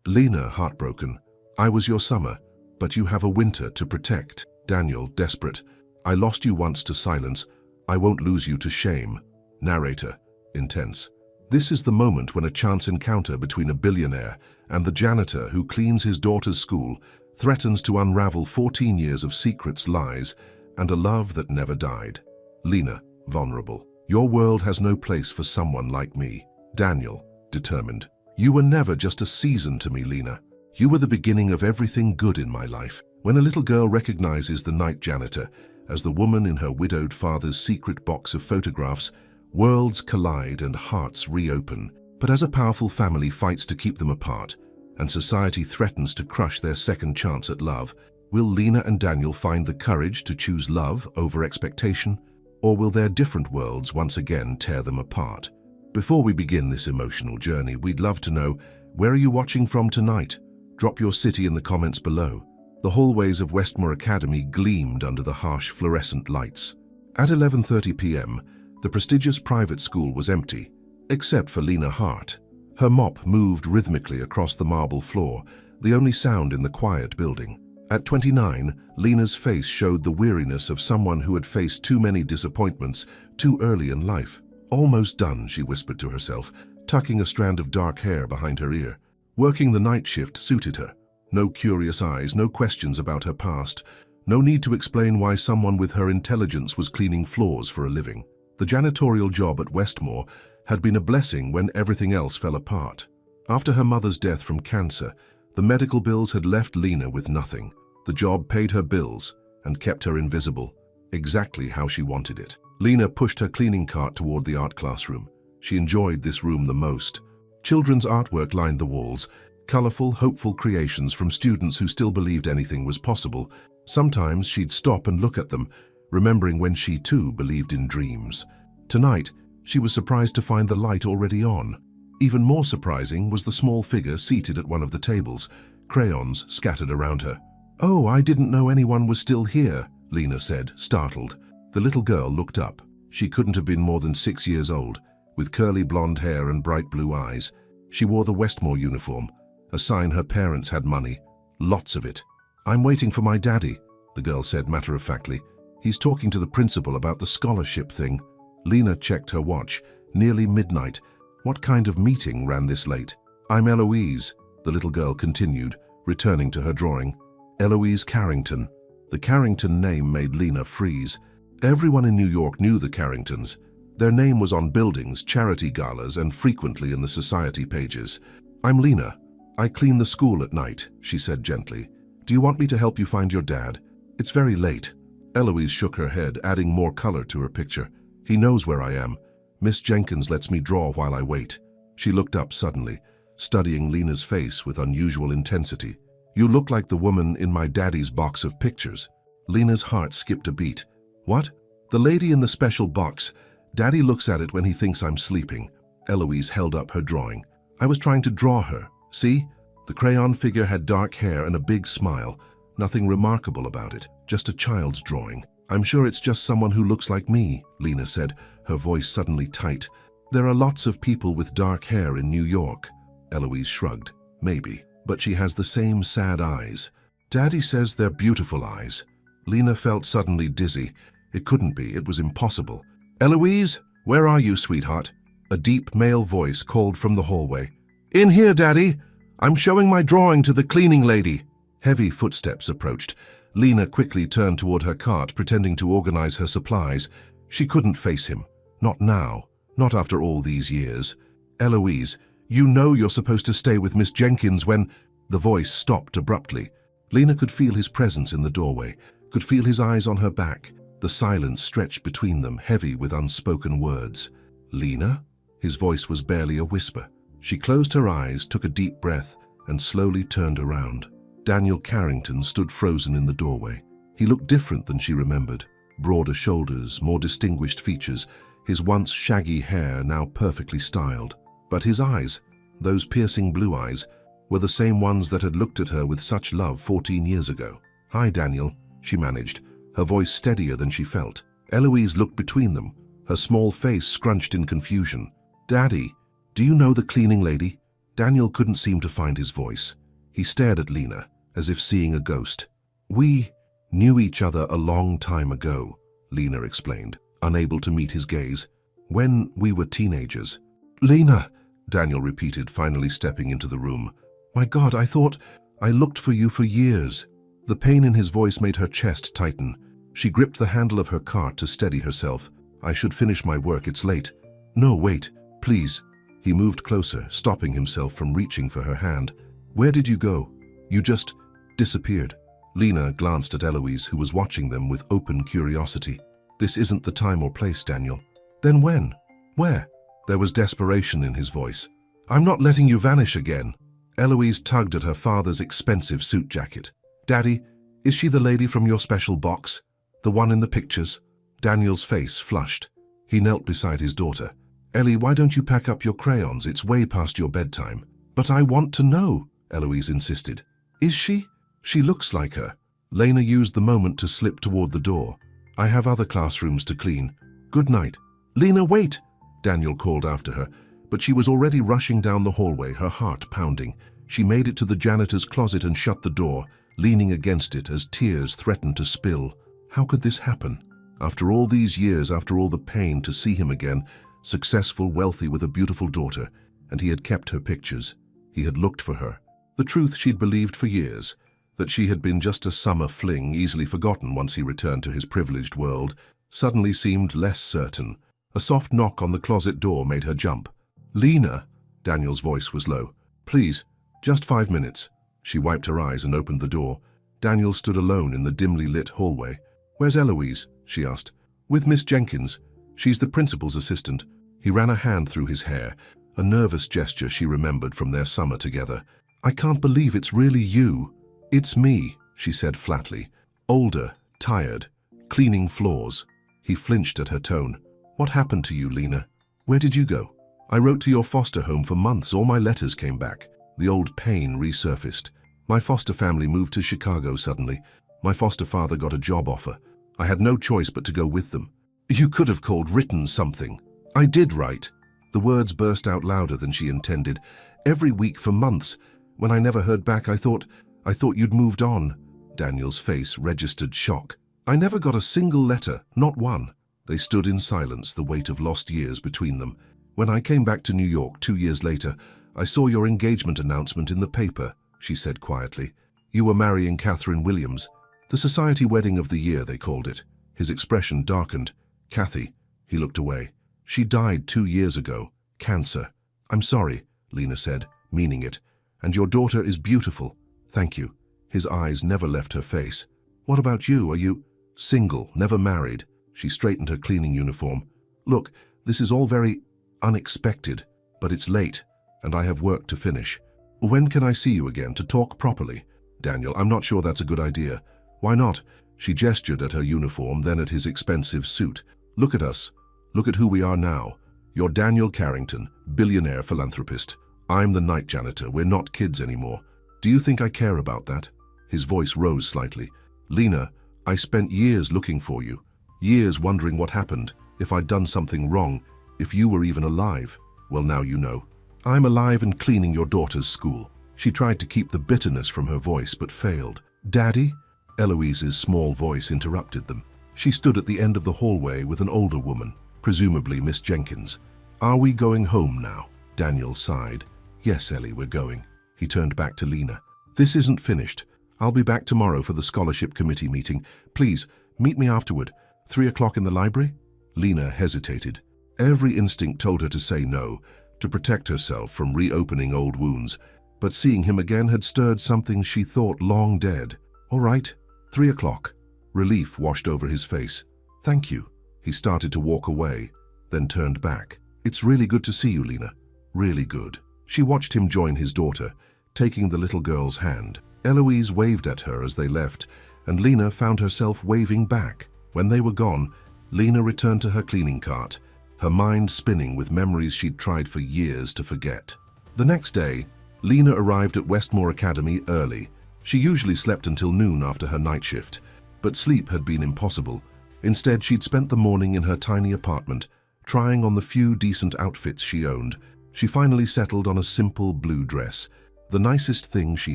Lena, heartbroken. I was your summer, but you have a winter to protect. Daniel, desperate. I lost you once to silence. I won't lose you to shame. Narrator, intense. This is the moment when a chance encounter between a billionaire and the janitor who cleans his daughter's school threatens to unravel 14 years of secrets, lies, and a love that never died. Lena, vulnerable. Your world has no place for someone like me. Daniel, determined. You were never just a season to me, Lena. You were the beginning of everything good in my life. When a little girl recognizes the night janitor as the woman in her widowed father's secret box of photographs, worlds collide and hearts reopen. But as a powerful family fights to keep them apart, and society threatens to crush their second chance at love, will Lena and Daniel find the courage to choose love over expectation? Or will their different worlds once again tear them apart? Before we begin this emotional journey, we'd love to know, where are you watching from tonight? Drop your city in the comments below. The hallways of Westmore Academy gleamed under the harsh fluorescent lights. At 11:30 p.m., the prestigious private school was empty, except for Lena Hart. Her mop moved rhythmically across the marble floor, the only sound in the quiet building. At 29, Lena's face showed the weariness of someone who had faced too many disappointments too early in life. Almost done, she whispered to herself, tucking a strand of dark hair behind her ear. Working the night shift suited her. No curious eyes, no questions about her past, no need to explain why someone with her intelligence was cleaning floors for a living. The janitorial job at Westmore had been a blessing when everything else fell apart. After her mother's death from cancer, the medical bills had left Lena with nothing. The job paid her bills and kept her invisible, exactly how she wanted it. Lena pushed her cleaning cart toward the art classroom. She enjoyed this room the most. Children's artwork lined the walls, colorful, hopeful creations from students who still believed anything was possible. Sometimes she'd stop and look at them, remembering when she too believed in dreams. Tonight, she was surprised to find the light already on. Even more surprising was the small figure seated at one of the tables, crayons scattered around her. "Oh, I didn't know anyone was still here," Lena said, startled. The little girl looked up. She couldn't have been more than 6 years old, with curly blonde hair and bright blue eyes. She wore the Westmore uniform, a sign her parents had money, lots of it. "I'm waiting for my daddy," the girl said matter-of-factly. "He's talking to the principal about the scholarship thing." Lena checked her watch. Nearly midnight. What kind of meeting ran this late? "I'm Eloise," the little girl continued, returning to her drawing. Eloise Carrington. The Carrington name made Lena freeze. Everyone in New York knew the Carringtons. Their name was on buildings, charity galas, and frequently in the society pages. "I'm Lena. I clean the school at night," she said gently. "Do you want me to help you find your dad? It's very late." Eloise shook her head, adding more color to her picture. "He knows where I am. Miss Jenkins lets me draw while I wait." She looked up suddenly, studying Lena's face with unusual intensity. "You look like the woman in my daddy's box of pictures." Lena's heart skipped a beat. "What?" "The lady in the special box. Daddy looks at it when he thinks I'm sleeping." Eloise held up her drawing. "I was trying to draw her. See? The crayon figure had dark hair and a big smile. Nothing remarkable about it, just a child's drawing." "I'm sure it's just someone who looks like me," Lena said, her voice suddenly tight. "There are lots of people with dark hair in New York." Eloise shrugged. "Maybe, but she has the same sad eyes." "Daddy says they're beautiful eyes." Lena felt suddenly dizzy. It couldn't be, it was impossible. "Eloise, where are you, sweetheart?" A deep male voice called from the hallway. "In here, Daddy. I'm showing my drawing to the cleaning lady." Heavy footsteps approached. Lena quickly turned toward her cart, pretending to organize her supplies. She couldn't face him. Not now. Not after all these years. "Eloise, you know you're supposed to stay with Miss Jenkins when—" The voice stopped abruptly. Lena could feel his presence in the doorway, could feel his eyes on her back. The silence stretched between them, heavy with unspoken words. "Lena?" His voice was barely a whisper. She closed her eyes, took a deep breath, and slowly turned around. Daniel Carrington stood frozen in the doorway. He looked different than she remembered. Broader shoulders, more distinguished features, his once shaggy hair now perfectly styled. But his eyes, those piercing blue eyes, were the same ones that had looked at her with such love 14 years ago. "Hi, Daniel," she managed, her voice steadier than she felt. Eloise looked between them, her small face scrunched in confusion. "Daddy, do you know the cleaning lady?" Daniel couldn't seem to find his voice. He stared at Lena, as if seeing a ghost. "We knew each other a long time ago," Lena explained, unable to meet his gaze. "When we were teenagers." "Lena," Daniel repeated, finally stepping into the room. "My God, I looked for you for years." The pain in his voice made her chest tighten. She gripped the handle of her cart to steady herself. "I should finish my work, it's late." "No, wait, please." He moved closer, stopping himself from reaching for her hand. "Where did you go? You just disappeared." Lena glanced at Eloise, who was watching them with open curiosity. "This isn't the time or place, Daniel." "Then when? Where?" There was desperation in his voice. "I'm not letting you vanish again." Eloise tugged at her father's expensive suit jacket. "Daddy, is she the lady from your special box? The one in the pictures?" Daniel's face flushed. He knelt beside his daughter. "Ellie, why don't you pack up your crayons? It's way past your bedtime." "But I want to know," Eloise insisted. "Is she? She looks like her." Lena used the moment to slip toward the door. "I have other classrooms to clean. Good night." "Lena, wait!" Daniel called after her, but she was already rushing down the hallway, her heart pounding. She made it to the janitor's closet and shut the door, leaning against it as tears threatened to spill. How could this happen? After all these years, after all the pain, to see him again, successful, wealthy, with a beautiful daughter, and he had kept her pictures. He had looked for her. The truth she'd believed for years, that she had been just a summer fling, easily forgotten once he returned to his privileged world, suddenly seemed less certain. A soft knock on the closet door made her jump. "Lena," Daniel's voice was low. "Please, just 5 minutes." She wiped her eyes and opened the door. Daniel stood alone in the dimly lit hallway. "Where's Eloise?" she asked. "With Miss Jenkins. She's the principal's assistant." He ran a hand through his hair, a nervous gesture she remembered from their summer together. "I can't believe it's really you." "It's me," she said flatly. "Older, tired, cleaning floors." He flinched at her tone. "What happened to you, Lena? Where did you go?" "I wrote to your foster home for months. All my letters came back." The old pain resurfaced. "My foster family moved to Chicago suddenly. My foster father got a job offer. I had no choice but to go with them." "You could have written something." "I did write." The words burst out louder than she intended. "Every week for months. When I never heard back, I thought you'd moved on." Daniel's face registered shock. "I never got a single letter, not one." They stood in silence, the weight of lost years between them. "When I came back to New York 2 years later, I saw your engagement announcement in the paper," she said quietly. "You were marrying Catherine Williams. The society wedding of the year, they called it." His expression darkened. "Kathy," he looked away. "She died 2 years ago. Cancer." "I'm sorry," Lena said, meaning it. "And your daughter is beautiful." "Thank you." His eyes never left her face. "What about you? Are you single, never married?" She straightened her cleaning uniform. "Look, this is all very unexpected, but it's late, and I have work to finish. When can I see you again to talk properly?" "Daniel, I'm not sure that's a good idea." "Why not?" She gestured at her uniform, then at his expensive suit. "Look at us. Look at who we are now. You're Daniel Carrington, billionaire philanthropist. I'm the night janitor. We're not kids anymore. Do you think I care about that?" His voice rose slightly. "Lena, I spent years looking for you. Years wondering what happened, if I'd done something wrong, if you were even alive. Well, now you know. I'm alive and cleaning your daughter's school." She tried to keep the bitterness from her voice, but failed. "Daddy?" Eloise's small voice interrupted them. She stood at the end of the hallway with an older woman, presumably Miss Jenkins. "Are we going home now?" Daniel sighed. "Yes, Ellie, we're going." He turned back to Lena. "This isn't finished. I'll be back tomorrow for the scholarship committee meeting. Please, meet me afterward. 3 o'clock in the library?" Lena hesitated. Every instinct told her to say no, to protect herself from reopening old wounds, but seeing him again had stirred something she thought long dead. "All right, 3 o'clock." Relief washed over his face. "Thank you." He started to walk away, then turned back. "It's really good to see you, Lena. Really good." She watched him join his daughter, taking the little girl's hand. Eloise waved at her as they left, and Lena found herself waving back. When they were gone, Lena returned to her cleaning cart, her mind spinning with memories she'd tried for years to forget. The next day, Lena arrived at Westmore Academy early. She usually slept until noon after her night shift, but sleep had been impossible. Instead, she'd spent the morning in her tiny apartment, trying on the few decent outfits she owned. She finally settled on a simple blue dress, the nicest thing she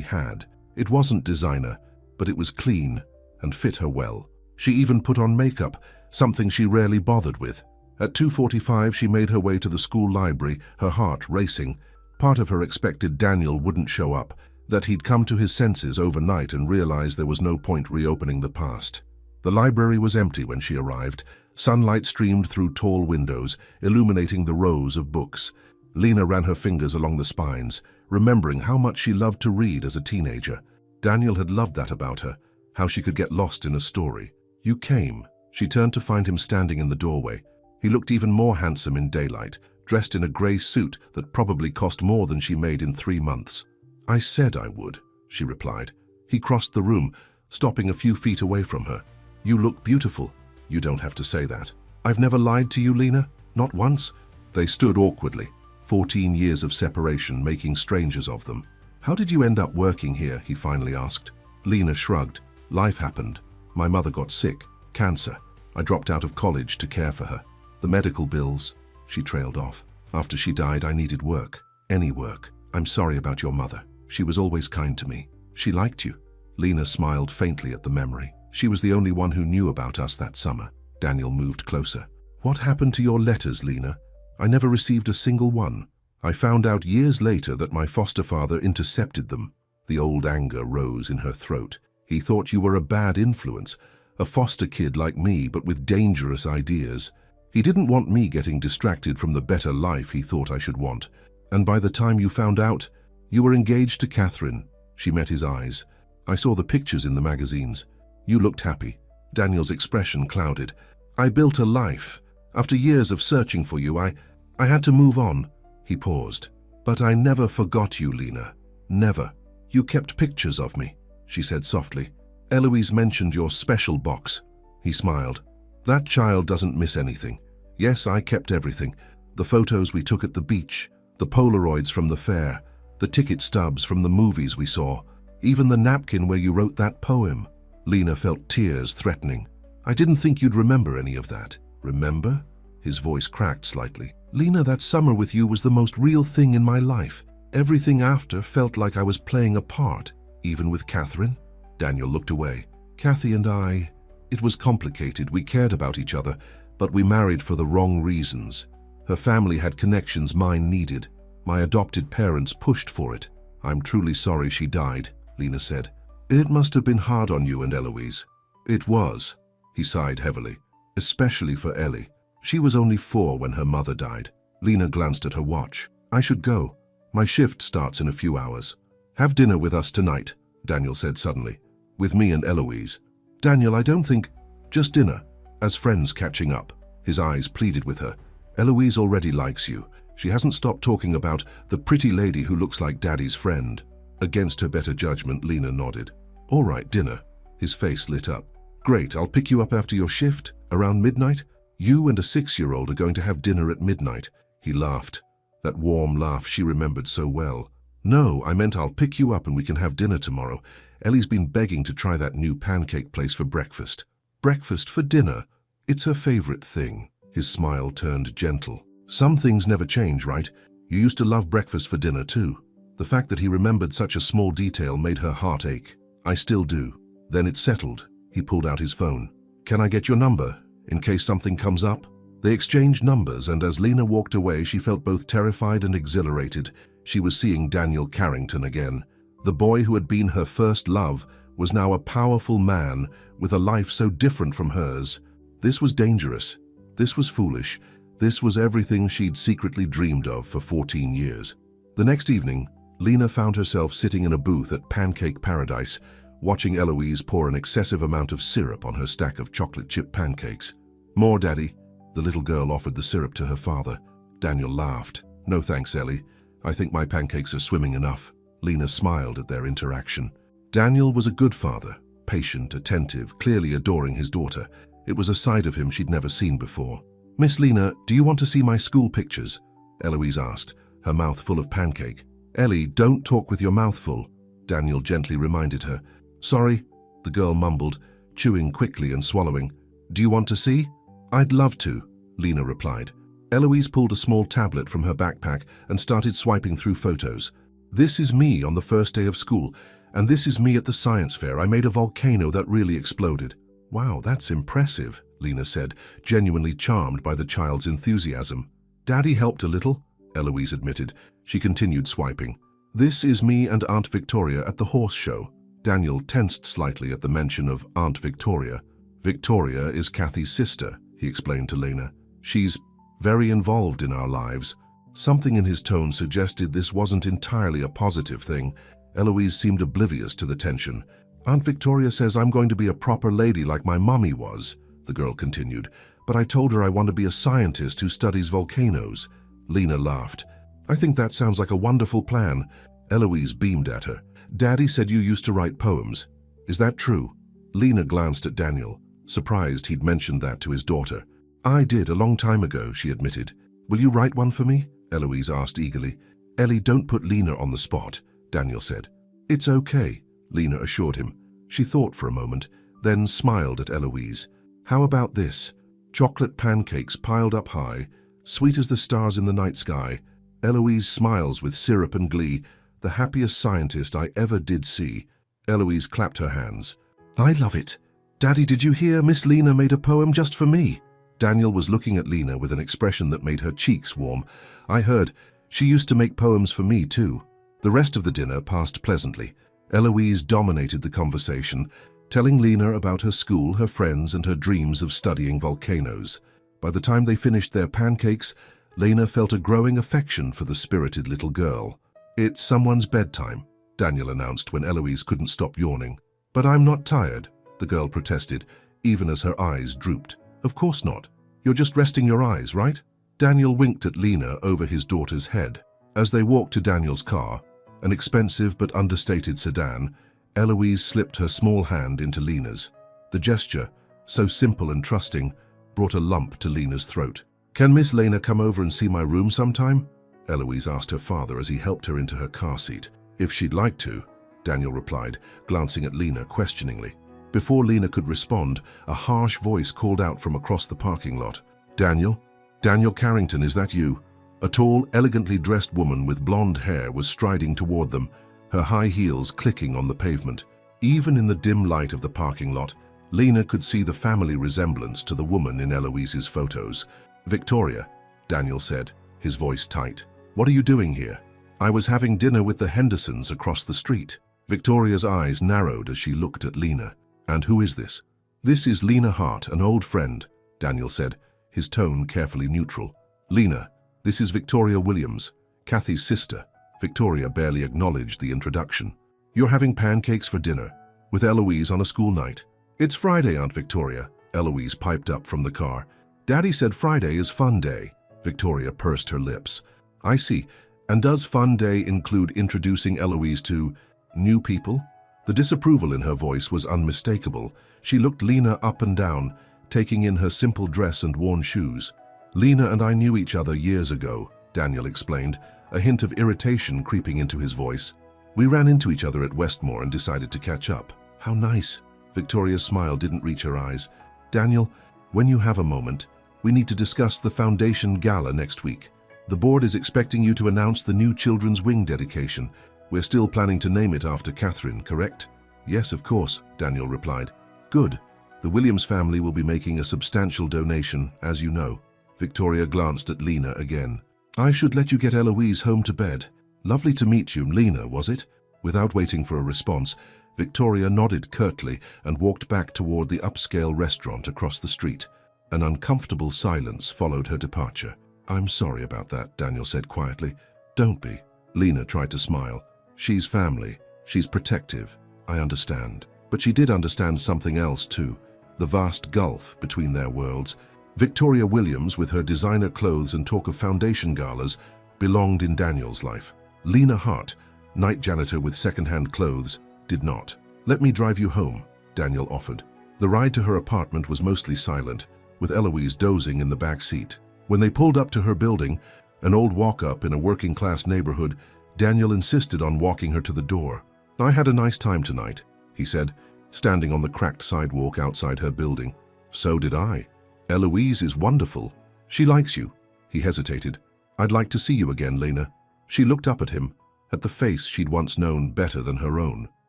had. It wasn't designer, but it was clean and fit her well. She even put on makeup, something she rarely bothered with. At 2:45, she made her way to the school library, her heart racing. Part of her expected Daniel wouldn't show up, that he'd come to his senses overnight and realized there was no point reopening the past. The library was empty when she arrived. Sunlight streamed through tall windows, illuminating the rows of books. Lena ran her fingers along the spines, remembering how much she loved to read as a teenager. Daniel had loved that about her, how she could get lost in a story. "You came." She turned to find him standing in the doorway. He looked even more handsome in daylight, dressed in a grey suit that probably cost more than she made in 3 months. "I said I would," she replied. He crossed the room, stopping a few feet away from her. "You look beautiful." "You don't have to say that." "I've never lied to you, Lena. Not once." They stood awkwardly, 14 years of separation making strangers of them. "How did you end up working here?" he finally asked. Lena shrugged. "Life happened. My mother got sick, cancer. I dropped out of college to care for her. The medical bills." She trailed off. "After she died, I needed work. Any work. I'm sorry about your mother. She was always kind to me. She liked you." Lena smiled faintly at the memory. "She was the only one who knew about us that summer." Daniel moved closer. "What happened to your letters, Lena? I never received a single one. I found out years later that my foster father intercepted them." The old anger rose in her throat. "He thought you were a bad influence, a foster kid like me but with dangerous ideas. He didn't want me getting distracted from the better life he thought I should want. And by the time you found out, you were engaged to Catherine." She met his eyes. "I saw the pictures in the magazines. You looked happy." Daniel's expression clouded. "I built a life. After years of searching for you, I had to move on." He paused. "But I never forgot you, Lena. Never. You kept pictures of me," she said softly. "Eloise mentioned your special box." He smiled. "That child doesn't miss anything. Yes, I kept everything. The photos we took at the beach, the Polaroids from the fair, the ticket stubs from the movies we saw, even the napkin where you wrote that poem." Lena felt tears threatening. "I didn't think you'd remember any of that." "Remember?" His voice cracked slightly. "Lena, that summer with you was the most real thing in my life. Everything after felt like I was playing a part, even with Catherine." Daniel looked away. "Kathy and I, it was complicated. We cared about each other, but we married for the wrong reasons. Her family had connections mine needed. My adopted parents pushed for it. I'm truly sorry she died," Lena said. "It must have been hard on you and Eloise." "It was," he sighed heavily, "especially for Ellie. She was only 4 when her mother died." Lena glanced at her watch. "I should go. My shift starts in a few hours." "Have dinner with us tonight," Daniel said suddenly. "With me and Eloise." "Daniel, I don't think—" "Just dinner, as friends catching up." His eyes pleaded with her. "Eloise already likes you. She hasn't stopped talking about the pretty lady who looks like Daddy's friend." Against her better judgment, Lena nodded. "All right, dinner." His face lit up. "Great, I'll pick you up after your shift, around midnight. You and a 6-year-old are going to have dinner at midnight." He laughed, that warm laugh she remembered so well. "No, I meant I'll pick you up and we can have dinner tomorrow. Ellie's been begging to try that new pancake place for breakfast." "Breakfast for dinner? It's her favorite thing." His smile turned gentle. "Some things never change, right? You used to love breakfast for dinner too." The fact that he remembered such a small detail made her heart ache. "I still do." "Then it's settled." He pulled out his phone. "Can I get your number, in case something comes up?" They exchanged numbers, and as Lena walked away, she felt both terrified and exhilarated. She was seeing Daniel Carrington again. The boy who had been her first love was now a powerful man with a life so different from hers. This was dangerous. This was foolish. This was everything she'd secretly dreamed of for 14 years. The next evening, Lena found herself sitting in a booth at Pancake Paradise, watching Eloise pour an excessive amount of syrup on her stack of chocolate chip pancakes. "More, Daddy." The little girl offered the syrup to her father. Daniel laughed. "No thanks, Ellie. I think my pancakes are swimming enough." Lena smiled at their interaction. Daniel was a good father, patient, attentive, clearly adoring his daughter. It was a side of him she'd never seen before. "Miss Lena, do you want to see my school pictures?" Eloise asked, her mouth full of pancake. "Ellie, don't talk with your mouth full," Daniel gently reminded her. "Sorry," the girl mumbled, chewing quickly and swallowing. "Do you want to see?" "I'd love to," Lena replied. Eloise pulled a small tablet from her backpack and started swiping through photos. This is me on the first day of school, and this is me at the science fair. I made a volcano that really exploded. Wow, that's impressive, Lena said, genuinely charmed by the child's enthusiasm. Daddy helped a little, Eloise admitted. She continued swiping. This is me and Aunt Victoria at the horse show. Daniel tensed slightly at the mention of Aunt Victoria. Victoria is Kathy's sister, he explained to Lena. She's very involved in our lives. Something in his tone suggested this wasn't entirely a positive thing. Eloise seemed oblivious to the tension. Aunt Victoria says I'm going to be a proper lady like my mummy was, the girl continued, but I told her I want to be a scientist who studies volcanoes. Lena laughed. I think that sounds like a wonderful plan. Eloise beamed at her. Daddy said you used to write poems. Is that true? Lena glanced at Daniel, surprised he'd mentioned that to his daughter. I did a long time ago, she admitted. Will you write one for me? Eloise asked eagerly. Ellie, don't put Lena on the spot, Daniel said. It's okay, Lena assured him. She thought for a moment, then smiled at Eloise. How about this? Chocolate pancakes piled up high, sweet as the stars in the night sky. Eloise smiles with syrup and glee. The happiest scientist I ever did see. Eloise clapped her hands. I love it. Daddy, did you hear? Miss Lena made a poem just for me. Daniel was looking at Lena with an expression that made her cheeks warm. I heard. She used to make poems for me too. The rest of the dinner passed pleasantly. Eloise dominated the conversation, telling Lena about her school, her friends, and her dreams of studying volcanoes. By the time they finished their pancakes, Lena felt a growing affection for the spirited little girl. It's someone's bedtime, Daniel announced when Eloise couldn't stop yawning. But I'm not tired, the girl protested, even as her eyes drooped. Of course not. You're just resting your eyes, right? Daniel winked at Lena over his daughter's head. As they walked to Daniel's car, an expensive but understated sedan, Eloise slipped her small hand into Lena's. The gesture, so simple and trusting, brought a lump to Lena's throat. Can Miss Lena come over and see my room sometime? Eloise asked her father as he helped her into her car seat. If she'd like to, Daniel replied, glancing at Lena questioningly. Before Lena could respond, a harsh voice called out from across the parking lot. Daniel? Daniel Carrington, is that you? A tall, elegantly dressed woman with blonde hair was striding toward them, her high heels clicking on the pavement. Even in the dim light of the parking lot, Lena could see the family resemblance to the woman in Eloise's photos. Victoria, Daniel said, his voice tight. What are you doing here? I was having dinner with the Hendersons across the street. Victoria's eyes narrowed as she looked at Lena. And who is this? This is Lena Hart, an old friend, Daniel said, his tone carefully neutral. Lena, this is Victoria Williams, Kathy's sister. Victoria barely acknowledged the introduction. You're having pancakes for dinner, with Eloise on a school night. It's Friday, Aunt Victoria, Eloise piped up from the car. Daddy said Friday is fun day. Victoria pursed her lips. I see. And does fun day include introducing Eloise to new people? The disapproval in her voice was unmistakable. She looked Lena up and down, taking in her simple dress and worn shoes. Lena and I knew each other years ago, Daniel explained, a hint of irritation creeping into his voice. We ran into each other at Westmore and decided to catch up. How nice. Victoria's smile didn't reach her eyes. Daniel, when you have a moment, we need to discuss the Foundation Gala next week. The board is expecting you to announce the new Children's Wing dedication. We're still planning to name it after Catherine, correct? Yes, of course, Daniel replied. Good. The Williams family will be making a substantial donation, as you know. Victoria glanced at Lena again. I should let you get Eloise home to bed. Lovely to meet you, Lena, was it? Without waiting for a response, Victoria nodded curtly and walked back toward the upscale restaurant across the street. An uncomfortable silence followed her departure. I'm sorry about that, Daniel said quietly. Don't be. Lena tried to smile. She's family. She's protective. I understand. But she did understand something else too. The vast gulf between their worlds. Victoria Williams, with her designer clothes and talk of foundation galas, belonged in Daniel's life. Lena Hart, night janitor with second-hand clothes, did not. Let me drive you home, Daniel offered. The ride to her apartment was mostly silent, with Eloise dozing in the back seat. When they pulled up to her building, an old walk-up in a working-class neighborhood, Daniel insisted on walking her to the door. I had a nice time tonight, he said, standing on the cracked sidewalk outside her building. So did I. Eloise is wonderful. She likes you. He hesitated. "I'd like to see you again, Lena." She looked up at him, at the face she'd once known better than her own.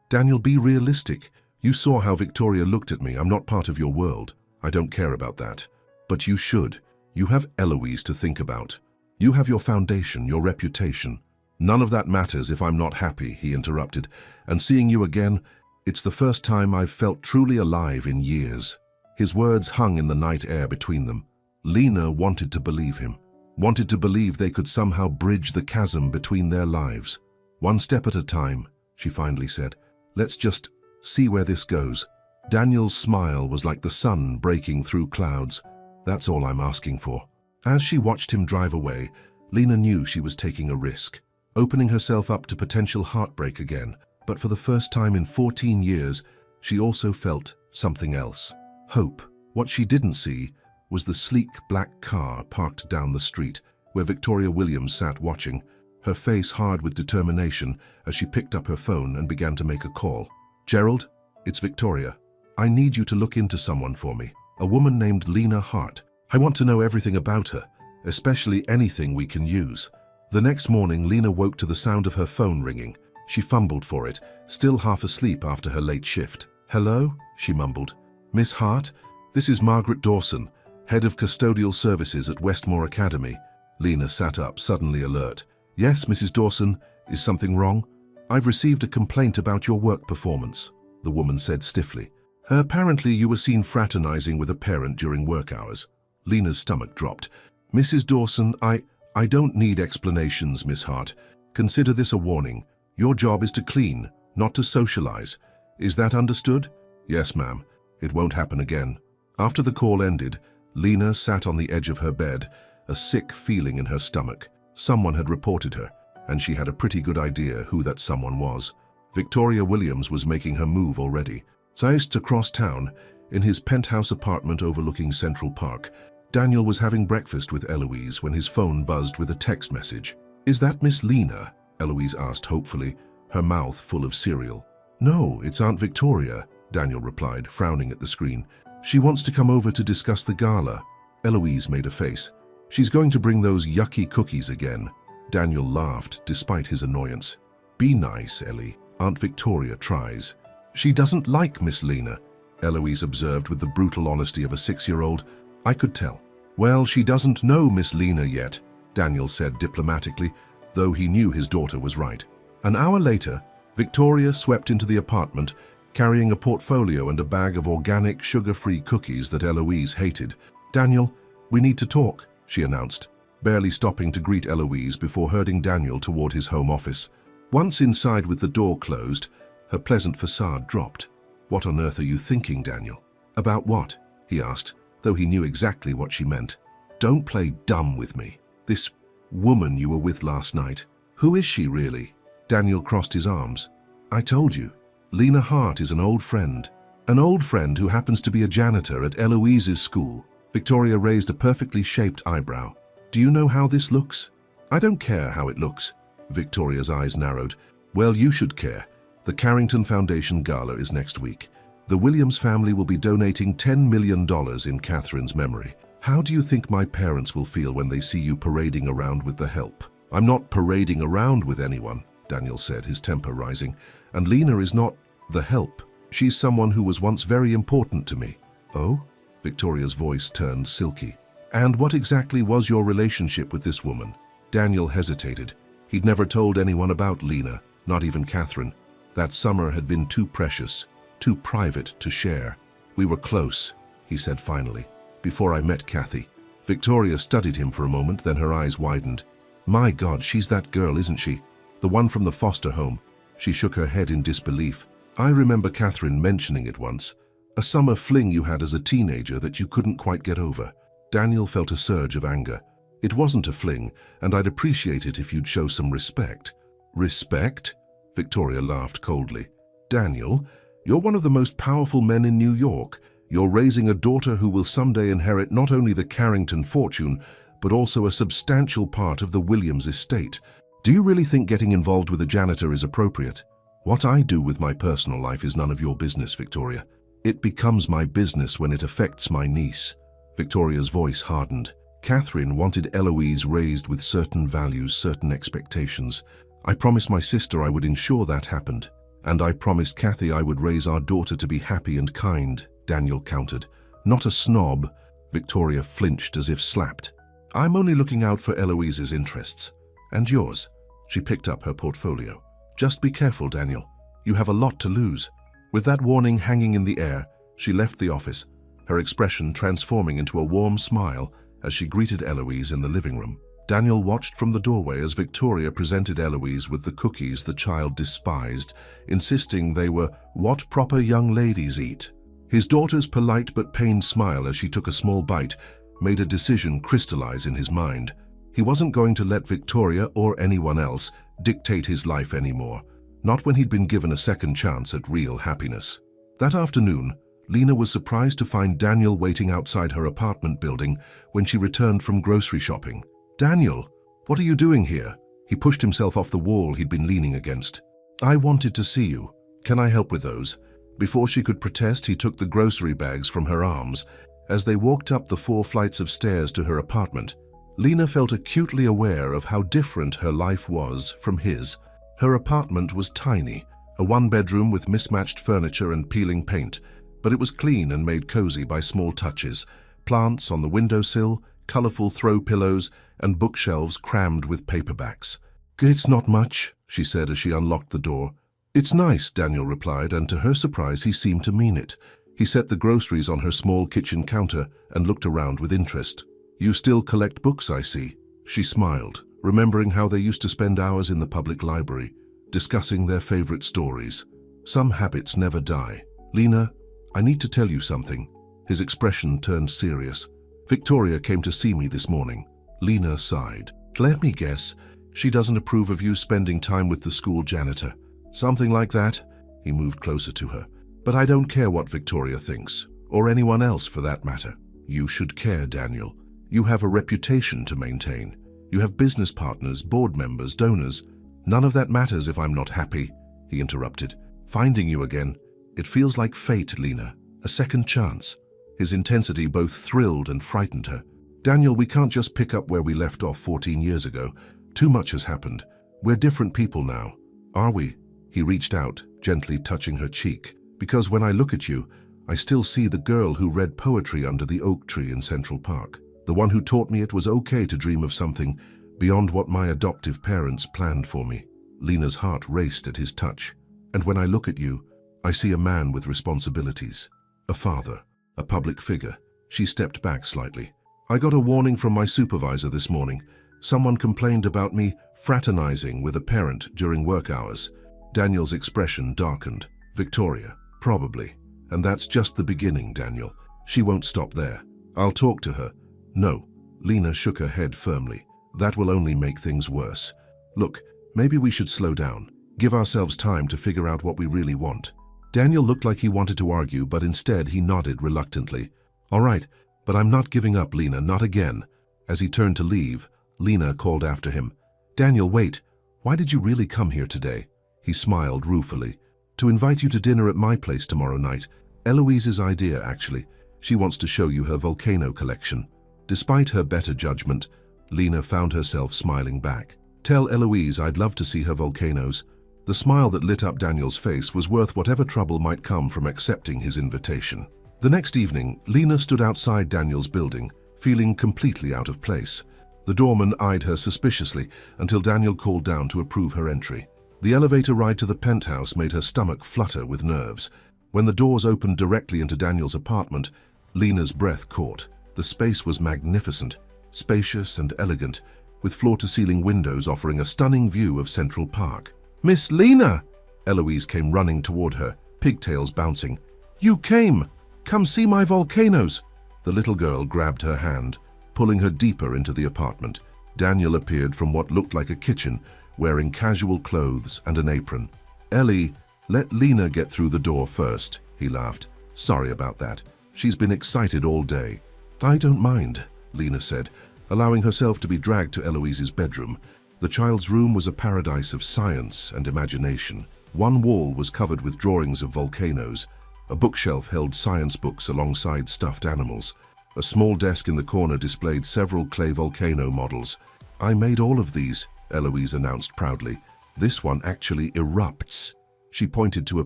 "Daniel, be realistic. You saw how Victoria looked at me. I'm not part of your world. I don't care about that. But you should. You have Eloise to think about. You have your foundation, your reputation. None of that matters if I'm not happy," he interrupted. "And seeing you again, it's the first time I've felt truly alive in years." His words hung in the night air between them. Lena wanted to believe him, wanted to believe they could somehow bridge the chasm between their lives. "One step at a time," she finally said. "Let's just see where this goes." Daniel's smile was like the sun breaking through clouds. "That's all I'm asking for." As she watched him drive away, Lena knew she was taking a risk, opening herself up to potential heartbreak again. But for the first time in 14 years, she also felt something else. Hope. What she didn't see was the sleek black car parked down the street, where Victoria Williams sat watching, her face hard with determination as she picked up her phone and began to make a call. "Gerald, it's Victoria. I need you to look into someone for me. A woman named Lena Hart. I want to know everything about her, especially anything we can use." The next morning, Lena woke to the sound of her phone ringing. She fumbled for it, still half asleep after her late shift. "Hello?" she mumbled. "Miss Hart, this is Margaret Dawson, head of custodial services at Westmore Academy." Lena sat up, suddenly alert. "Yes, Mrs. Dawson, is something wrong?" "I've received a complaint about your work performance," the woman said stiffly. "Apparently you were seen fraternizing with a parent during work hours." Lena's stomach dropped. "Mrs. Dawson, I don't need explanations, Miss Hart. Consider this a warning. Your job is to clean, not to socialize. Is that understood?" "Yes, ma'am. It won't happen again." After the call ended, Lena sat on the edge of her bed, a sick feeling in her stomach. Someone had reported her, and she had a pretty good idea who that someone was. Victoria Williams was making her move already. Just across town, in his penthouse apartment overlooking Central Park, Daniel was having breakfast with Eloise when his phone buzzed with a text message. "Is that Miss Lena?" Eloise asked hopefully, her mouth full of cereal. "No, it's Aunt Victoria," Daniel replied, frowning at the screen. "She wants to come over to discuss the gala." Eloise made a face. "She's going to bring those yucky cookies again." Daniel laughed, despite his annoyance. "Be nice, Ellie. Aunt Victoria tries." "She doesn't like Miss Lena," Eloise observed with the brutal honesty of a 6-year-old. "I could tell." "Well, she doesn't know Miss Lena yet," Daniel said diplomatically, though he knew his daughter was right. An hour later, Victoria swept into the apartment, carrying a portfolio and a bag of organic, sugar-free cookies that Eloise hated. "Daniel, we need to talk," she announced, barely stopping to greet Eloise before herding Daniel toward his home office. Once inside with the door closed, her pleasant facade dropped. "What on earth are you thinking, Daniel?" "About what?" he asked, though he knew exactly what she meant. "Don't play dumb with me. This woman you were with last night, who is she really?" Daniel crossed his arms. "I told you. Lena Hart is an old friend. An old friend who happens to be a janitor at Eloise's school." Victoria raised a perfectly shaped eyebrow. "Do you know how this looks?" "I don't care how it looks." Victoria's eyes narrowed. "Well, you should care. The Carrington Foundation Gala is next week. The Williams family will be donating $10 million in Catherine's memory. How do you think my parents will feel when they see you parading around with the help?" "I'm not parading around with anyone," Daniel said, his temper rising. "And Lena is not the help. She's someone who was once very important to me." "Oh?" Victoria's voice turned silky. "And what exactly was your relationship with this woman?" Daniel hesitated. He'd never told anyone about Lena, not even Catherine. That summer had been too precious, too private to share. "We were close," he said finally, "before I met Kathy." Victoria studied him for a moment, then her eyes widened. "My God, she's that girl, isn't she? The one from the foster home." She shook her head in disbelief. "I remember Catherine mentioning it once. A summer fling you had as a teenager that you couldn't quite get over." Daniel felt a surge of anger. "It wasn't a fling, and I'd appreciate it if you'd show some respect." "Respect?" Victoria laughed coldly. "Daniel, you're one of the most powerful men in New York. You're raising a daughter who will someday inherit not only the Carrington fortune, but also a substantial part of the Williams estate. Do you really think getting involved with a janitor is appropriate? What I do with my personal life is none of your business, Victoria. It becomes my business when it affects my niece." Victoria's voice hardened. Catherine wanted Eloise raised with certain values, certain expectations. I promised my sister I would ensure that happened. And I promised Kathy I would raise our daughter to be happy and kind, Daniel countered. Not a snob. Victoria flinched as if slapped. I'm only looking out for Eloise's interests. And yours. She picked up her portfolio. Just be careful, Daniel. You have a lot to lose. With that warning hanging in the air, she left the office, her expression transforming into a warm smile as she greeted Eloise in the living room. Daniel watched from the doorway as Victoria presented Eloise with the cookies the child despised, insisting they were what proper young ladies eat. His daughter's polite but pained smile as she took a small bite made a decision crystallize in his mind. He wasn't going to let Victoria or anyone else dictate his life anymore, not when he'd been given a second chance at real happiness. That afternoon, Lena was surprised to find Daniel waiting outside her apartment building when she returned from grocery shopping. Daniel, what are you doing here? He pushed himself off the wall he'd been leaning against. I wanted to see you. Can I help with those? Before she could protest, he took the grocery bags from her arms. As they walked up the 4 flights of stairs to her apartment, Lena felt acutely aware of how different her life was from his. Her apartment was tiny, a 1-bedroom with mismatched furniture and peeling paint, but it was clean and made cozy by small touches. Plants on the windowsill, colorful throw pillows, and bookshelves crammed with paperbacks. It's not much, she said as she unlocked the door. It's nice, Daniel replied, and to her surprise he seemed to mean it. He set the groceries on her small kitchen counter and looked around with interest. You still collect books, I see. She smiled, remembering how they used to spend hours in the public library, discussing their favorite stories. Some habits never die. Lena, I need to tell you something. His expression turned serious. Victoria came to see me this morning. Lena sighed. Let me guess, she doesn't approve of you spending time with the school janitor. Something like that? He moved closer to her. But I don't care what Victoria thinks, or anyone else for that matter. You should care, Daniel. You have a reputation to maintain. You have business partners, board members, donors. None of that matters if I'm not happy, he interrupted. Finding you again, it feels like fate, Lena. A second chance. His intensity both thrilled and frightened her. Daniel, we can't just pick up where we left off 14 years ago. Too much has happened. We're different people now. Are we? He reached out, gently touching her cheek. Because when I look at you, I still see the girl who read poetry under the oak tree in Central Park. The one who taught me it was okay to dream of something beyond what my adoptive parents planned for me. Lena's heart raced at his touch. And when I look at you, I see a man with responsibilities. A father, a public figure. She stepped back slightly. I got a warning from my supervisor this morning. Someone complained about me fraternizing with a parent during work hours. Daniel's expression darkened. Victoria, probably. And that's just the beginning, Daniel. She won't stop there. I'll talk to her. No. Lena shook her head firmly. That will only make things worse. Look, maybe we should slow down. Give ourselves time to figure out what we really want. Daniel looked like he wanted to argue, but instead he nodded reluctantly. All right, but I'm not giving up, Lena, not again. As he turned to leave, Lena called after him. Daniel, wait. Why did you really come here today? He smiled ruefully. To invite you to dinner at my place tomorrow night. Eloise's idea, actually. She wants to show you her volcano collection. Despite her better judgment, Lena found herself smiling back. Tell Eloise I'd love to see her volcanoes. The smile that lit up Daniel's face was worth whatever trouble might come from accepting his invitation. The next evening, Lena stood outside Daniel's building, feeling completely out of place. The doorman eyed her suspiciously until Daniel called down to approve her entry. The elevator ride to the penthouse made her stomach flutter with nerves. When the doors opened directly into Daniel's apartment, Lena's breath caught. The space was magnificent, spacious and elegant, with floor-to-ceiling windows offering a stunning view of Central Park. Miss Lena! Eloise came running toward her, pigtails bouncing. You came! Come see my volcanoes! The little girl grabbed her hand, pulling her deeper into the apartment. Daniel appeared from what looked like a kitchen, wearing casual clothes and an apron. Ellie, let Lena get through the door first, he laughed. Sorry about that. She's been excited all day. I don't mind, Lena said, allowing herself to be dragged to Eloise's bedroom. The child's room was a paradise of science and imagination. One wall was covered with drawings of volcanoes. A bookshelf held science books alongside stuffed animals. A small desk in the corner displayed several clay volcano models. "I made all of these," Eloise announced proudly. "This one actually erupts." She pointed to a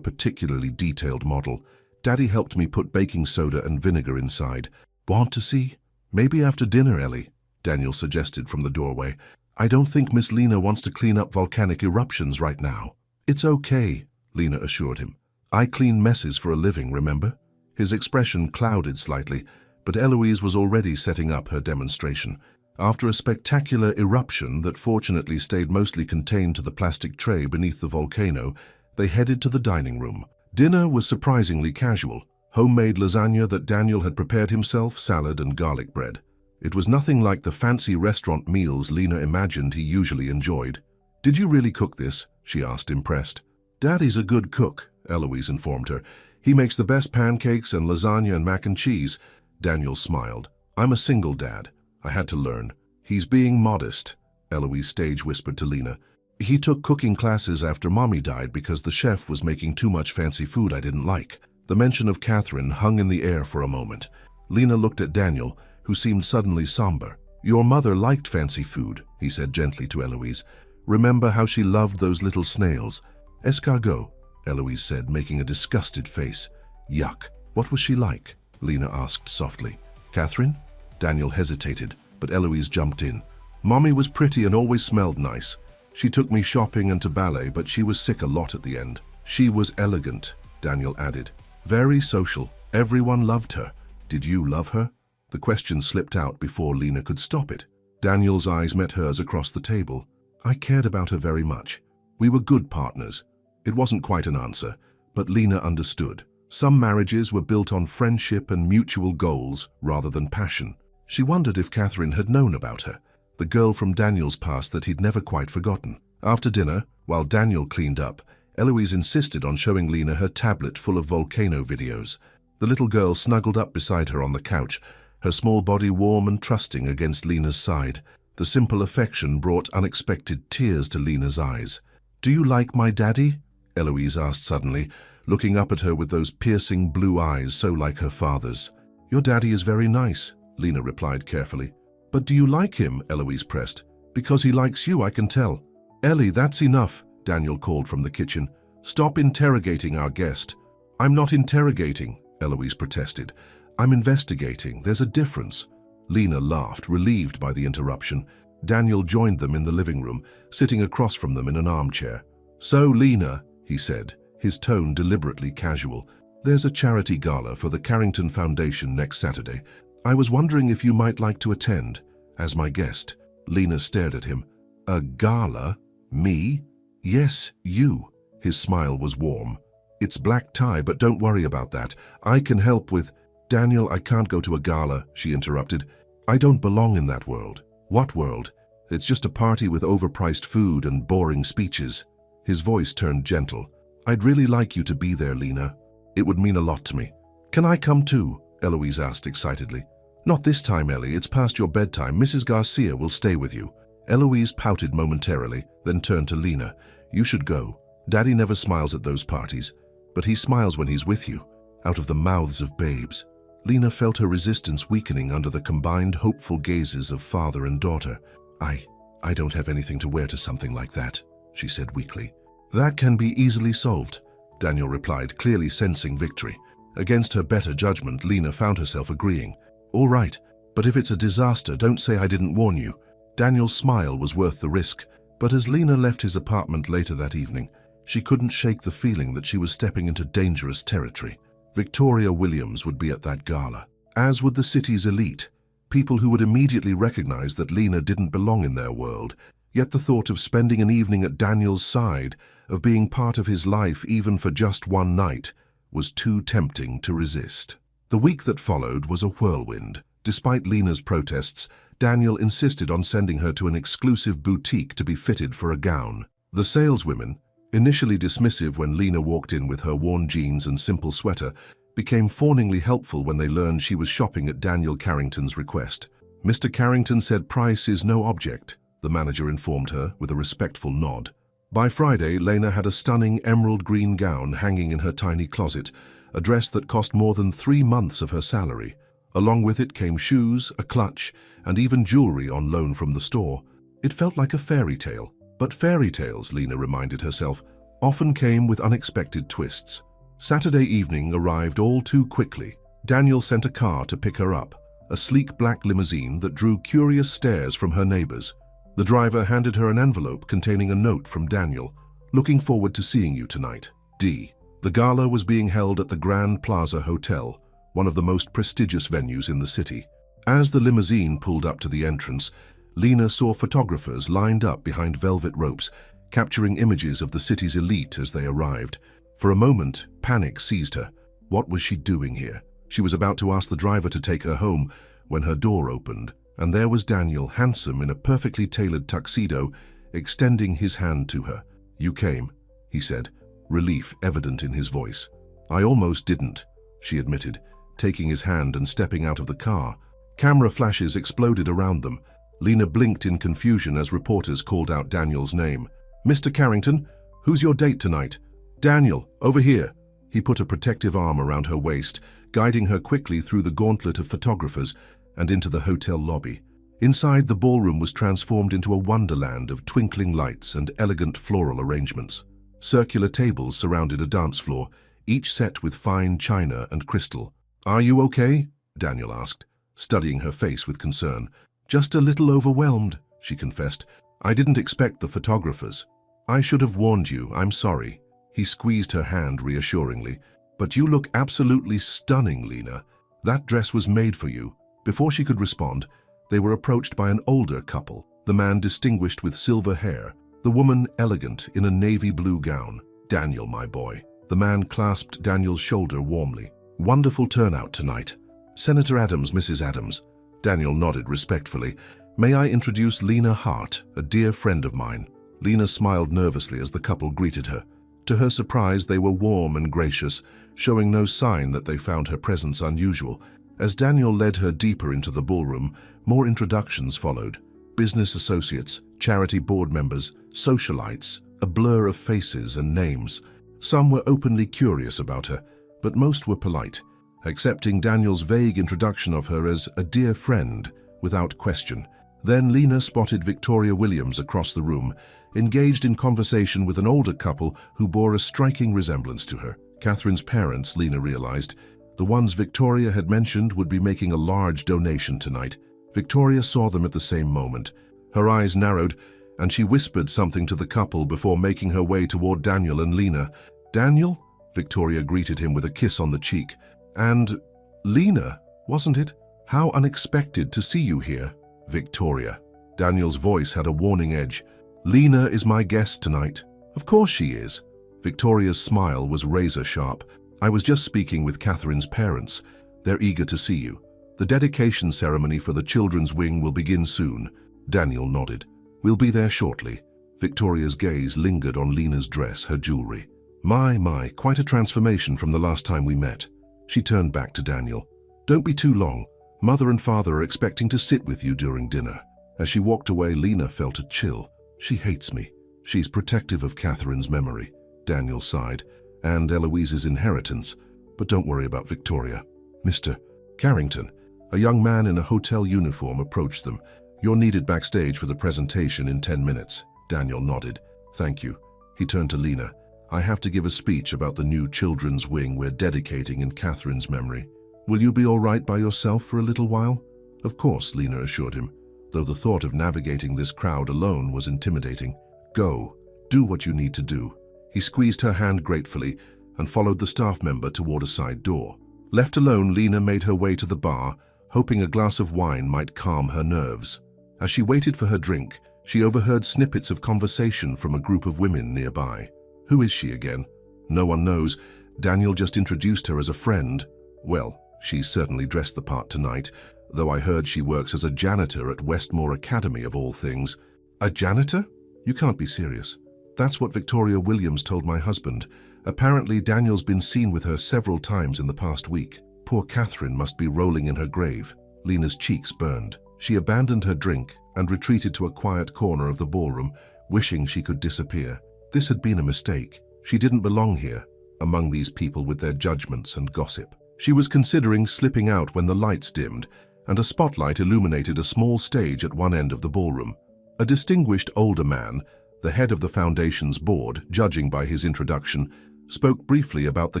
particularly detailed model. "Daddy helped me put baking soda and vinegar inside. Want to see?" "Maybe after dinner, Ellie," Daniel suggested from the doorway. "I don't think Miss Lena wants to clean up volcanic eruptions right now." "It's okay," Lena assured him. "I clean messes for a living, remember?" His expression clouded slightly, but Eloise was already setting up her demonstration. After a spectacular eruption that fortunately stayed mostly contained to the plastic tray beneath the volcano, they headed to the dining room. Dinner was surprisingly casual. Homemade lasagna that Daniel had prepared himself, salad and garlic bread. It was nothing like the fancy restaurant meals Lena imagined he usually enjoyed. "Did you really cook this?" she asked, impressed. "Daddy's a good cook," Eloise informed her. "He makes the best pancakes and lasagna and mac and cheese." Daniel smiled. "I'm a single dad. I had to learn." "He's being modest," Eloise stage whispered to Lena. "He took cooking classes after Mommy died because the chef was making too much fancy food I didn't like." The mention of Catherine hung in the air for a moment. Lena looked at Daniel, who seemed suddenly somber. "Your mother liked fancy food," he said gently to Eloise. "Remember how she loved those little snails?" "Escargot," Eloise said, making a disgusted face. "Yuck. What was she like?" Lena asked softly. "Catherine?" Daniel hesitated, but Eloise jumped in. "Mommy was pretty and always smelled nice. She took me shopping and to ballet, but she was sick a lot at the end. She was elegant," Daniel added. "Very social. Everyone loved her. Did you love her?" The question slipped out before Lena could stop it. Daniel's eyes met hers across the table. "I cared about her very much. We were good partners." It wasn't quite an answer, but Lena understood. Some marriages were built on friendship and mutual goals rather than passion. She wondered if Catherine had known about her, the girl from Daniel's past that he'd never quite forgotten. After dinner, while Daniel cleaned up, Eloise insisted on showing Lena her tablet full of volcano videos. The little girl snuggled up beside her on the couch, her small body warm and trusting against Lena's side. The simple affection brought unexpected tears to Lena's eyes. "Do you like my daddy?" Eloise asked suddenly, looking up at her with those piercing blue eyes so like her father's. "Your daddy is very nice," Lena replied carefully. "But do you like him?" Eloise pressed. "Because he likes you, I can tell." "Ellie, that's enough," Daniel called from the kitchen. "Stop interrogating our guest." "I'm not interrogating," Eloise protested. "I'm investigating. There's a difference." Lena laughed, relieved by the interruption. Daniel joined them in the living room, sitting across from them in an armchair. "So, Lena," he said, his tone deliberately casual, "there's a charity gala for the Carrington Foundation next Saturday. I was wondering if you might like to attend, as my guest." Lena stared at him. "A gala? Me?" "Yes, you." His smile was warm. "It's black tie, but don't worry about that. I can help with—" "Daniel, I can't go to a gala," she interrupted. "I don't belong in that world." "What world?" "It's just a party with overpriced food and boring speeches." His voice turned gentle. "I'd really like you to be there, Lena. It would mean a lot to me." "Can I come too?" Eloise asked excitedly. "Not this time, Ellie. It's past your bedtime. Mrs. Garcia will stay with you." Eloise pouted momentarily, then turned to Lena. "You should go. Daddy never smiles at those parties, but he smiles when he's with you, out of the mouths of babes." Lena felt her resistance weakening under the combined hopeful gazes of father and daughter. I don't have anything to wear to something like that," she said weakly. "That can be easily solved," Daniel replied, clearly sensing victory. Against her better judgment, Lena found herself agreeing. "All right, but if it's a disaster, don't say I didn't warn you." Daniel's smile was worth the risk, but as Lena left his apartment later that evening, she couldn't shake the feeling that she was stepping into dangerous territory. Victoria Williams would be at that gala, as would the city's elite, people who would immediately recognize that Lena didn't belong in their world. Yet the thought of spending an evening at Daniel's side, of being part of his life even for just one night, was too tempting to resist. The week that followed was a whirlwind. Despite Lena's protests, Daniel insisted on sending her to an exclusive boutique to be fitted for a gown. The saleswomen, initially dismissive when Lena walked in with her worn jeans and simple sweater, became fawningly helpful when they learned she was shopping at Daniel Carrington's request. "Mr. Carrington said price is no object," the manager informed her with a respectful nod. By Friday, Lena had a stunning emerald green gown hanging in her tiny closet, a dress that cost more than 3 months of her salary. Along with it came shoes, a clutch, and even jewelry on loan from the store. It felt like a fairy tale. But fairy tales, Lena reminded herself, often came with unexpected twists. Saturday evening arrived all too quickly. Daniel sent a car to pick her up, a sleek black limousine that drew curious stares from her neighbors. The driver handed her an envelope containing a note from Daniel. "Looking forward to seeing you tonight. D." The gala was being held at the Grand Plaza Hotel, one of the most prestigious venues in the city. As the limousine pulled up to the entrance, Lena saw photographers lined up behind velvet ropes, capturing images of the city's elite as they arrived. For a moment, panic seized her. What was she doing here? She was about to ask the driver to take her home when her door opened, and there was Daniel, handsome in a perfectly tailored tuxedo, extending his hand to her. "You came," he said, relief evident in his voice. "I almost didn't," she admitted, taking his hand and stepping out of the car. Camera flashes exploded around them. Lena blinked in confusion as reporters called out Daniel's name. "Mr. Carrington, who's your date tonight?" "Daniel, over here." He put a protective arm around her waist, guiding her quickly through the gauntlet of photographers and into the hotel lobby. Inside, the ballroom was transformed into a wonderland of twinkling lights and elegant floral arrangements. Circular tables surrounded a dance floor, each set with fine china and crystal. "Are you okay?" Daniel asked, studying her face with concern. "Just a little overwhelmed," she confessed. "I didn't expect the photographers. I should have warned you, I'm sorry." He squeezed her hand reassuringly. "But you look absolutely stunning, Lena. That dress was made for you." Before she could respond, they were approached by an older couple, the man distinguished with silver hair, the woman elegant in a navy blue gown. "Daniel, my boy." The man clasped Daniel's shoulder warmly. "Wonderful turnout tonight. Senator Adams, Mrs. Adams." Daniel nodded respectfully. "May I introduce Lena Hart, a dear friend of mine." Lena smiled nervously as the couple greeted her. To her surprise, they were warm and gracious, showing no sign that they found her presence unusual. As Daniel led her deeper into the ballroom, more introductions followed. Business associates, charity board members, socialites, a blur of faces and names. Some were openly curious about her, but most were polite, accepting Daniel's vague introduction of her as a dear friend without question. Then Lena spotted Victoria Williams across the room, engaged in conversation with an older couple who bore a striking resemblance to her. Catherine's parents, Lena realized, the ones Victoria had mentioned would be making a large donation tonight. Victoria saw them at the same moment. Her eyes narrowed, and she whispered something to the couple before making her way toward Daniel and Lena. "Daniel?" Victoria greeted him with a kiss on the cheek. "And Lena, wasn't it? How unexpected to see you here." "Victoria." Daniel's voice had a warning edge. "Lena is my guest tonight." "Of course she is." Victoria's smile was razor sharp. "I was just speaking with Catherine's parents. They're eager to see you. The dedication ceremony for the children's wing will begin soon." Daniel nodded. "We'll be there shortly." Victoria's gaze lingered on Lena's dress, her jewelry. My, quite a transformation from the last time we met." She turned back to Daniel. "Don't be too long. Mother and father are expecting to sit with you during dinner." As she walked away, Lena felt a chill. "She hates me. She's protective of Catherine's memory," Daniel sighed, "and Eloise's inheritance. But don't worry about Victoria." "Mr. Carrington." A young man in a hotel uniform approached them. "You're needed backstage for the presentation in 10 minutes. Daniel nodded. "Thank you." He turned to Lena. "I have to give a speech about the new children's wing we're dedicating in Catherine's memory. Will you be all right by yourself for a little while?" "Of course," Lena assured him, though the thought of navigating this crowd alone was intimidating. "Go. Do what you need to do." He squeezed her hand gratefully and followed the staff member toward a side door. Left alone, Lena made her way to the bar, hoping a glass of wine might calm her nerves. As she waited for her drink, she overheard snippets of conversation from a group of women nearby. Who is she again? No one knows. Daniel just introduced her as a friend. Well, she certainly dressed the part tonight, though I heard she works as a janitor at Westmore Academy of all things. A janitor? You can't be serious. That's what Victoria Williams told my husband. Apparently, Daniel's been seen with her several times in the past week. Poor Catherine must be rolling in her grave. Lena's cheeks burned. She abandoned her drink and retreated to a quiet corner of the ballroom, wishing she could disappear. This had been a mistake. She didn't belong here, among these people with their judgments and gossip. She was considering slipping out when the lights dimmed, and a spotlight illuminated a small stage at one end of the ballroom. A distinguished older man, the head of the Foundation's board, judging by his introduction, spoke briefly about the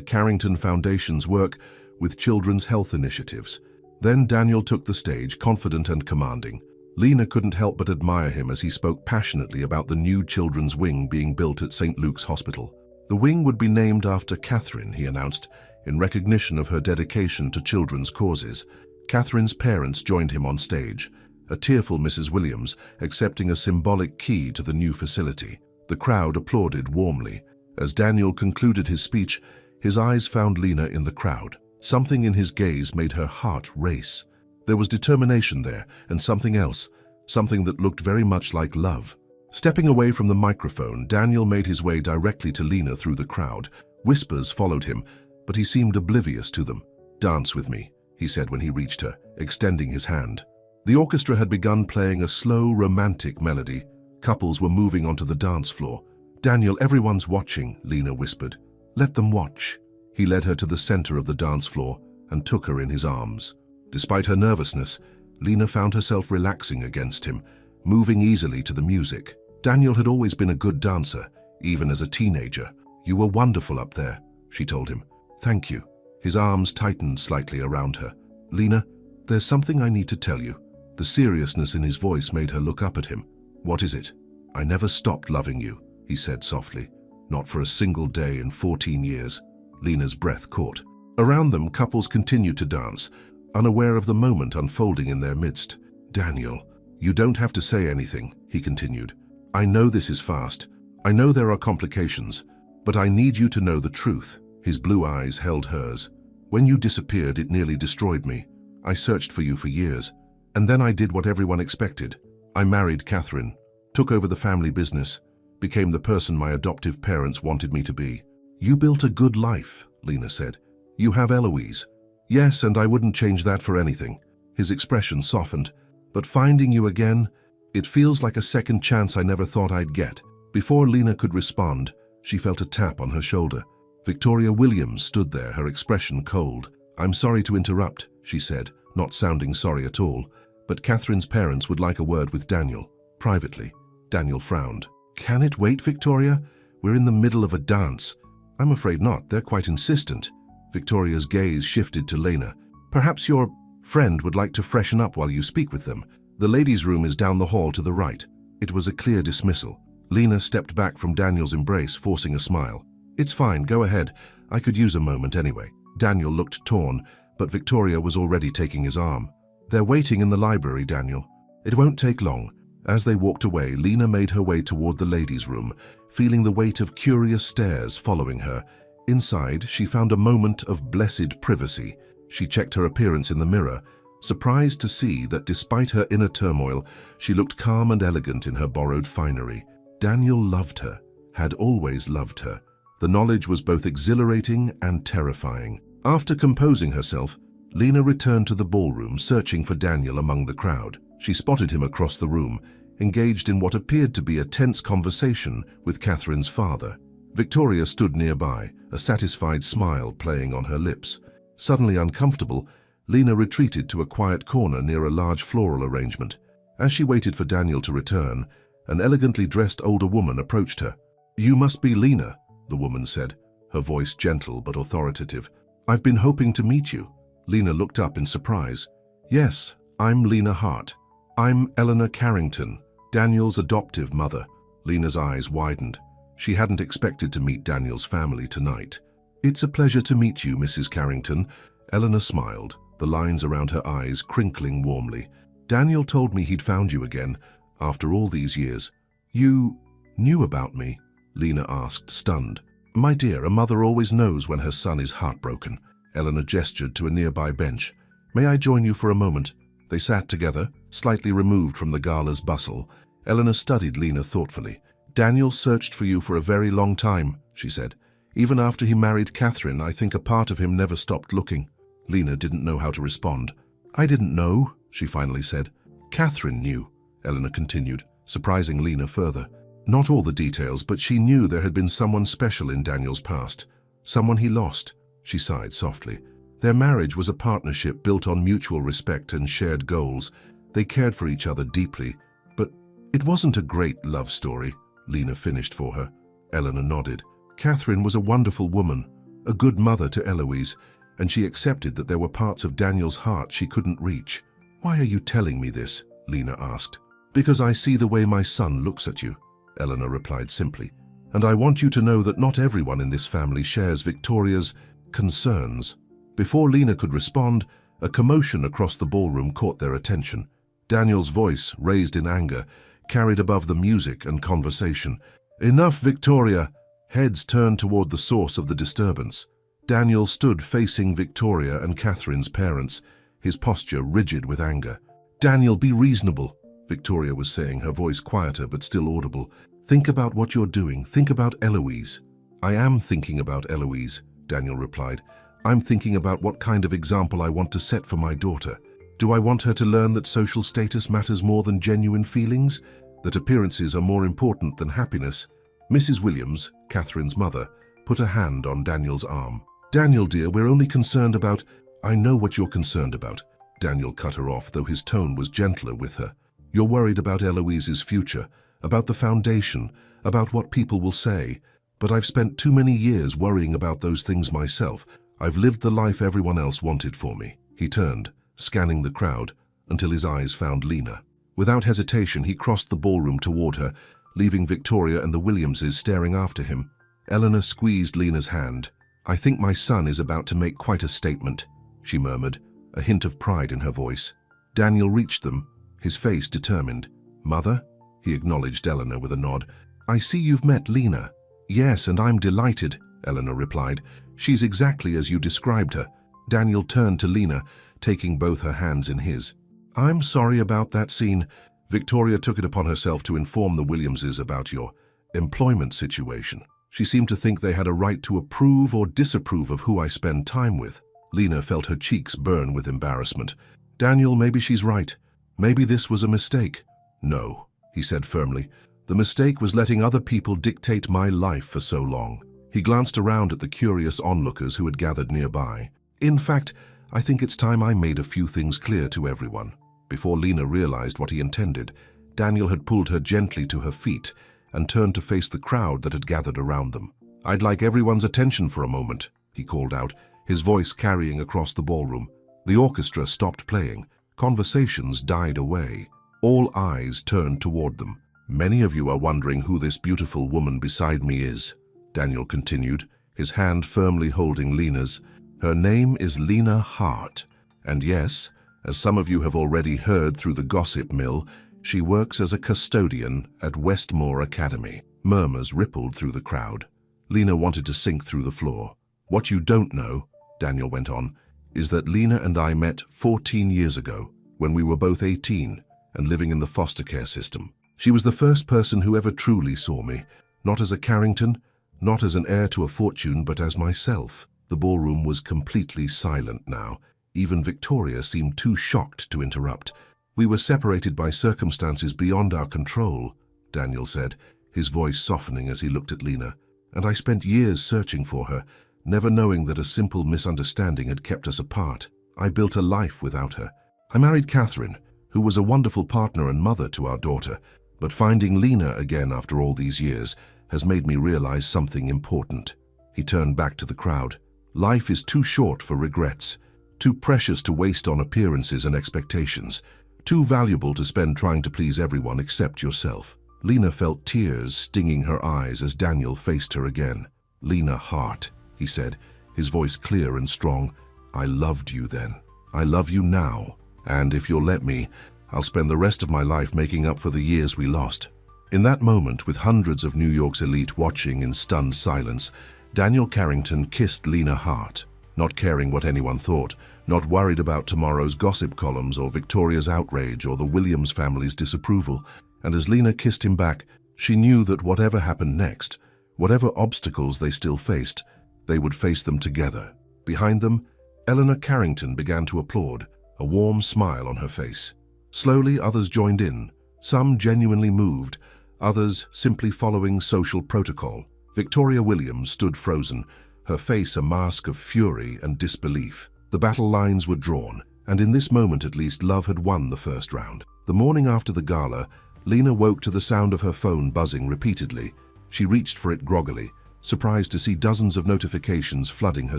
Carrington Foundation's work with children's health initiatives. Then Daniel took the stage, confident and commanding. Lena couldn't help but admire him as he spoke passionately about the new children's wing being built at St. Luke's Hospital. The wing would be named after Catherine, he announced, in recognition of her dedication to children's causes. Catherine's parents joined him on stage, a tearful Mrs. Williams accepting a symbolic key to the new facility. The crowd applauded warmly. As Daniel concluded his speech, his eyes found Lena in the crowd. Something in his gaze made her heart race. There was determination there, and something else, something that looked very much like love. Stepping away from the microphone, Daniel made his way directly to Lena through the crowd. Whispers followed him, but he seemed oblivious to them. "Dance with me," he said when he reached her, extending his hand. The orchestra had begun playing a slow, romantic melody. Couples were moving onto the dance floor. "Daniel, everyone's watching," Lena whispered. "Let them watch." He led her to the center of the dance floor and took her in his arms. Despite her nervousness, Lena found herself relaxing against him, moving easily to the music. Daniel had always been a good dancer, even as a teenager. "You were wonderful up there," she told him. "Thank you." His arms tightened slightly around her. "Lena, there's something I need to tell you." The seriousness in his voice made her look up at him. "What is it?" "I never stopped loving you," he said softly. "Not for a single day in 14 years. Lena's breath caught. Around them, couples continued to dance, unaware of the moment unfolding in their midst. "Daniel, you don't have to say anything," he continued. "I know this is fast. I know there are complications, but I need you to know the truth." His blue eyes held hers. "When you disappeared, it nearly destroyed me. I searched for you for years. And then I did what everyone expected. I married Catherine, took over the family business, became the person my adoptive parents wanted me to be. You built a good life," Lena said. "You have Eloise." "Yes, and I wouldn't change that for anything." His expression softened. "But finding you again, it feels like a second chance I never thought I'd get." Before Lena could respond, she felt a tap on her shoulder. Victoria Williams stood there, her expression cold. "I'm sorry to interrupt," she said, not sounding sorry at all, "but Catherine's parents would like a word with Daniel, privately." Daniel frowned. "Can it wait, Victoria? We're in the middle of a dance." "I'm afraid not. They're quite insistent." Victoria's gaze shifted to Lena. "Perhaps your friend would like to freshen up while you speak with them. The ladies' room is down the hall to the right." It was a clear dismissal. Lena stepped back from Daniel's embrace, forcing a smile. "It's fine, go ahead. I could use a moment anyway." Daniel looked torn, but Victoria was already taking his arm. "They're waiting in the library, Daniel. It won't take long." As they walked away, Lena made her way toward the ladies' room, feeling the weight of curious stares following her. Inside, she found a moment of blessed privacy. She checked her appearance in the mirror, surprised to see that despite her inner turmoil, she looked calm and elegant in her borrowed finery. Daniel loved her, had always loved her. The knowledge was both exhilarating and terrifying. After composing herself, Lena returned to the ballroom, searching for Daniel among the crowd. She spotted him across the room, engaged in what appeared to be a tense conversation with Catherine's father. Victoria stood nearby, a satisfied smile playing on her lips. Suddenly uncomfortable, Lena retreated to a quiet corner near a large floral arrangement. As she waited for Daniel to return, an elegantly dressed older woman approached her. "You must be Lena," the woman said, her voice gentle but authoritative. "I've been hoping to meet you." Lena looked up in surprise. "Yes, I'm Lena Hart. I'm Eleanor Carrington, Daniel's adoptive mother." Lena's eyes widened. She hadn't expected to meet Daniel's family tonight. "It's a pleasure to meet you, Mrs. Carrington." Eleanor smiled, the lines around her eyes crinkling warmly. "Daniel told me he'd found you again, after all these years." "You knew about me?" Lena asked, stunned. "My dear, a mother always knows when her son is heartbroken." Eleanor gestured to a nearby bench. "May I join you for a moment?" They sat together, slightly removed from the gala's bustle. Eleanor studied Lena thoughtfully. "Daniel searched for you for a very long time," she said. "Even after he married Catherine, I think a part of him never stopped looking." Lena didn't know how to respond. "I didn't know," she finally said. "Catherine knew," Eleanor continued, surprising Lena further. Not all the details, but she knew there had been someone special in Daniel's past. Someone he lost. She sighed softly. Their marriage was a partnership built on mutual respect and shared goals. They cared for each other deeply, but it wasn't a great love story, Lena finished for her. Eleanor nodded. Catherine was a wonderful woman, a good mother to Eloise, and she accepted that there were parts of Daniel's heart she couldn't reach. Why are you telling me this? Lena asked. Because I see the way my son looks at you, Eleanor replied simply. And I want you to know that not everyone in this family shares Victoria's concerns. Before Lena could respond, a commotion across the ballroom caught their attention. Daniel's voice, raised in anger, carried above the music and conversation. Enough, Victoria! Heads turned toward the source of the disturbance. Daniel stood facing Victoria and Catherine's parents, his posture rigid with anger. Daniel, be reasonable, Victoria was saying, her voice quieter but still audible. Think about what you're doing. Think about Eloise. I am thinking about Eloise, Daniel replied. I'm thinking about what kind of example I want to set for my daughter. Do I want her to learn that social status matters more than genuine feelings? That appearances are more important than happiness? Mrs. Williams, Catherine's mother, put a hand on Daniel's arm. Daniel, dear, we're only concerned about— I know what you're concerned about. Daniel cut her off, though his tone was gentler with her. You're worried about Eloise's future, about the foundation, about what people will say. But I've spent too many years worrying about those things myself. I've lived the life everyone else wanted for me. He turned, scanning the crowd, until his eyes found Lena. Without hesitation, he crossed the ballroom toward her, leaving Victoria and the Williamses staring after him. Eleanor squeezed Lena's hand. I think my son is about to make quite a statement, she murmured, a hint of pride in her voice. Daniel reached them, his face determined. Mother? He acknowledged Eleanor with a nod. I see you've met Lena. Yes, and I'm delighted, Eleanor replied. She's exactly as you described her. Daniel turned to Lena, taking both her hands in his. I'm sorry about that scene. Victoria took it upon herself to inform the Williamses about your employment situation. She seemed to think they had a right to approve or disapprove of who I spend time with. Lena felt her cheeks burn with embarrassment. Daniel, maybe she's right. Maybe this was a mistake. No, he said firmly. The mistake was letting other people dictate my life for so long. He glanced around at the curious onlookers who had gathered nearby. In fact, I think it's time I made a few things clear to everyone. Before Lena realized what he intended, Daniel had pulled her gently to her feet and turned to face the crowd that had gathered around them. I'd like everyone's attention for a moment, he called out, his voice carrying across the ballroom. The orchestra stopped playing. Conversations died away. All eyes turned toward them. Many of you are wondering who this beautiful woman beside me is, Daniel continued, his hand firmly holding Lena's. Her name is Lena Hart, and yes, as some of you have already heard through the gossip mill, she works as a custodian at Westmore Academy. Murmurs rippled through the crowd. Lena wanted to sink through the floor. What you don't know, Daniel went on, is that Lena and I met 14 years ago, when we were both 18 and living in the foster care system. She was the first person who ever truly saw me, not as a Carrington, not as an heir to a fortune, but as myself. The ballroom was completely silent now. Even Victoria seemed too shocked to interrupt. We were separated by circumstances beyond our control, Daniel said, his voice softening as he looked at Lena. And I spent years searching for her, never knowing that a simple misunderstanding had kept us apart. I built a life without her. I married Catherine, who was a wonderful partner and mother to our daughter, but finding Lena again after all these years has made me realize something important. He turned back to the crowd. Life is too short for regrets, too precious to waste on appearances and expectations, too valuable to spend trying to please everyone except yourself. Lena felt tears stinging her eyes as Daniel faced her again. Lena Hart, he said, his voice clear and strong. I loved you then. I love you now. And if you'll let me, I'll spend the rest of my life making up for the years we lost. In that moment, with hundreds of New York's elite watching in stunned silence, Daniel Carrington kissed Lena Hart, not caring what anyone thought, not worried about tomorrow's gossip columns or Victoria's outrage or the Williams family's disapproval. And as Lena kissed him back, she knew that whatever happened next, whatever obstacles they still faced, they would face them together. Behind them, Eleanor Carrington began to applaud, a warm smile on her face. Slowly, others joined in, some genuinely moved, others simply following social protocol. Victoria Williams stood frozen, her face a mask of fury and disbelief. The battle lines were drawn, and in this moment at least love had won the first round. The morning after the gala, Lena woke to the sound of her phone buzzing repeatedly. She reached for it groggily, surprised to see dozens of notifications flooding her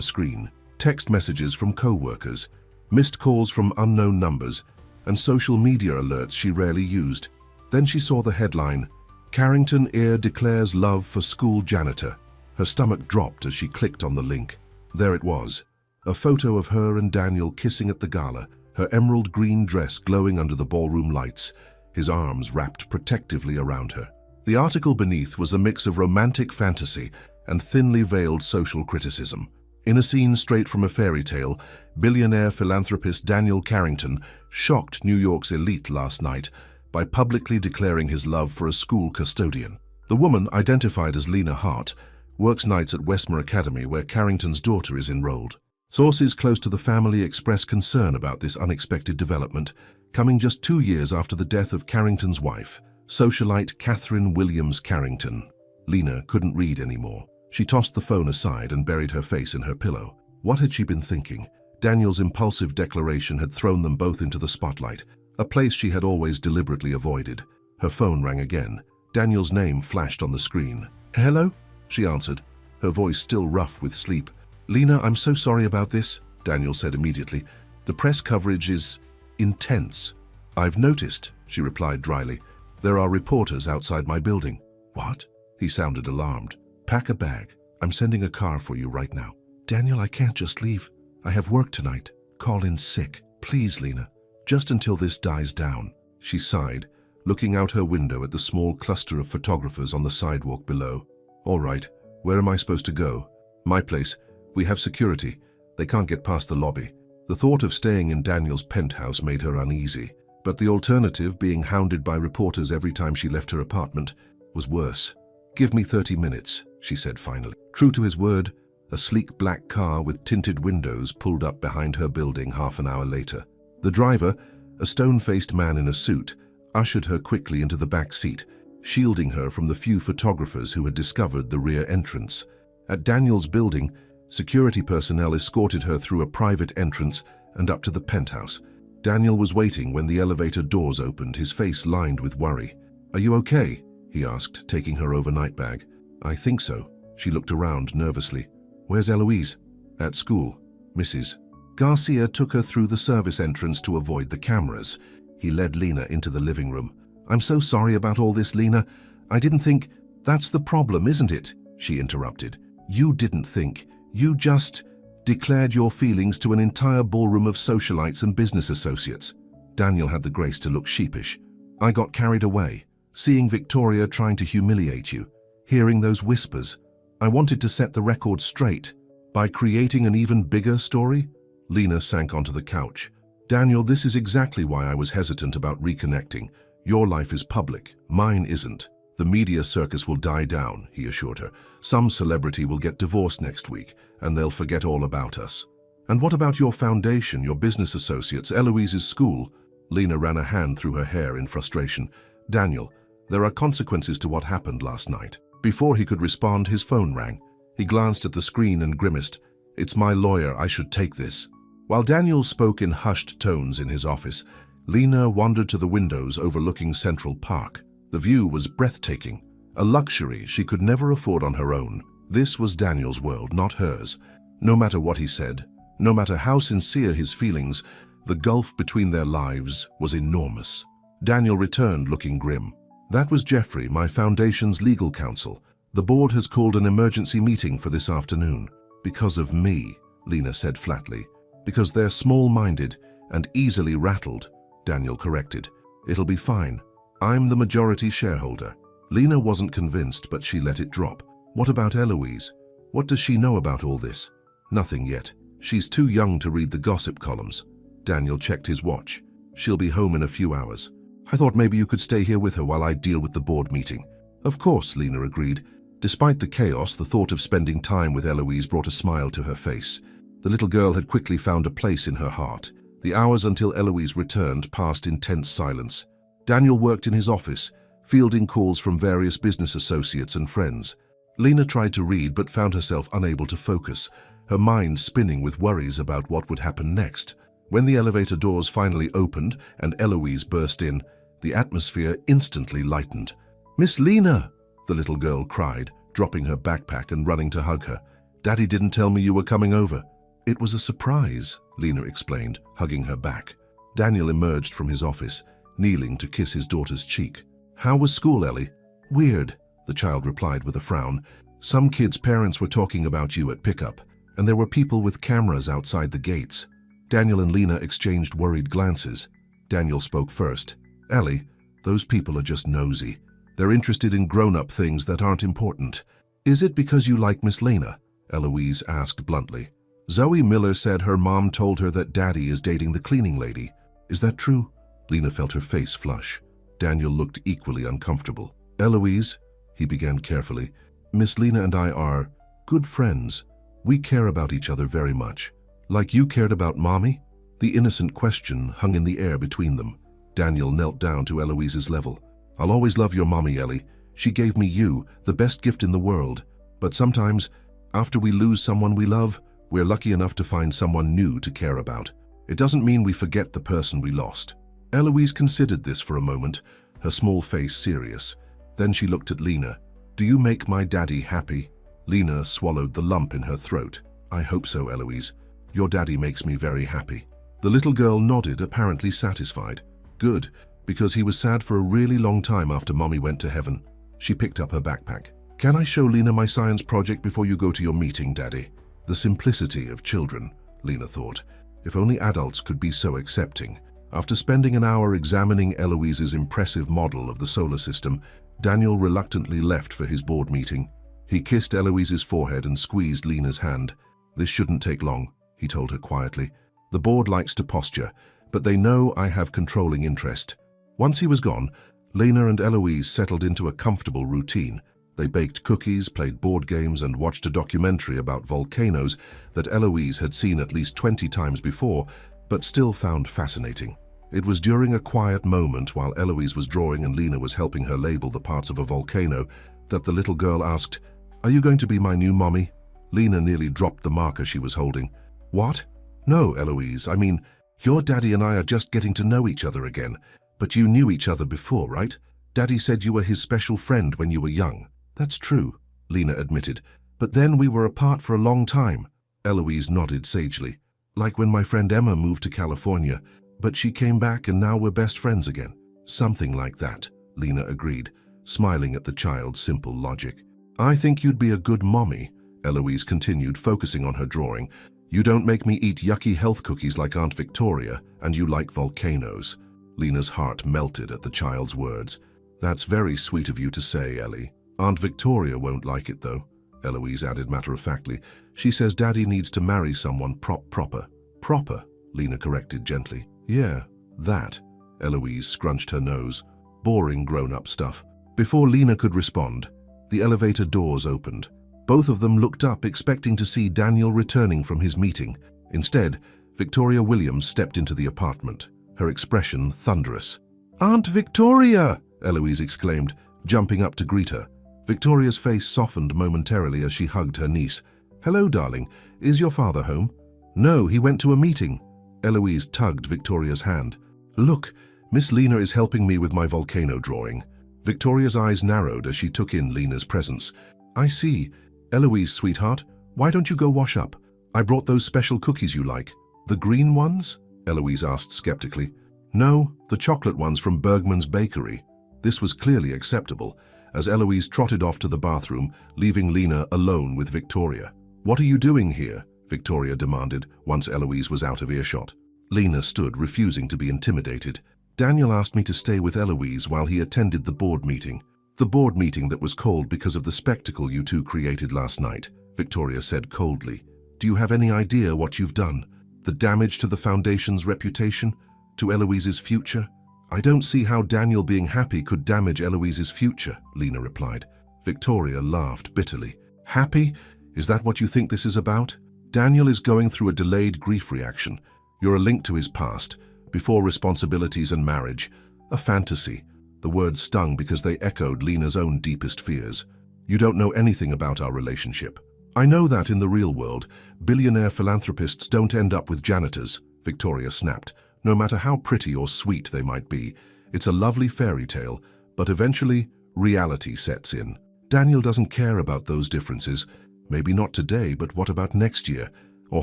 screen. Text messages from co-workers, missed calls from unknown numbers, and social media alerts she rarely used. Then she saw the headline, "Carrington Heir declares love for school janitor." Her stomach dropped as she clicked on the link. There it was, a photo of her and Daniel kissing at the gala, her emerald green dress glowing under the ballroom lights, his arms wrapped protectively around her. The article beneath was a mix of romantic fantasy and thinly veiled social criticism. In a scene straight from a fairy tale, billionaire philanthropist Daniel Carrington shocked New York's elite last night by publicly declaring his love for a school custodian. The woman, identified as Lena Hart, works nights at Westmore Academy where Carrington's daughter is enrolled. Sources close to the family express concern about this unexpected development, coming just 2 years after the death of Carrington's wife, socialite Catherine Williams Carrington. Lena couldn't read anymore. She tossed the phone aside and buried her face in her pillow. What had she been thinking? Daniel's impulsive declaration had thrown them both into the spotlight, a place she had always deliberately avoided. Her phone rang again. Daniel's name flashed on the screen. "Hello?" she answered, her voice still rough with sleep. "Lena, I'm so sorry about this," Daniel said immediately. "The press coverage is intense." "I've noticed," she replied dryly. "There are reporters outside my building." "What?" He sounded alarmed. "Pack a bag. I'm sending a car for you right now." "Daniel, I can't just leave. I have work tonight. Call in sick. Please, Lena. Just until this dies down." She sighed, looking out her window at the small cluster of photographers on the sidewalk below. "All right. Where am I supposed to go?" "My place. We have security. They can't get past the lobby." The thought of staying in Daniel's penthouse made her uneasy, but the alternative, being hounded by reporters every time she left her apartment, was worse. "Give me 30 minutes, she said finally. True to his word, a sleek black car with tinted windows pulled up behind her building half an hour later. The driver, a stone-faced man in a suit, ushered her quickly into the back seat, shielding her from the few photographers who had discovered the rear entrance. At Daniel's building, security personnel escorted her through a private entrance and up to the penthouse. Daniel was waiting when the elevator doors opened, his face lined with worry. "Are you okay?" he asked, taking her overnight bag. "I think so." She looked around nervously. "Where's Eloise?" "At school, Mrs. Garcia took her through the service entrance to avoid the cameras. He led Lena into the living room. "I'm so sorry about all this, Lena. I didn't think—" "That's the problem, isn't it?" she interrupted. "You didn't think. You just declared your feelings to an entire ballroom of socialites and business associates." Daniel had the grace to look sheepish. "I got carried away, seeing Victoria trying to humiliate you, hearing those whispers. I wanted to set the record straight by creating an even bigger story." Lena sank onto the couch. "Daniel, this is exactly why I was hesitant about reconnecting. Your life is public, mine isn't. The media circus will die down," he assured her. "Some celebrity will get divorced next week, and they'll forget all about us." "And what about your foundation, your business associates, Eloise's school?" Lena ran a hand through her hair in frustration. "Daniel, there are consequences to what happened last night." Before he could respond, his phone rang. He glanced at the screen and grimaced. "It's my lawyer, I should take this." While Daniel spoke in hushed tones in his office, Lena wandered to the windows overlooking Central Park. The view was breathtaking, a luxury she could never afford on her own. This was Daniel's world, not hers. No matter what he said, no matter how sincere his feelings, the gulf between their lives was enormous. Daniel returned looking grim. "That was Jeffrey, my foundation's legal counsel. The board has called an emergency meeting for this afternoon." "Because of me," Lena said flatly. "Because they're small-minded and easily rattled," Daniel corrected. "It'll be fine. I'm the majority shareholder." Lena wasn't convinced, but she let it drop. "What about Eloise? What does she know about all this?" "Nothing yet. She's too young to read the gossip columns." Daniel checked his watch. "She'll be home in a few hours. I thought maybe you could stay here with her while I deal with the board meeting." "Of course," Lena agreed. Despite the chaos, the thought of spending time with Eloise brought a smile to her face. The little girl had quickly found a place in her heart. The hours until Eloise returned passed in tense silence. Daniel worked in his office, fielding calls from various business associates and friends. Lena tried to read but found herself unable to focus. her mind spinning with worries about what would happen next. When the elevator doors finally opened and Eloise burst in, the atmosphere instantly lightened. "Miss Lena!" the little girl cried, dropping her backpack and running to hug her. "Daddy didn't tell me you were coming over." "It was a surprise," Lena explained, hugging her back. Daniel emerged from his office, kneeling to kiss his daughter's cheek. "How was school, Ellie?" "Weird," the child replied with a frown. "Some kids' parents were talking about you at pickup, and there were people with cameras outside the gates." Daniel and Lena exchanged worried glances. Daniel spoke first. "Ellie, those people are just nosy. They're interested in grown-up things that aren't important." "Is it because you like Miss Lena?" Eloise asked bluntly. "Zoe Miller said her mom told her that Daddy is dating the cleaning lady. Is that true?" Lena felt her face flush. Daniel looked equally uncomfortable. "Eloise," he began carefully, "Miss Lena and I are good friends. We care about each other very much. Like you cared about Mommy?" The innocent question hung in the air between them. Daniel knelt down to Eloise's level. "I'll always love your Mommy, Ellie. She gave me you, the best gift in the world. But sometimes, after we lose someone we love, we're lucky enough to find someone new to care about. It doesn't mean we forget the person we lost." Eloise considered this for a moment, her small face serious. Then she looked at Lena. "Do you make my daddy happy?" Lena swallowed the lump in her throat. "I hope so, Eloise. Your daddy makes me very happy." The little girl nodded, apparently satisfied. "Good, because he was sad for a really long time after Mommy went to heaven." She picked up her backpack. "Can I show Lena my science project before you go to your meeting, Daddy?" The simplicity of children, Lena thought. If only adults could be so accepting. After spending an hour examining Eloise's impressive model of the solar system, Daniel reluctantly left for his board meeting. He kissed Eloise's forehead and squeezed Lena's hand. "This shouldn't take long," he told her quietly. "The board likes to posture, but they know I have controlling interest." Once he was gone, Lena and Eloise settled into a comfortable routine. They baked cookies, played board games, and watched a documentary about volcanoes that Eloise had seen at least 20 times before, but still found fascinating. It was during a quiet moment while Eloise was drawing and Lena was helping her label the parts of a volcano that the little girl asked, "Are you going to be my new mommy?" Lena nearly dropped the marker she was holding. "What?" "No, Eloise, I mean, your daddy and I are just getting to know each other again. But you knew each other before, right? Daddy said you were his special friend when you were young." "That's true," Lena admitted. "But then we were apart for a long time." Eloise nodded sagely. "Like when my friend Emma moved to California, but she came back and now we're best friends again." "Something like that," Lena agreed, smiling at the child's simple logic. "I think you'd be a good mommy," Eloise continued, focusing on her drawing. "You don't make me eat yucky health cookies like Aunt Victoria, and you like volcanoes." Lena's heart melted at the child's words. "That's very sweet of you to say, Ellie. Aunt Victoria won't like it, though," Eloise added matter-of-factly. "She says Daddy needs to marry someone proper." "Proper," Lena corrected gently. "Yeah, that." Eloise scrunched her nose. Boring grown-up stuff. Before Lena could respond, the elevator doors opened. Both of them looked up, expecting to see Daniel returning from his meeting. Instead, Victoria Williams stepped into the apartment, her expression thunderous. "Aunt Victoria!" Eloise exclaimed, jumping up to greet her. Victoria's face softened momentarily as she hugged her niece. "Hello, darling. Is your father home?" "No, he went to a meeting." Eloise tugged Victoria's hand. "Look, Miss Lena is helping me with my volcano drawing." Victoria's eyes narrowed as she took in Lena's presence. "I see. Eloise, sweetheart, why don't you go wash up? I brought those special cookies you like." "The green ones?" Eloise asked skeptically. "No, the chocolate ones from Bergman's Bakery." This was clearly acceptable, as Eloise trotted off to the bathroom, leaving Lena alone with Victoria. "What are you doing here?" Victoria demanded, once Eloise was out of earshot. Lena stood, refusing to be intimidated. "Daniel asked me to stay with Eloise while he attended the board meeting." "The board meeting that was called because of the spectacle you two created last night," Victoria said coldly. "Do you have any idea what you've done? The damage to the Foundation's reputation? To Eloise's future?" "I don't see how Daniel being happy could damage Eloise's future," Lena replied. Victoria laughed bitterly. "Happy? Is that what you think this is about? Daniel is going through a delayed grief reaction. You're a link to his past, before responsibilities and marriage. A fantasy." The words stung because they echoed Lena's own deepest fears. "You don't know anything about our relationship. I know that in the real world, billionaire philanthropists don't end up with janitors, Victoria snapped. No matter how pretty or sweet they might be, it's a lovely fairy tale, but eventually, reality sets in. Daniel doesn't care about those differences. Maybe not today, but what about next year? Or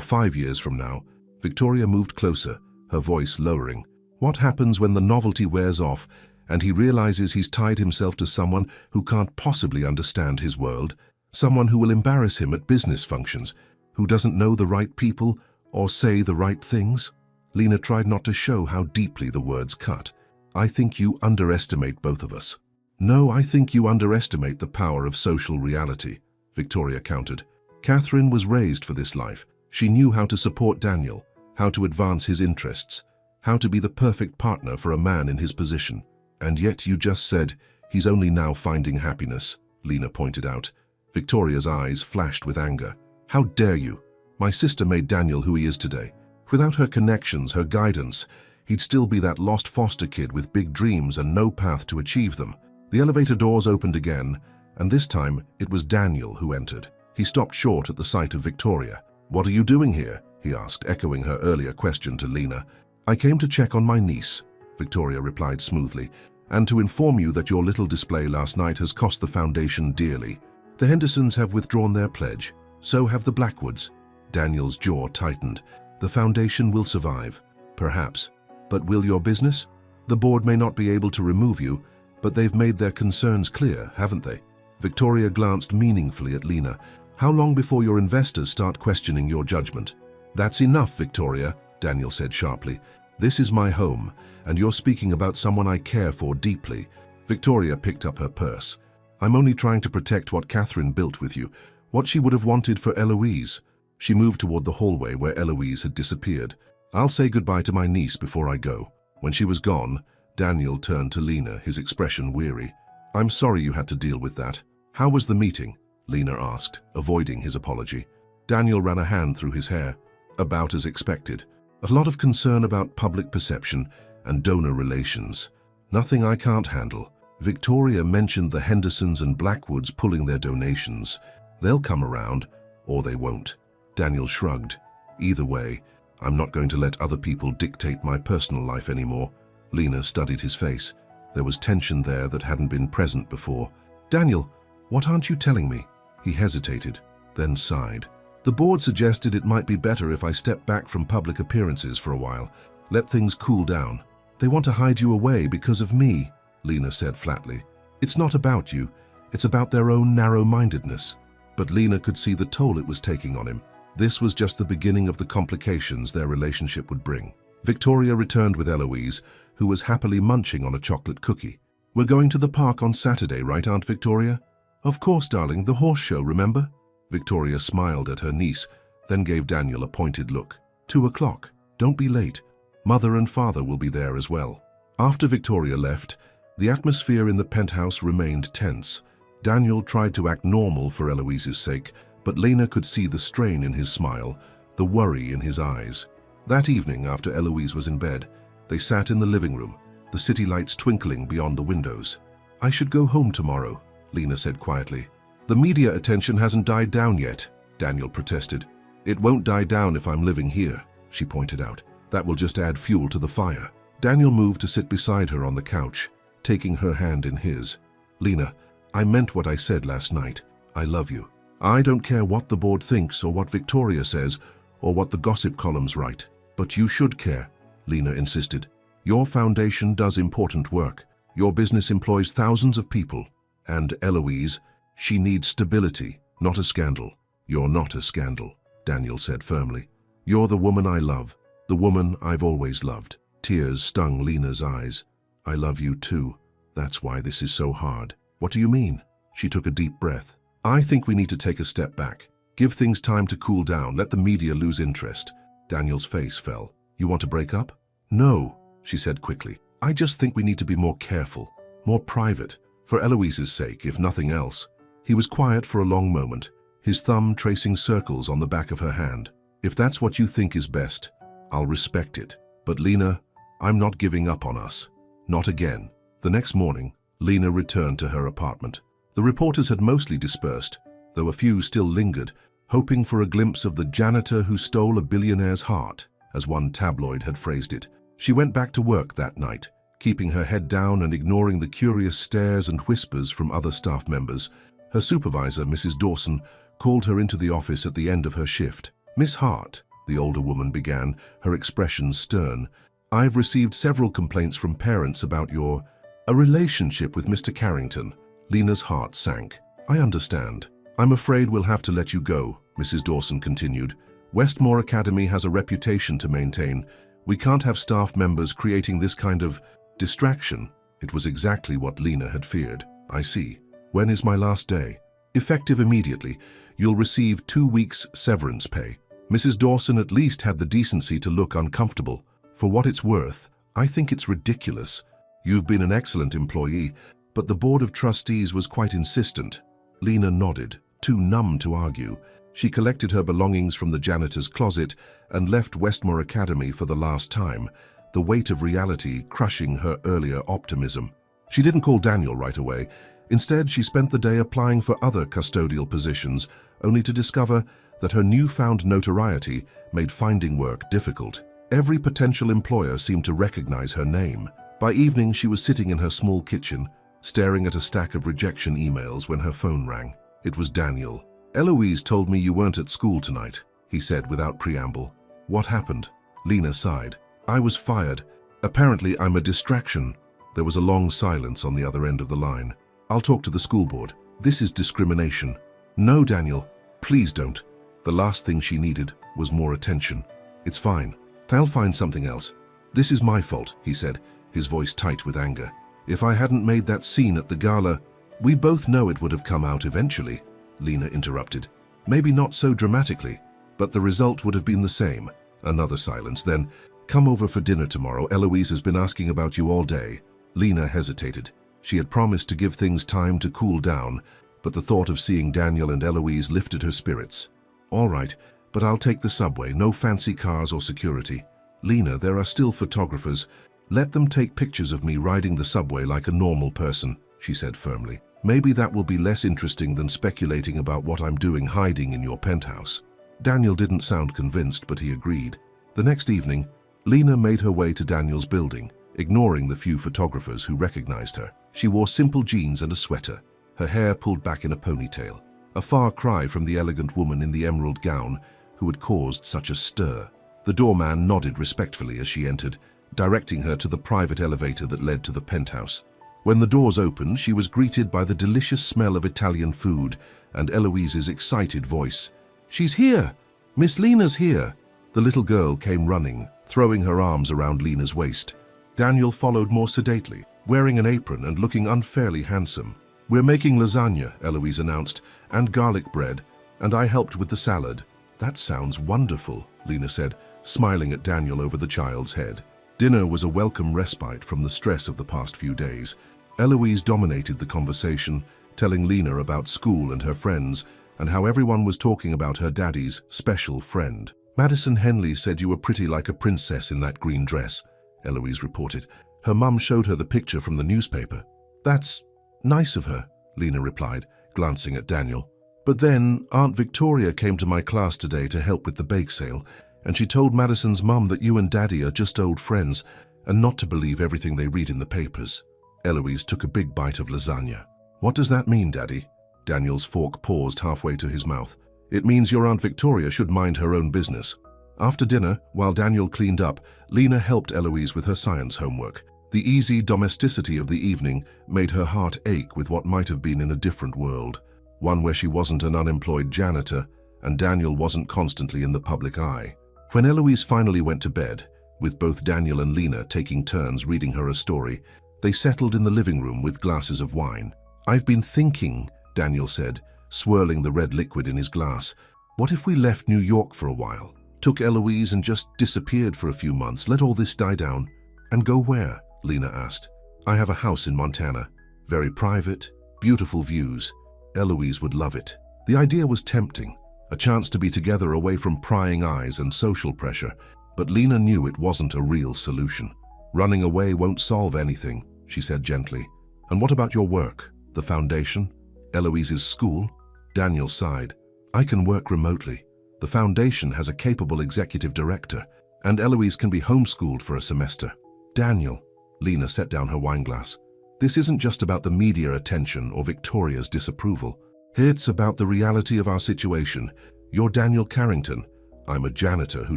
5 years from now? Victoria moved closer, her voice lowering. What happens when the novelty wears off and he realizes he's tied himself to someone who can't possibly understand his world? Someone who will embarrass him at business functions, who doesn't know the right people or say the right things? Lena tried not to show how deeply the words cut. I think you underestimate both of us. No, I think you underestimate the power of social reality, Victoria countered. Catherine was raised for this life. She knew how to support Daniel, how to advance his interests, how to be the perfect partner for a man in his position. And yet you just said he's only now finding happiness, Lena pointed out. Victoria's eyes flashed with anger. How dare you? My sister made Daniel who he is today. Without her connections, her guidance, he'd still be that lost foster kid with big dreams and no path to achieve them. The elevator doors opened again, and this time it was Daniel who entered. He stopped short at the sight of Victoria. What are you doing here? He asked, echoing her earlier question to Lena. I came to check on my niece, Victoria replied smoothly, and to inform you that your little display last night has cost the foundation dearly. The Hendersons have withdrawn their pledge. So have the Blackwoods. Daniel's jaw tightened. The foundation will survive, perhaps. But will your business? The board may not be able to remove you, but they've made their concerns clear, haven't they? Victoria glanced meaningfully at Lena. How long before your investors start questioning your judgment? That's enough, Victoria, Daniel said sharply. This is my home, and you're speaking about someone I care for deeply. Victoria picked up her purse. I'm only trying to protect what Catherine built with you, what she would have wanted for Eloise. She moved toward the hallway where Eloise had disappeared. I'll say goodbye to my niece before I go. When she was gone, Daniel turned to Lena, his expression weary. I'm sorry you had to deal with that. How was the meeting? Lena asked, avoiding his apology. Daniel ran a hand through his hair. About as expected. A lot of concern about public perception and donor relations. Nothing I can't handle. Victoria mentioned the Hendersons and Blackwoods pulling their donations. They'll come around, or they won't. Daniel shrugged. Either way, I'm not going to let other people dictate my personal life anymore. Lena studied his face. There was tension there that hadn't been present before. Daniel, what aren't you telling me? He hesitated, then sighed. The board suggested it might be better if I step back from public appearances for a while, let things cool down. They want to hide you away because of me, Lena said flatly. It's not about you, it's about their own narrow-mindedness. But Lena could see the toll it was taking on him. This was just the beginning of the complications their relationship would bring. Victoria returned with Eloise, who was happily munching on a chocolate cookie. We're going to the park on Saturday, right, Aunt Victoria? Of course, darling, the horse show, remember? Victoria smiled at her niece, then gave Daniel a pointed look. 2 o'clock. Don't be late. Mother and father will be there as well. After Victoria left, the atmosphere in the penthouse remained tense. Daniel tried to act normal for Eloise's sake, but Lena could see the strain in his smile, the worry in his eyes. That evening, after Eloise was in bed, they sat in the living room, the city lights twinkling beyond the windows. I should go home tomorrow, Lena said quietly. The media attention hasn't died down yet, Daniel protested. It won't die down if I'm living here, she pointed out. That will just add fuel to the fire. Daniel moved to sit beside her on the couch, taking her hand in his. Lena, I meant what I said last night. I love you. I don't care what the board thinks or what Victoria says or what the gossip columns write. But you should care, Lena insisted. Your foundation does important work. Your business employs thousands of people. And Eloise, she needs stability, not a scandal. You're not a scandal, Daniel said firmly. You're the woman I love, the woman I've always loved. Tears stung Lena's eyes. I love you too. That's why this is so hard. What do you mean? She took a deep breath. I think we need to take a step back. Give things time to cool down. Let the media lose interest. Daniel's face fell. You want to break up? No, she said quickly. I just think we need to be more careful, more private, for Eloise's sake, if nothing else. He was quiet for a long moment, his thumb tracing circles on the back of her hand. If that's what you think is best, I'll respect it. But Lena, I'm not giving up on us. Not again. The next morning, Lena returned to her apartment. The reporters had mostly dispersed, though a few still lingered, hoping for a glimpse of the janitor who stole a billionaire's heart, as one tabloid had phrased it. She went back to work that night, keeping her head down and ignoring the curious stares and whispers from other staff members. Her supervisor, Mrs. Dawson, called her into the office at the end of her shift. "Miss Hart," the older woman began, her expression stern, "I've received several complaints from parents about a relationship with Mr. Carrington." Lena's heart sank. "I understand. I'm afraid we'll have to let you go," Mrs. Dawson continued. "Westmore Academy has a reputation to maintain. We can't have staff members creating this kind of distraction." It was exactly what Lena had feared. "I see. When is my last day?" "Effective immediately. You'll receive 2 weeks severance pay." Mrs. Dawson at least had the decency to look uncomfortable. "For what it's worth, I think it's ridiculous. You've been an excellent employee, but the Board of Trustees was quite insistent." Lena nodded, too numb to argue. She collected her belongings from the janitor's closet and left Westmore Academy for the last time, the weight of reality crushing her earlier optimism. She didn't call Daniel right away. Instead, she spent the day applying for other custodial positions, only to discover that her newfound notoriety made finding work difficult. Every potential employer seemed to recognize her name. By evening, she was sitting in her small kitchen, staring at a stack of rejection emails when her phone rang. It was Daniel. "Eloise told me you weren't at school tonight," he said without preamble. "What happened?" Lena sighed. "I was fired. Apparently I'm a distraction." There was a long silence on the other end of the line. "I'll talk to the school board. This is discrimination." "No, Daniel, please don't." The last thing she needed was more attention. "It's fine. I'll find something else. This is my fault," he said, his voice tight with anger. "If I hadn't made that scene at the gala—" "We both know it would have come out eventually," Lena interrupted. "Maybe not so dramatically, but the result would have been the same." Another silence, then, "Come over for dinner tomorrow. Eloise has been asking about you all day." Lena hesitated. She had promised to give things time to cool down, but the thought of seeing Daniel and Eloise lifted her spirits. "All right, but I'll take the subway. No fancy cars or security." "Lena, there are still photographers. Let them take pictures of me riding the subway like a normal person," she said firmly. "Maybe that will be less interesting than speculating about what I'm doing hiding in your penthouse." Daniel didn't sound convinced, but he agreed. The next evening, Lena made her way to Daniel's building, ignoring the few photographers who recognized her. She wore simple jeans and a sweater, her hair pulled back in a ponytail, a far cry from the elegant woman in the emerald gown who had caused such a stir. The doorman nodded respectfully as she entered, directing her to the private elevator that led to the penthouse. When the doors opened, she was greeted by the delicious smell of Italian food and Eloise's excited voice. "She's here! Miss Lena's here!" The little girl came running, throwing her arms around Lena's waist. Daniel followed more sedately, wearing an apron and looking unfairly handsome. "We're making lasagna," Eloise announced, "and garlic bread, and I helped with the salad." "That sounds wonderful," Lena said, smiling at Daniel over the child's head. Dinner was a welcome respite from the stress of the past few days. Eloise dominated the conversation, telling Lena about school and her friends, and how everyone was talking about her daddy's special friend. "Madison Henley said you were pretty like a princess in that green dress," Eloise reported. "Her mum showed her the picture from the newspaper." "That's nice of her," Lena replied, glancing at Daniel. "But then Aunt Victoria came to my class today to help with the bake sale, and she told Madison's mum that you and Daddy are just old friends and not to believe everything they read in the papers." Eloise took a big bite of lasagna. "What does that mean, Daddy?" Daniel's fork paused halfway to his mouth. "It means your Aunt Victoria should mind her own business." After dinner, while Daniel cleaned up, Lena helped Eloise with her science homework. The easy domesticity of the evening made her heart ache with what might have been in a different world, one where she wasn't an unemployed janitor and Daniel wasn't constantly in the public eye. When Eloise finally went to bed, with both Daniel and Lena taking turns reading her a story, they settled in the living room with glasses of wine. "I've been thinking," Daniel said, swirling the red liquid in his glass. "What if we left New York for a while? Took Eloise and just disappeared for a few months, let all this die down?" "And go where?" Lena asked. "I have a house in Montana. Very private, beautiful views. Eloise would love it." The idea was tempting, a chance to be together away from prying eyes and social pressure, but Lena knew it wasn't a real solution. "Running away won't solve anything," she said gently. "And what about your work? The foundation? Eloise's school?" Daniel sighed. I can work remotely. The foundation has a capable executive director, and Eloise can be homeschooled for a semester. Daniel, Lena set down her wineglass. This isn't just about the media attention or Victoria's disapproval. It's about the reality of our situation. You're Daniel Carrington. I'm a janitor who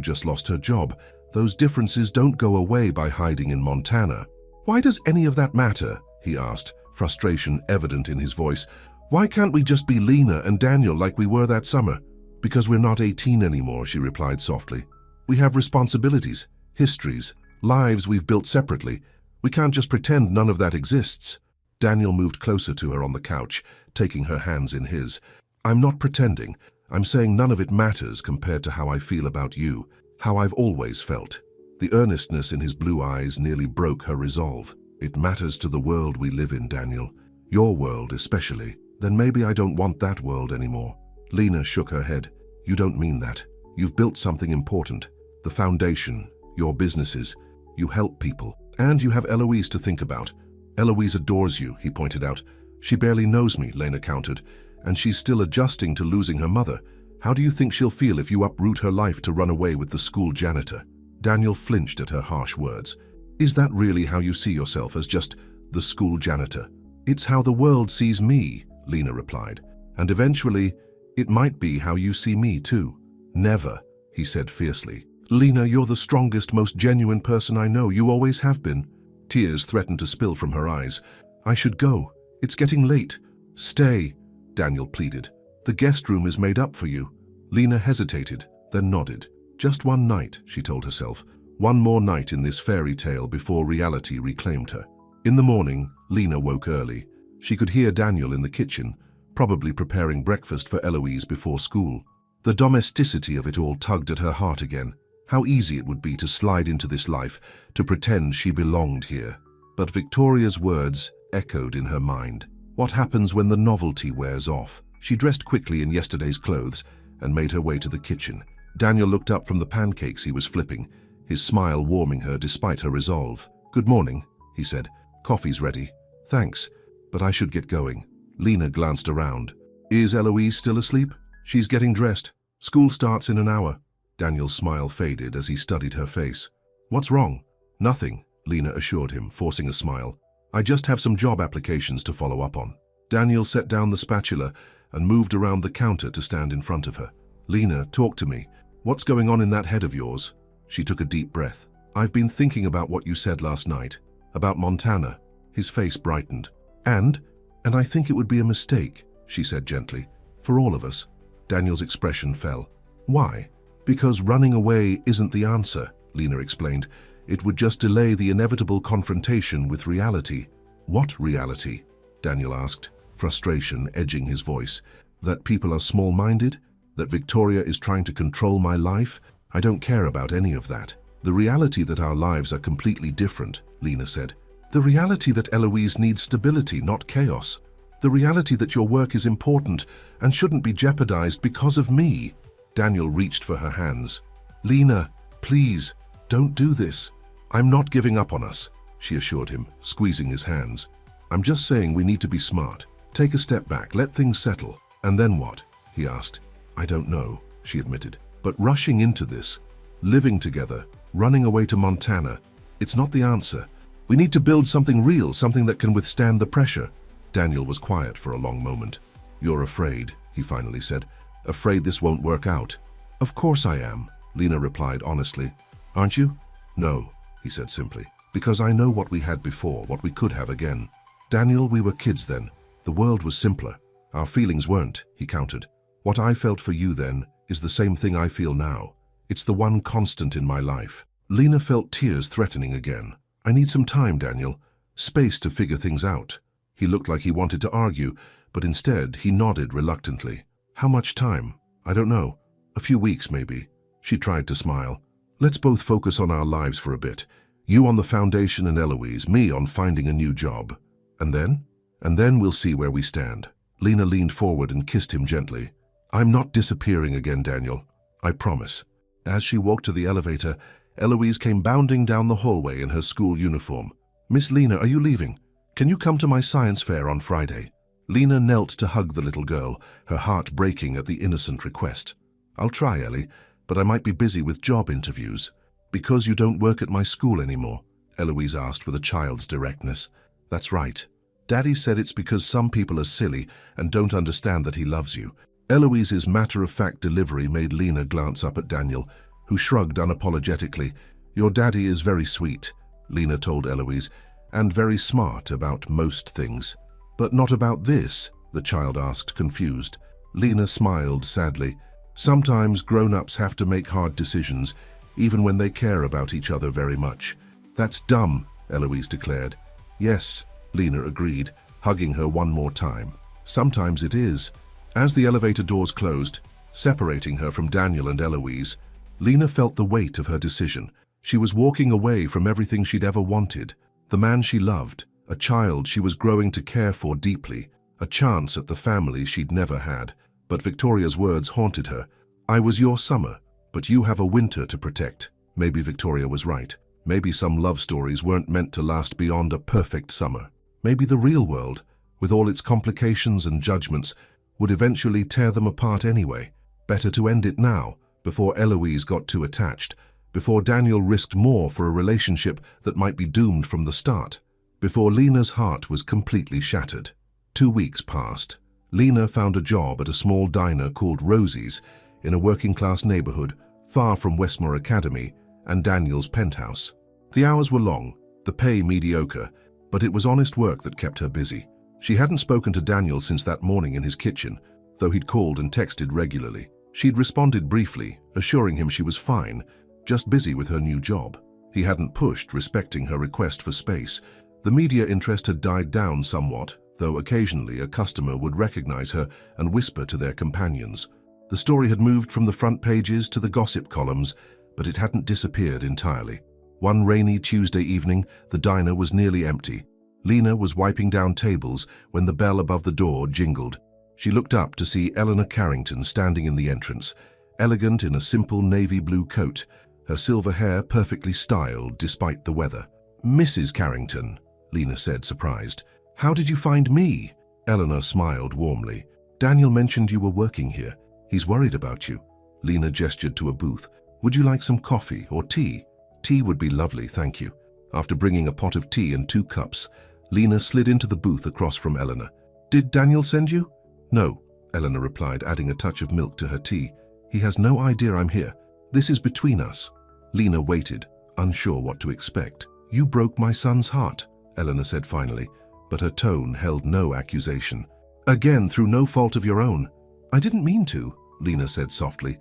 just lost her job. Those differences don't go away by hiding in Montana. Why does any of that matter? He asked, frustration evident in his voice. Why can't we just be Lena and Daniel like we were that summer? Because we're not 18 anymore, she replied softly. We have responsibilities, histories, lives we've built separately. We can't just pretend none of that exists. Daniel moved closer to her on the couch, taking her hands in his. I'm not pretending. I'm saying none of it matters compared to how I feel about you, how I've always felt. The earnestness in his blue eyes nearly broke her resolve. It matters to the world we live in, Daniel. Your world especially. Then maybe I don't want that world anymore. Lena shook her head. You don't mean that. You've built something important. The foundation, your businesses. You help people. And you have Eloise to think about. Eloise adores you, he pointed out. She barely knows me, Lena countered. And she's still adjusting to losing her mother. How do you think she'll feel if you uproot her life to run away with the school janitor? Daniel flinched at her harsh words. Is that really how you see yourself, as just the school janitor? It's how the world sees me, Lena replied. And eventually, it might be how you see me too. Never, he said fiercely. Lena, you're the strongest, most genuine person I know. You always have been. Tears threatened to spill from her eyes. I should go. It's getting late. Stay, Daniel pleaded. The guest room is made up for you. Lena hesitated, then nodded. Just one night, she told herself. One more night in this fairy tale before reality reclaimed her. In the morning, Lena woke early. She could hear Daniel in the kitchen, probably preparing breakfast for Eloise before school. The domesticity of it all tugged at her heart again. How easy it would be to slide into this life, to pretend she belonged here. But Victoria's words echoed in her mind. What happens when the novelty wears off? She dressed quickly in yesterday's clothes and made her way to the kitchen. Daniel looked up from the pancakes he was flipping, his smile warming her despite her resolve. Good morning, he said. Coffee's ready. Thanks, but I should get going. Lena glanced around. Is Eloise still asleep? She's getting dressed. School starts in an hour. Daniel's smile faded as he studied her face. What's wrong? Nothing, Lena assured him, forcing a smile. I just have some job applications to follow up on. Daniel set down the spatula and moved around the counter to stand in front of her. Lena, talk to me. What's going on in that head of yours? She took a deep breath. I've been thinking about what you said last night. About Montana. His face brightened. And I think it would be a mistake, she said gently. For all of us. Daniel's expression fell. Why? Because running away isn't the answer, Lena explained. It would just delay the inevitable confrontation with reality. What reality? Daniel asked, frustration edging his voice. That people are small-minded? That Victoria is trying to control my life? I don't care about any of that. The reality that our lives are completely different, Lena said. The reality that Eloise needs stability, not chaos. The reality that your work is important and shouldn't be jeopardized because of me. Daniel reached for her hands. Lena, please, don't do this. I'm not giving up on us, she assured him, squeezing his hands. I'm just saying we need to be smart. Take a step back, let things settle. And then what? He asked. I don't know, she admitted. But rushing into this, living together, running away to Montana, it's not the answer. We need to build something real, something that can withstand the pressure. Daniel was quiet for a long moment. You're afraid, he finally said. Afraid this won't work out. Of course I am, Lena replied honestly. Aren't you? No, he said simply. Because I know what we had before, what we could have again. Daniel, we were kids then. The world was simpler. Our feelings weren't, he countered. What I felt for you then is the same thing I feel now. It's the one constant in my life. Lena felt tears threatening again. I need some time, Daniel. Space to figure things out. He looked like he wanted to argue, but instead he nodded reluctantly. How much time? I don't know. A few weeks, maybe. She tried to smile. Let's both focus on our lives for a bit. You on the foundation and Eloise, me on finding a new job. And then? And then we'll see where we stand. Lena leaned forward and kissed him gently. I'm not disappearing again, Daniel. I promise. As she walked to the elevator, Eloise came bounding down the hallway in her school uniform. Miss Lena, are you leaving? Can you come to my science fair on Friday? Lena knelt to hug the little girl, her heart breaking at the innocent request. "I'll try, Ellie, but I might be busy with job interviews." "Because you don't work at my school anymore?" Eloise asked with a child's directness. "That's right. Daddy said it's because some people are silly and don't understand that he loves you." Eloise's matter-of-fact delivery made Lena glance up at Daniel, who shrugged unapologetically. "Your daddy is very sweet," Lena told Eloise, "and very smart about most things." "But not about this?" the child asked, confused. Lena smiled sadly. "Sometimes grown-ups have to make hard decisions, even when they care about each other very much." "That's dumb," Eloise declared. "Yes," Lena agreed, hugging her one more time. "Sometimes it is." As the elevator doors closed, separating her from Daniel and Eloise, Lena felt the weight of her decision. She was walking away from everything she'd ever wanted, the man she loved, a child she was growing to care for deeply, a chance at the family she'd never had. But Victoria's words haunted her. "I was your summer, but you have a winter to protect." Maybe Victoria was right. Maybe some love stories weren't meant to last beyond a perfect summer. Maybe the real world, with all its complications and judgments, would eventually tear them apart anyway. Better to end it now, before Eloise got too attached, before Daniel risked more for a relationship that might be doomed from the start, before Lena's heart was completely shattered. 2 weeks passed. Lena found a job at a small diner called Rosie's in a working-class neighborhood far from Westmore Academy and Daniel's penthouse. The hours were long, the pay mediocre, but it was honest work that kept her busy. She hadn't spoken to Daniel since that morning in his kitchen, though he'd called and texted regularly. She'd responded briefly, assuring him she was fine, just busy with her new job. He hadn't pushed, respecting her request for space. The media interest had died down somewhat, though occasionally a customer would recognize her and whisper to their companions. The story had moved from the front pages to the gossip columns, but it hadn't disappeared entirely. One rainy Tuesday evening, the diner was nearly empty. Lena was wiping down tables when the bell above the door jingled. She looked up to see Eleanor Carrington standing in the entrance, elegant in a simple navy blue coat, her silver hair perfectly styled despite the weather. "Mrs. Carrington," Lena said, surprised. "How did you find me?" Eleanor smiled warmly. "Daniel mentioned you were working here. He's worried about you." Lena gestured to a booth. "Would you like some coffee or tea?" "Tea would be lovely, thank you." After bringing a pot of tea and 2 cups, Lena slid into the booth across from Eleanor. "Did Daniel send you?" "No," Eleanor replied, adding a touch of milk to her tea. "He has no idea I'm here. This is between us." Lena waited, unsure what to expect. "You broke my son's heart," Eleanor said finally, but her tone held no accusation. "Again, through no fault of your own." "I didn't mean to," Lena said softly.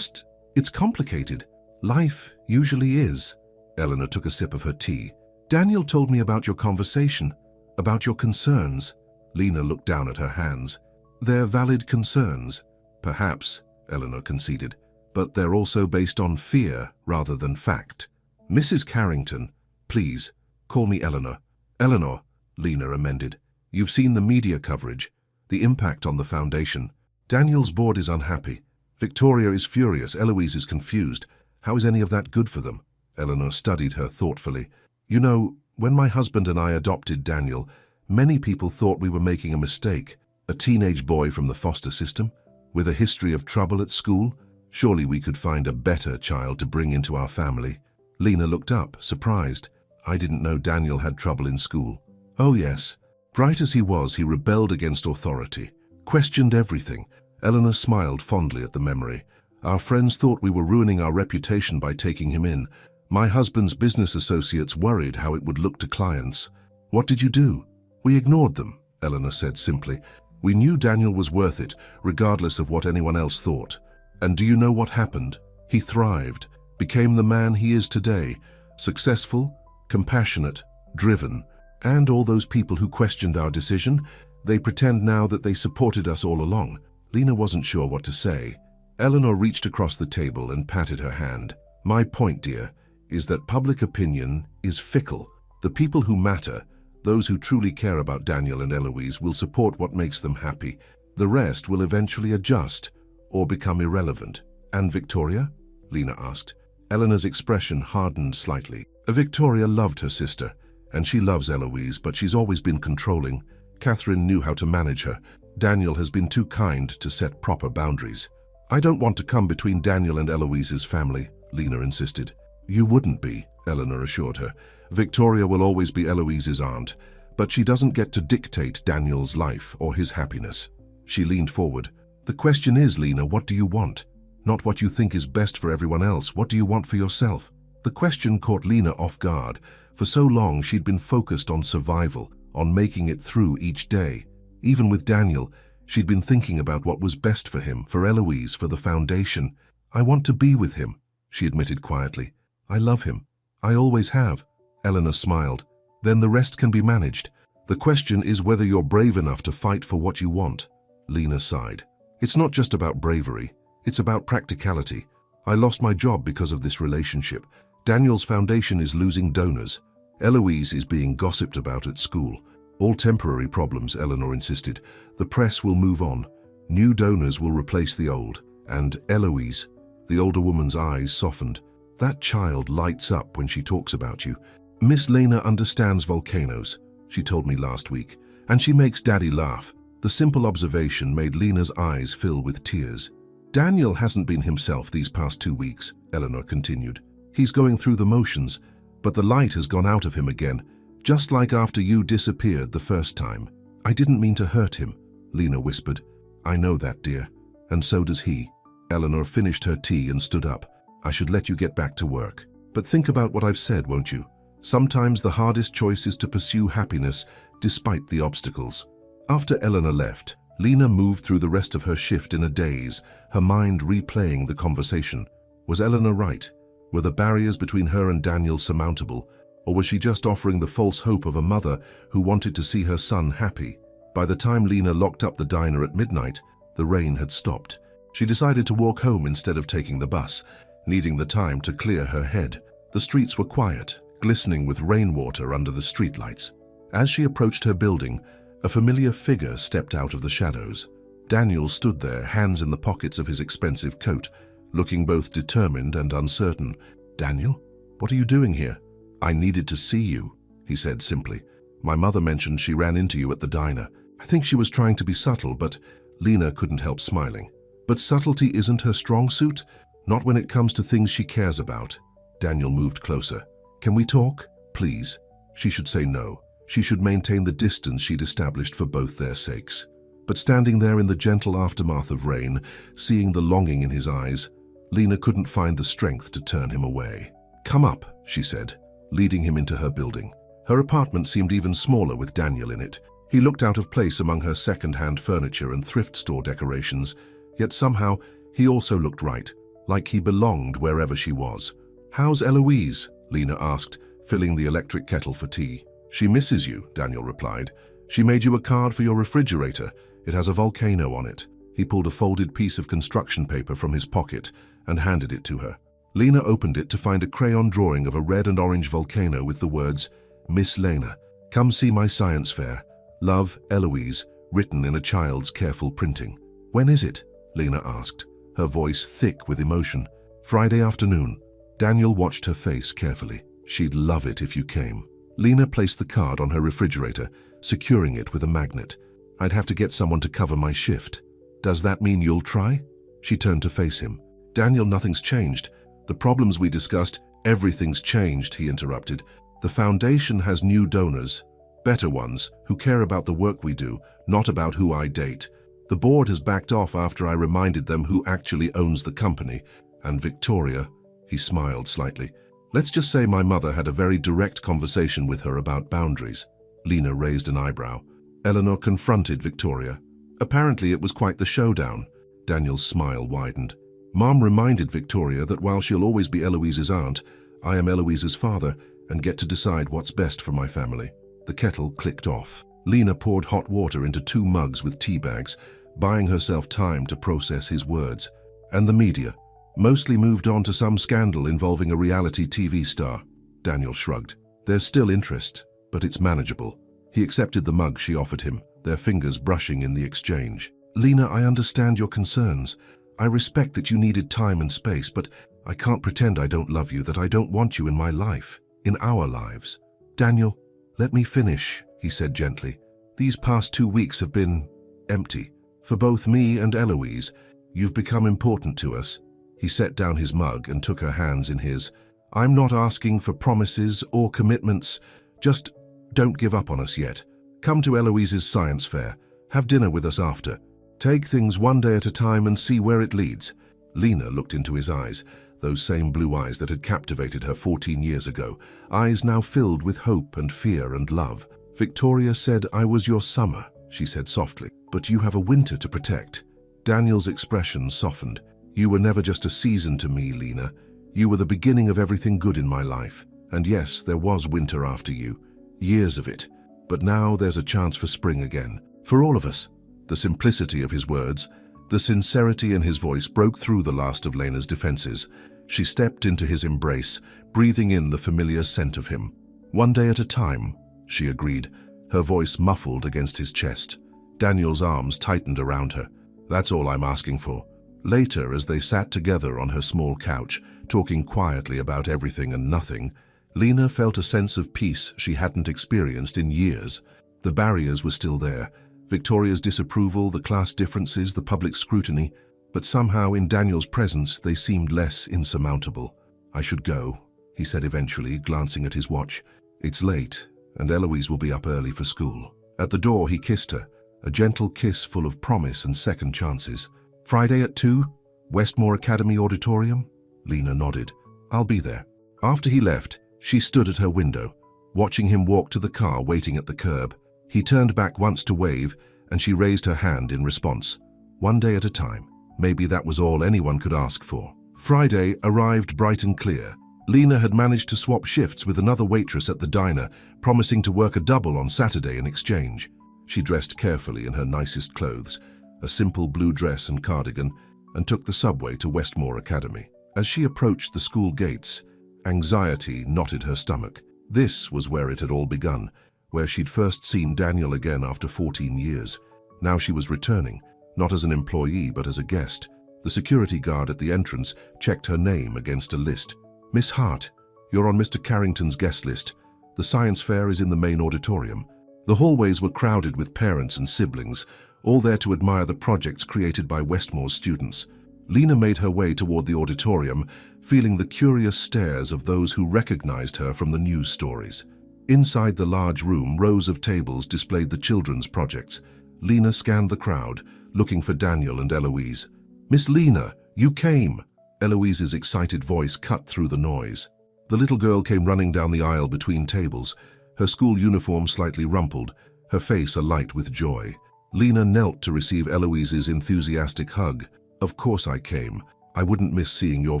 It's complicated. Life usually is." Eleanor took a sip of her tea. "Daniel told me about your conversation, about your concerns." Lena looked down at her hands. "They're valid concerns." "Perhaps," Eleanor conceded, "but they're also based on fear rather than fact." "Mrs. Carrington, please, call me Eleanor." "Eleanor," Lena amended. "You've seen the media coverage, the impact on the foundation. Daniel's board is unhappy. Victoria is furious. Eloise is confused. How is any of that good for them?" Eleanor studied her thoughtfully. "You know, when my husband and I adopted Daniel, many people thought we were making a mistake. A teenage boy from the foster system, with a history of trouble at school. Surely we could find a better child to bring into our family." Lena looked up, surprised. "I didn't know Daniel had trouble in school." "Oh yes. Bright as he was, he rebelled against authority, questioned everything." Eleanor smiled fondly at the memory. "Our friends thought we were ruining our reputation by taking him in. My husband's business associates worried how it would look to clients." "What did you do?" "We ignored them," Eleanor said simply. "We knew Daniel was worth it, regardless of what anyone else thought. And do you know what happened? He thrived, became the man he is today, successful, compassionate, driven. And all those people who questioned our decision, they pretend now that they supported us all along." Lena wasn't sure what to say. Eleanor reached across the table and patted her hand. "My point, dear, is that public opinion is fickle. The people who matter, those who truly care about Daniel and Eloise, will support what makes them happy. The rest will eventually adjust or become irrelevant." "And Victoria?" Lena asked. Eleanor's expression hardened slightly. "Victoria loved her sister, and she loves Eloise, but she's always been controlling. Catherine knew how to manage her. Daniel has been too kind to set proper boundaries. I don't want to come between Daniel and Eloise's family, Lena insisted. You wouldn't be, Eleanor assured her. Victoria will always be Eloise's aunt, but she doesn't get to dictate Daniel's life or his happiness. She leaned forward. The question is, Lena, what do you want? Not what you think is best for everyone else. What do you want for yourself? The question caught Lena off guard. For so long she'd been focused on survival, on making it through each day. Even with Daniel, she'd been thinking about what was best for him, for Eloise, for the foundation. I want to be with him, she admitted quietly. I love him. I always have. Eleanor smiled. Then the rest can be managed. The question is whether you're brave enough to fight for what you want. Lena sighed. It's not just about bravery. It's about practicality. I lost my job because of this relationship. Daniel's foundation is losing donors. Eloise is being gossiped about at school. All temporary problems, Eleanor insisted. The press will move on. New donors will replace the old. And Eloise, the older woman's eyes softened. That child lights up when she talks about you. Miss Lena understands volcanoes, she told me last week, and she makes Daddy laugh. The simple observation made Lena's eyes fill with tears. Daniel hasn't been himself these past 2 weeks, Eleanor continued. He's going through the motions, but the light has gone out of him again, just like after you disappeared the first time. I didn't mean to hurt him, Lena whispered. I know that, dear, and so does he. Eleanor finished her tea and stood up. I should let you get back to work. But think about what I've said, won't you? Sometimes the hardest choice is to pursue happiness despite the obstacles. After Eleanor left, Lena moved through the rest of her shift in a daze, her mind replaying the conversation. Was Eleanor right? Were the barriers between her and Daniel surmountable? Or was she just offering the false hope of a mother who wanted to see her son happy? By the time Lena locked up the diner at midnight, the rain had stopped. She decided to walk home instead of taking the bus, needing the time to clear her head. The streets were quiet, glistening with rainwater under the streetlights. As she approached her building, a familiar figure stepped out of the shadows. Daniel stood there, hands in the pockets of his expensive coat, looking both determined and uncertain. Daniel, what are you doing here? I needed to see you, he said simply. My mother mentioned she ran into you at the diner. I think she was trying to be subtle, but Lena couldn't help smiling. But subtlety isn't her strong suit, not when it comes to things she cares about. Daniel moved closer. Can we talk? Please. She should say no. She should maintain the distance she'd established for both their sakes. But standing there in the gentle aftermath of rain, seeing the longing in his eyes, Lena couldn't find the strength to turn him away. Come up, she said, leading him into her building. Her apartment seemed even smaller with Daniel in it. He looked out of place among her second-hand furniture and thrift store decorations, yet somehow he also looked right, like he belonged wherever she was. How's Eloise? Lena asked, filling the electric kettle for tea. She misses you, Daniel replied. She made you a card for your refrigerator. It has a volcano on it. He pulled a folded piece of construction paper from his pocket and handed it to her. Lena opened it to find a crayon drawing of a red and orange volcano with the words, Miss Lena, come see my science fair. Love, Eloise, written in a child's careful printing. When is it? Lena asked, her voice thick with emotion. Friday afternoon. Daniel watched her face carefully. She'd love it if you came. Lena placed the card on her refrigerator, securing it with a magnet. I'd have to get someone to cover my shift. Does that mean you'll try? She turned to face him. Daniel, nothing's changed. The problems we discussed, everything's changed, he interrupted. The foundation has new donors, better ones, who care about the work we do, not about who I date. The board has backed off after I reminded them who actually owns the company. And Victoria, he smiled slightly. Let's just say my mother had a very direct conversation with her about boundaries. Lena raised an eyebrow. Eleanor confronted Victoria. Apparently it was quite the showdown. Daniel's smile widened. Mom reminded Victoria that while she'll always be Eloise's aunt, I am Eloise's father and get to decide what's best for my family. The kettle clicked off. Lena poured hot water into 2 mugs with tea bags, buying herself time to process his words. And the media mostly moved on to some scandal involving a reality TV star. Daniel shrugged. There's still interest, but it's manageable. He accepted the mug she offered him, their fingers brushing in the exchange. Lena, I understand your concerns. I respect that you needed time and space, but I can't pretend I don't love you, that I don't want you in my life, in our lives. Daniel, let me finish, he said gently. These past 2 weeks have been empty. For both me and Eloise, you've become important to us." He set down his mug and took her hands in his. "I'm not asking for promises or commitments. Just don't give up on us yet. Come to Eloise's science fair. Have dinner with us after. Take things one day at a time and see where it leads." Lena looked into his eyes, those same blue eyes that had captivated her 14 years ago, eyes now filled with hope and fear and love. "Victoria said I was your summer," she said softly, "but you have a winter to protect." Daniel's expression softened. "You were never just a season to me, Lena. You were the beginning of everything good in my life. And yes, there was winter after you. Years of it. But now there's a chance for spring again. For all of us." The simplicity of his words, the sincerity in his voice broke through the last of Lena's defenses. She stepped into his embrace, breathing in the familiar scent of him. "One day at a time," she agreed, her voice muffled against his chest. Daniel's arms tightened around her. "That's all I'm asking for." Later, as they sat together on her small couch, talking quietly about everything and nothing, Lena felt a sense of peace she hadn't experienced in years. The barriers were still there, Victoria's disapproval, the class differences, the public scrutiny, but somehow in Daniel's presence they seemed less insurmountable. "I should go," he said eventually, glancing at his watch. "It's late, and Eloise will be up early for school." At the door he kissed her, a gentle kiss full of promise and second chances. "Friday at 2? Westmore Academy Auditorium?" Lena nodded. "I'll be there." After he left, she stood at her window, watching him walk to the car waiting at the curb. He turned back once to wave, and she raised her hand in response. One day at a time. Maybe that was all anyone could ask for. Friday arrived bright and clear. Lena had managed to swap shifts with another waitress at the diner, promising to work a double on Saturday in exchange. She dressed carefully in her nicest clothes, a simple blue dress and cardigan, and took the subway to Westmore Academy. As she approached the school gates, anxiety knotted her stomach. This was where it had all begun, where she'd first seen Daniel again after 14 years. Now she was returning, not as an employee but as a guest. The security guard at the entrance checked her name against a list. "Miss Hart, you're on Mr. Carrington's guest list. The science fair is in the main auditorium." The hallways were crowded with parents and siblings, all there to admire the projects created by Westmore's students. Lena made her way toward the auditorium, feeling the curious stares of those who recognized her from the news stories. Inside the large room, rows of tables displayed the children's projects. Lena scanned the crowd, looking for Daniel and Eloise. "Miss Lena, you came!" Eloise's excited voice cut through the noise. The little girl came running down the aisle between tables, her school uniform slightly rumpled, her face alight with joy. Lena knelt to receive Eloise's enthusiastic hug. "Of course I came. I wouldn't miss seeing your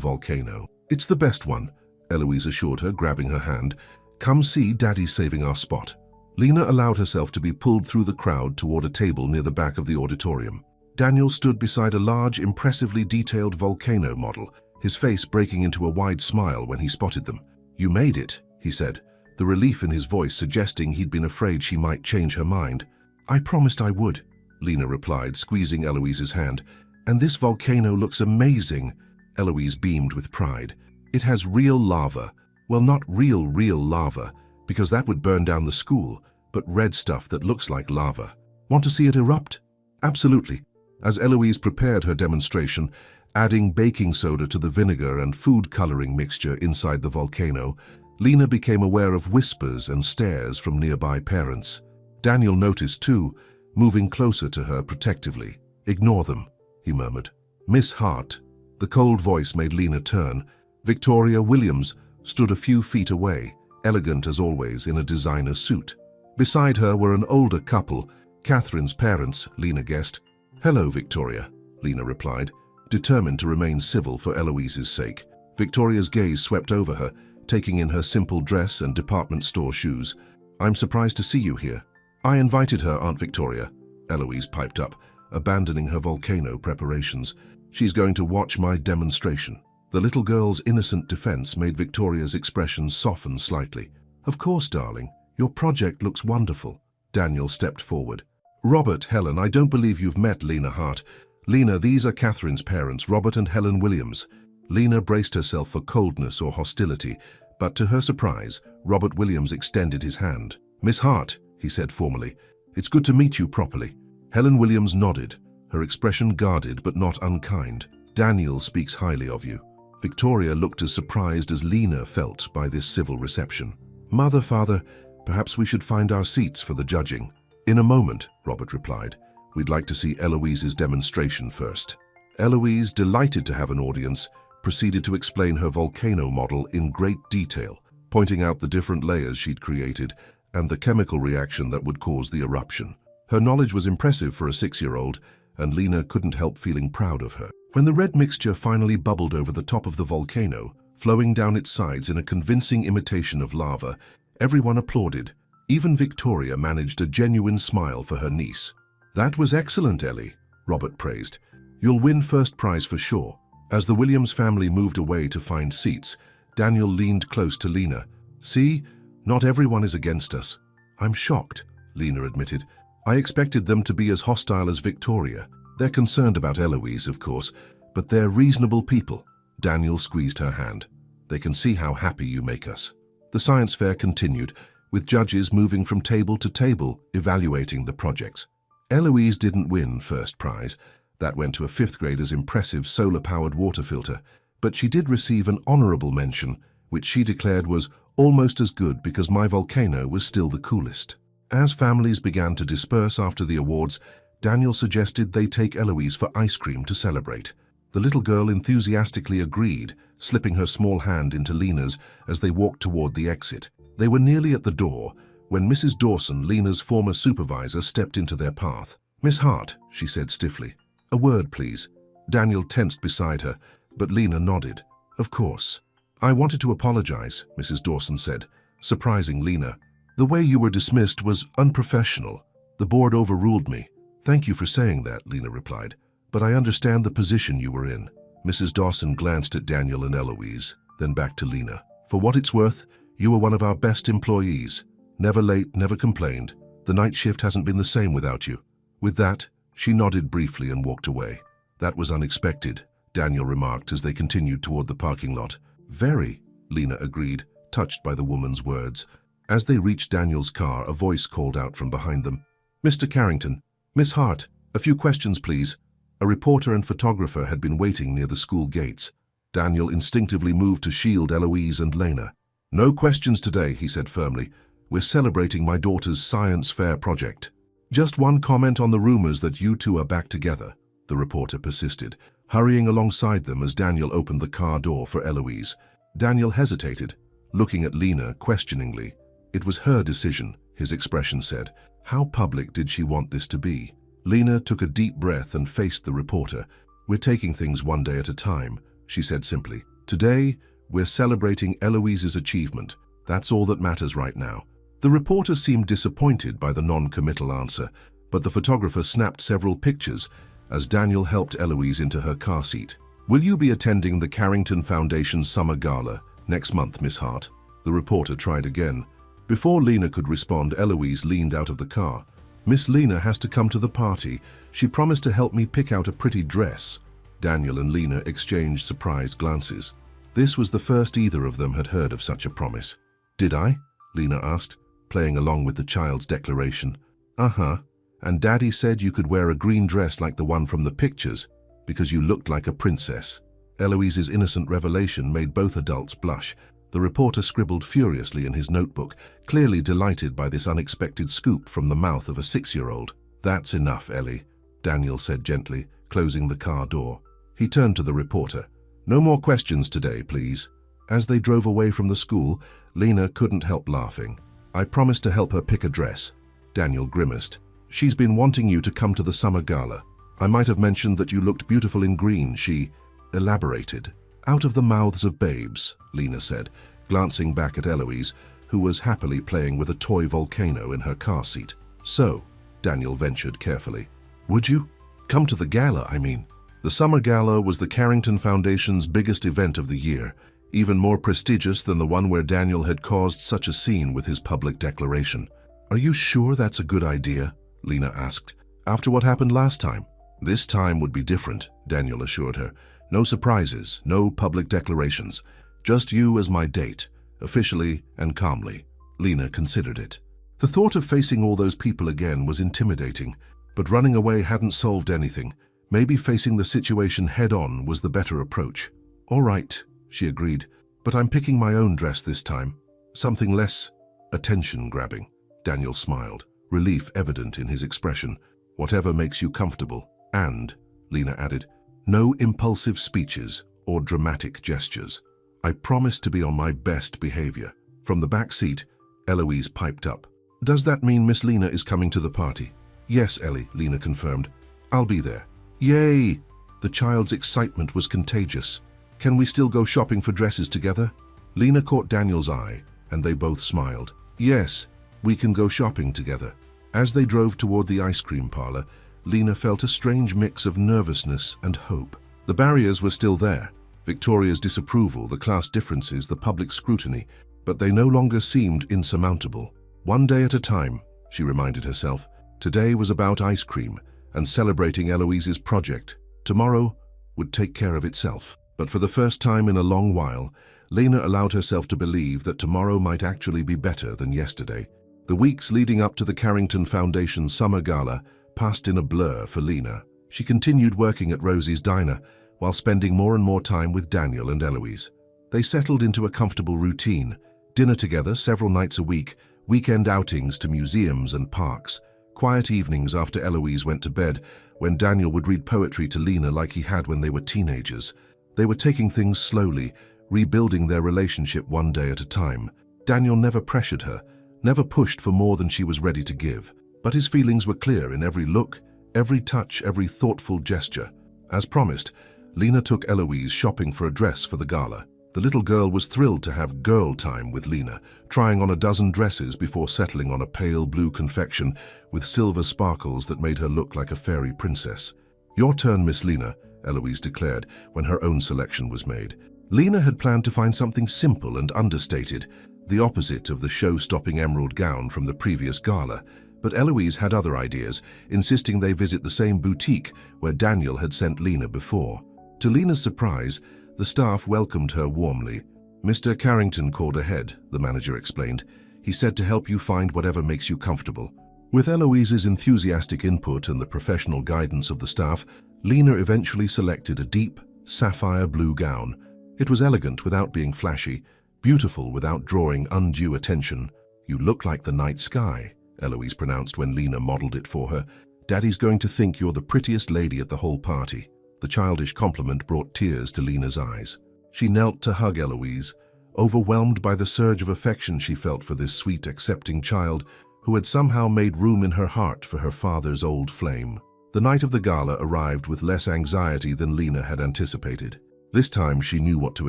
volcano." "It's the best one," Eloise assured her, grabbing her hand. "Come see, Daddy's saving our spot." Lena allowed herself to be pulled through the crowd toward a table near the back of the auditorium. Daniel stood beside a large, impressively detailed volcano model, his face breaking into a wide smile when he spotted them. "You made it," he said, the relief in his voice suggesting he'd been afraid she might change her mind. "I promised I would," Lena replied, squeezing Eloise's hand. "And this volcano looks amazing." Eloise beamed with pride. "It has real lava. Well, not real lava, because that would burn down the school, but red stuff that looks like lava. Want to see it erupt?" "Absolutely." As Eloise prepared her demonstration, adding baking soda to the vinegar and food coloring mixture inside the volcano, Lena became aware of whispers and stares from nearby parents. Daniel noticed too, moving closer to her protectively. "Ignore them," he murmured. "Miss Hart." The cold voice made Lena turn. Victoria Williams stood a few feet away, elegant as always in a designer suit. Beside her were an older couple, Catherine's parents, Lena guessed. "Hello, Victoria," Lena replied, determined to remain civil for Eloise's sake. Victoria's gaze swept over her, taking in her simple dress and department store shoes. "I'm surprised to see you here." "I invited her, Aunt Victoria," Eloise piped up, abandoning her volcano preparations. "She's going to watch my demonstration." The little girl's innocent defense made Victoria's expression soften slightly. "Of course, darling. Your project looks wonderful." Daniel stepped forward. "Robert, Helen, I don't believe you've met Lena Hart. Lena, these are Catherine's parents, Robert and Helen Williams." Lena braced herself for coldness or hostility, but to her surprise, Robert Williams extended his hand. "Miss Hart," he said formally, It's good to meet you properly. Helen Williams nodded, her expression guarded but not unkind. Daniel speaks highly of you. Victoria looked as surprised as Lena felt by this civil reception. Mother, father, perhaps we should find our seats for the judging. In a moment, Robert replied. We'd like to see Eloise's demonstration first. Eloise, delighted to have an audience, proceeded to explain her volcano model in great detail, pointing out the different layers she'd created and the chemical reaction that would cause the eruption. Her knowledge was impressive for a 6-year-old, and Lena couldn't help feeling proud of her. When the red mixture finally bubbled over the top of the volcano, flowing down its sides in a convincing imitation of lava, everyone applauded. Even Victoria managed a genuine smile for her niece. That was excellent, Ellie, Robert praised. You'll win first prize for sure. As the Williams family moved away to find seats, Daniel leaned close to Lena. See, not everyone is against us. I'm shocked, Lena admitted. I expected them to be as hostile as Victoria. They're concerned about Eloise, of course, but they're reasonable people. Daniel squeezed her hand. They can see how happy you make us. The science fair continued, with judges moving from table to table, evaluating the projects. Eloise didn't win first prize. That went to a 5th grader's impressive solar-powered water filter, but she did receive an honorable mention, which she declared was almost as good because my volcano was still the coolest. As families began to disperse after the awards, Daniel suggested they take Eloise for ice cream to celebrate. The little girl enthusiastically agreed, slipping her small hand into Lena's as they walked toward the exit. They were nearly at the door when Mrs. Dawson, Lena's former supervisor, stepped into their path. Miss Hart, she said stiffly. A word, please. Daniel tensed beside her, but Lena nodded. Of course. I wanted to apologize, Mrs. Dawson said, surprising Lena. The way you were dismissed was unprofessional. The board overruled me. Thank you for saying that, Lena replied. But I understand the position you were in. Mrs. Dawson glanced at Daniel and Eloise, then back to Lena. For what it's worth, you were one of our best employees. Never late, never complained. The night shift hasn't been the same without you. With that, she nodded briefly and walked away. That was unexpected, Daniel remarked as they continued toward the parking lot. Very, Lena agreed, touched by the woman's words. As they reached Daniel's car, a voice called out from behind them. Mr. Carrington, Miss Hart, a few questions, please. A reporter and photographer had been waiting near the school gates. Daniel instinctively moved to shield Eloise and Lena. No questions today, he said firmly. We're celebrating my daughter's science fair project. Just one comment on the rumors that you two are back together, the reporter persisted, hurrying alongside them as Daniel opened the car door for Eloise. Daniel hesitated, looking at Lena questioningly. It was her decision, his expression said. How public did she want this to be? Lena took a deep breath and faced the reporter. We're taking things one day at a time, she said simply. Today, we're celebrating Eloise's achievement. That's all that matters right now. The reporter seemed disappointed by the non-committal answer, but the photographer snapped several pictures as Daniel helped Eloise into her car seat. Will you be attending the Carrington Foundation Summer Gala next month, Miss Hart? The reporter tried again. Before Lena could respond, Eloise leaned out of the car. Miss Lena has to come to the party. She promised to help me pick out a pretty dress. Daniel and Lena exchanged surprised glances. This was the first either of them had heard of such a promise. Did I? Lena asked, playing along with the child's declaration. Uh-huh. And Daddy said you could wear a green dress like the one from the pictures because you looked like a princess. Eloise's innocent revelation made both adults blush. The reporter scribbled furiously in his notebook, clearly delighted by this unexpected scoop from the mouth of a 6-year-old. That's enough, Ellie, Daniel said gently, closing the car door. He turned to the reporter. No more questions today, please. As they drove away from the school, Lena couldn't help laughing. I promised to help her pick a dress. Daniel grimaced. She's been wanting you to come to the summer gala. I might have mentioned that you looked beautiful in green, she elaborated. Out of the mouths of babes, Lena said, glancing back at Eloise, who was happily playing with a toy volcano in her car seat. So, Daniel ventured carefully. Would you? Come to the gala, I mean. The Summer Gala was the Carrington Foundation's biggest event of the year, even more prestigious than the one where Daniel had caused such a scene with his public declaration. Are you sure that's a good idea? Lena asked. After what happened last time? This time would be different, Daniel assured her. No surprises, no public declarations. Just you as my date, officially and calmly. Lena considered it. The thought of facing all those people again was intimidating, but running away hadn't solved anything. Maybe facing the situation head-on was the better approach. "All right," she agreed, "but I'm picking my own dress this time. Something less attention-grabbing." Daniel smiled, relief evident in his expression. "Whatever makes you comfortable. And," Lena added, "no impulsive speeches or dramatic gestures. I promise to be on my best behavior." From the back seat, Eloise piped up. "Does that mean Miss Lena is coming to the party?" "Yes, Ellie," Lena confirmed. "I'll be there." "Yay!" The child's excitement was contagious. "Can we still go shopping for dresses together?" Lena caught Daniel's eye, and they both smiled. "Yes, we can go shopping together." As they drove toward the ice cream parlor, Lena felt a strange mix of nervousness and hope. The barriers were still there. Victoria's disapproval, the class differences, the public scrutiny, but they no longer seemed insurmountable. One day at a time, she reminded herself. Today was about ice cream and celebrating Eloise's project. Tomorrow would take care of itself. But for the first time in a long while, Lena allowed herself to believe that tomorrow might actually be better than yesterday. The weeks leading up to the Carrington Foundation Summer Gala passed in a blur for Lena. She continued working at Rosie's Diner while spending more and more time with Daniel and Eloise. They settled into a comfortable routine, dinner together several nights a week, weekend outings to museums and parks, quiet evenings after Eloise went to bed when Daniel would read poetry to Lena like he had when they were teenagers. They were taking things slowly, rebuilding their relationship one day at a time. Daniel never pressured her, never pushed for more than she was ready to give. But his feelings were clear in every look, every touch, every thoughtful gesture. As promised, Lena took Eloise shopping for a dress for the gala. The little girl was thrilled to have girl time with Lena, trying on a dozen dresses before settling on a pale blue confection with silver sparkles that made her look like a fairy princess. "Your turn, Miss Lena," Eloise declared when her own selection was made. Lena had planned to find something simple and understated, the opposite of the show-stopping emerald gown from the previous gala. But Eloise had other ideas, insisting they visit the same boutique where Daniel had sent Lena before. To Lena's surprise, the staff welcomed her warmly. "Mr. Carrington called ahead," the manager explained. "He said to help you find whatever makes you comfortable." With Eloise's enthusiastic input and the professional guidance of the staff, Lena eventually selected a deep, sapphire blue gown. It was elegant without being flashy, beautiful without drawing undue attention. "You look like the night sky," Eloise pronounced when Lena modeled it for her. "Daddy's going to think you're the prettiest lady at the whole party." The childish compliment brought tears to Lena's eyes. She knelt to hug Eloise, overwhelmed by the surge of affection she felt for this sweet, accepting child who had somehow made room in her heart for her father's old flame. The night of the gala arrived with less anxiety than Lena had anticipated. This time she knew what to